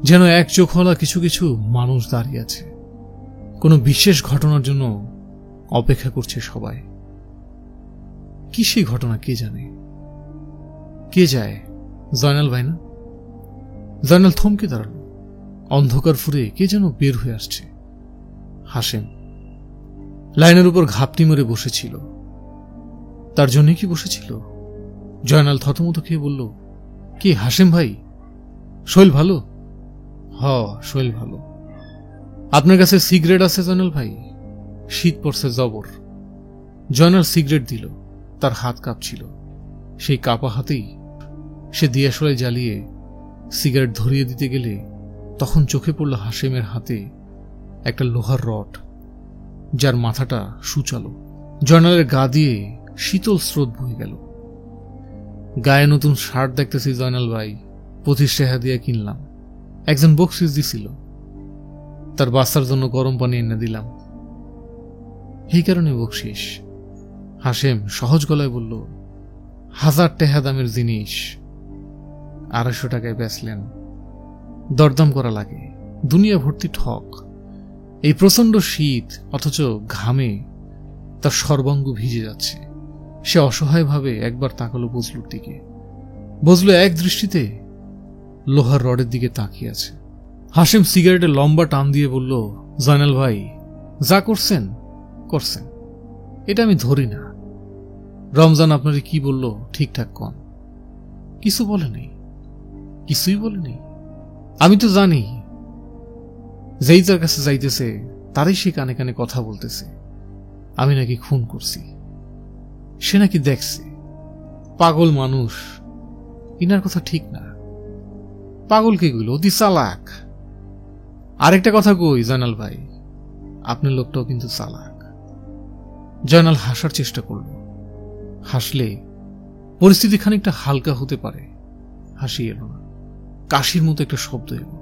S1: যেন এক চোখওয়ালা কিছু কিছু মানুষ দাঁড়িয়ে আছে, কোনো বিশেষ ঘটনার জন্য অপেক্ষা করছে সবাই। কি সেই ঘটনা কে জানে? কে যায়? জয়নাল ভাই না? জয়নাল থমকে দাঁড়াল। অন্ধকার ফুরে কে যেন বের হয়ে আসছে। হাসেম লাইনের উপর ঘাপটি মেরে বসেছিল। তার জন্য কি বসেছিল? জয়নাল থতমত খেয়ে বলল, কি হাসেম ভাই, শৈল ভালো? শৈল ভালো। আপনার কাছে সিগারেট আছে জয়নাল ভাই? শীত পড়ছে জবর। জয়নাল সিগারেট দিল। তার হাত কাঁপছিল। সেই কাঁপা হাতেই সে দিয়াশলাই জ্বালিয়ে সিগারেট ধরিয়ে দিতে গেলে তখন চোখে পড়ল হাশেমের হাতে একটা লোহার রড, যার মাথাটা সূচালো। জয়নালের গা দিয়ে শীতল স্রোত বয়ে গেল। গায়ে নতুন শার্ট দেখতেছি জয়নাল ভাই, 25 টাকা দিয়ে কিনলাম। একজন বকশিস দিছিল, তার বাচ্চার জন্য গরম পানি এনে দিলাম, এই কারণে বকশিস। হাশেম সহজ গলায় বলল, 1000 টাকা দামের জিনিস 250 টাকায় বেচলেন। দরদাম করা লাগে, দুনিয়া ভর্তি ঠক। এই প্রচন্ড শীত, অথচ ঘামে তার সর্বাঙ্গ ভিজে যাচ্ছে। সে অসহায়ভাবে একবার তাকালো বজলুর দিকে। বজলু এক দৃষ্টিতে লোহার রডের দিকে তাকিয়ে আছে। হাশেম সিগারেটে লম্বা টান দিয়ে বলল, জয়নাল ভাই, যা করছেন করছেন, এটা আমি ধরি না। রমজান আপনারে কি বলল ঠিকঠাক কন? কিছু বলে নেই, কিছুই বলে নেই। আমি তো জানি যেই যার কাছে যাইতেছে তারই সে কানে কানে কথা বলতেছে আমি নাকি খুন করছি। সে নাকি দেখছে। পাগল মানুষ, ইনার কথা ঠিক না। পাগল কে গুলো, অতি চালাক। আরেকটা কথা কই জয়নাল ভাই, আপনার লোকটাও কিন্তু চালাক। জয়নাল হাসার চেষ্টা করল। হাসলে পরিস্থিতি খানিকটা হালকা হতে পারে। হাসি এলো না, কাশির মতো একটা শব্দ এলো।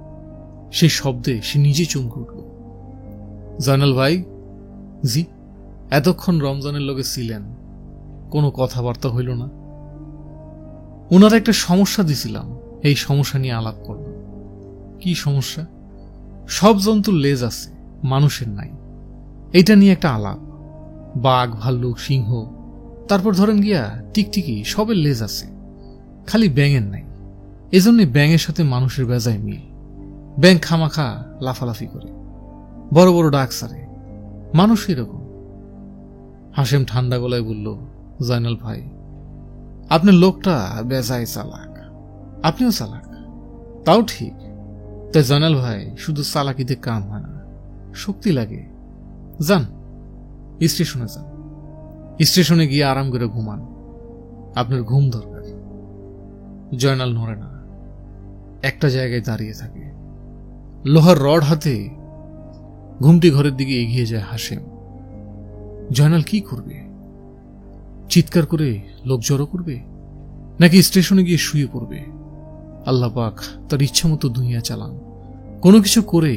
S1: সেই শব্দে সে নিজে চমকে উঠল। জয়নাল ভাই, জি, এতক্ষণ রমজানের লোকে ছিলেন, কোনো কথাবার্তা হইল না। ওনারা একটা সমস্যা দিছিলাম, এই সমস্যা নিয়ে আলাপ করল। কি সমস্যা? সব জন্তুর লেজ আছে, মানুষের নাই, এইটা নিয়ে একটা আলাপ। বাঘ, ভাল্লুক, সিংহ, তারপর ধরেন গিয়া টিকটিকি, সবের লেজ আছে, খালি ব্যাঙের নাই। এজন্য ব্যাঙের সাথে মানুষের বেজায় মিল। ব্যাঙ খামাখা লাফালাফি করে, বড় বড় ডাক সারে, মানুষ এরকম। হাশেম ঠান্ডা গলায় বলল, জয়নাল ভাই, আপনার লোকটা বেজায় চালাক, আপনিও চালাক। তাও ঠিক, তাই জয়নাল ভাই, শুধু চালাকিতে কাম হয় না, শক্তি লাগে। যান স্টেশনে যান, স্টেশনে গিয়ে আরাম করে ঘুমান, আপনার ঘুম দরকার। জয়নাল নড়ে না, একটা জায়গায় দাঁড়িয়ে থাকে। লোহার রড হাতে ঘুমটি ঘরের দিকে এগিয়ে যায় হাশেম। জয়নাল কি করবে? চিৎকার করে লোক জড়ো করবে, নাকি স্টেশনে গিয়ে শুয়ে পড়বে? আল্লাহ পাক তার ইচ্ছা মতো দুনিয়া চালান। কোনো কিছু করে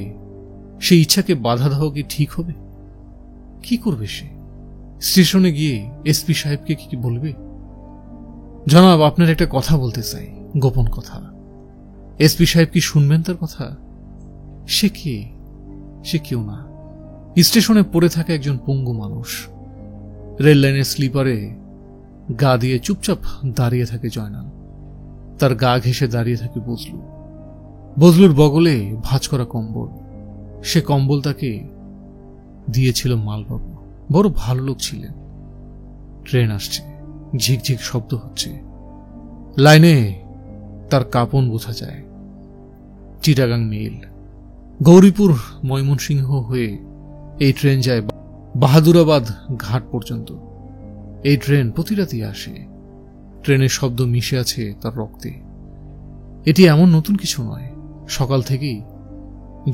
S1: সেই ইচ্ছাকে বাধা দেওয়া কি ঠিক হবে? কি করবে সে? স্টেশনে গিয়ে এসপি সাহেবকে কি বলবে, জনাব আপনার একটা কথা বলতে চাই, গোপন কথা? এসপি সাহেব কি শুনবেন তার কথা? সে কে? সে কেউ না, স্টেশনে পড়ে থাকা একজন পঙ্গু মানুষ। রেল লাইনের স্লিপারে গা দিয়ে চুপচাপ দাঁড়িয়ে থাকে জয়নাল। তার গা ঘেঁষে দাঁড়িয়ে থাকে বজলু। বজলুর বগলে ভাঁজ করা কম্বল। সে কম্বল তাকে দিয়েছিল মালবাবু, বড় ভালো লোক ছিলেন। ট্রেন আসছে, ঝিকঝিক শব্দ হচ্ছে। লাইনে তার কাঁপন বোঝা যায়। চিটাগাং মেল, গৌরীপুর, ময়মনসিংহ হয়ে এই ট্রেন যায় বাহাদুরাবাদ ঘাট পর্যন্ত। এই ট্রেন প্রতি রাতেই আসে। ট্রেনের শব্দ মিশে আছে তার রক্তে। এটি এমন নতুন কিছু নয়। সকাল থেকেই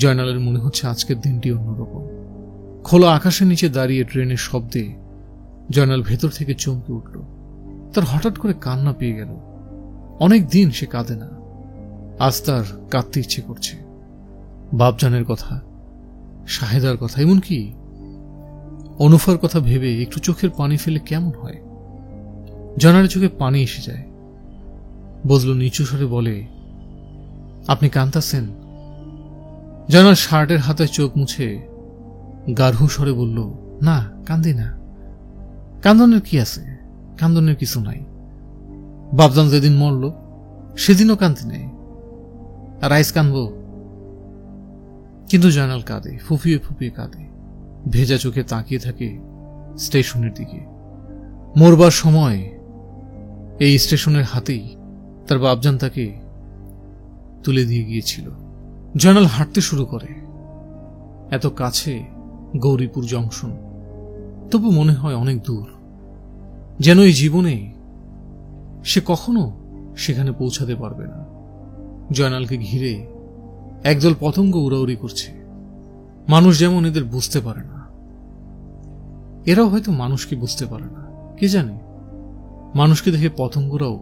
S1: জয়নালের মনে হচ্ছে আজকের দিনটি অন্যরকম। খোলা আকাশের নিচে দাঁড়িয়ে ট্রেনের শব্দে জয়নাল ভেতর থেকে চমকে উঠল। তার হঠাৎ করে কান্না পেয়ে গেল। অনেক দিন সে কাঁদে না, আজ তার কাঁদতে ইচ্ছে করছে। বাপজানের কথা, শাহেদার কথা, এমনকি অনুফার কথা ভেবে একটু চোখের পানি ফেলে কেমন হয়। জয়নালের চোখে পানি এসে যায়। বজলু নিচু স্বরে বলে, আপনি কাঁদতেছেন? জয়নাল শার্টের হাতে চোখ মুছে গাঢ় স্বরে বলল, না কান্দি না। কান্দনের কি আছে? কান্দনের কিছু নাই। বাপজান যেদিন মরল সেদিনও কান্দি নেই, আর আইস কানব? কিন্তু জয়নাল কাঁদে, ফুপিয়ে ফুপিয়ে কাঁদে। ভেজা চোখে তাকিয়ে থাকে স্টেশনের দিকে। মরবার সময় এই স্টেশনের হাতেই তার বাপজান তাকে তুলে দিয়ে গিয়েছিল। জয়নাল হাঁটতে শুরু করে। এত কাছে গৌরীপুর জংশন, তবু মনে হয় অনেক দূর, যেন এই জীবনে সে কখনো সেখানে পৌঁছাতে পারবে না। জয়নালকে ঘিরে একদল পতঙ্গ উড়াউড়ি করছে। মানুষ যেমন এদের বুঝতে পারে না, এরাও হয়তো মানুষকে বুঝতে পারে না। কে জানে মানুষকে দেখে পতঙ্গরাও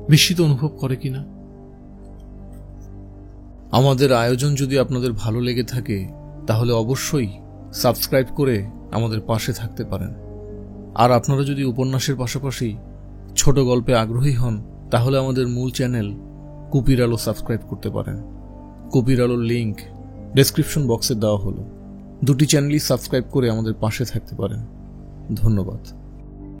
S1: বিস্মিত অনুভব করে কিনা। আমাদের আয়োজন যদি আপনাদের ভালো লেগে থাকে তাহলে অবশ্যই সাবস্ক্রাইব করে আমাদের পাশে থাকতে পারেন। আর আপনারা যদি উপন্যাসের পাশাপাশি ছোট গল্পে আগ্রহী হন তাহলে আমাদের মূল চ্যানেল কুপির আলো সাবস্ক্রাইব করতে পারেন। কুপির আলোর লিংক ডেসক্রিপশন বক্সে দেওয়া হলো। দুটি চ্যানেলই সাবস্ক্রাইব করে আমাদের পাশে থাকতে পারেন। ধন্যবাদ।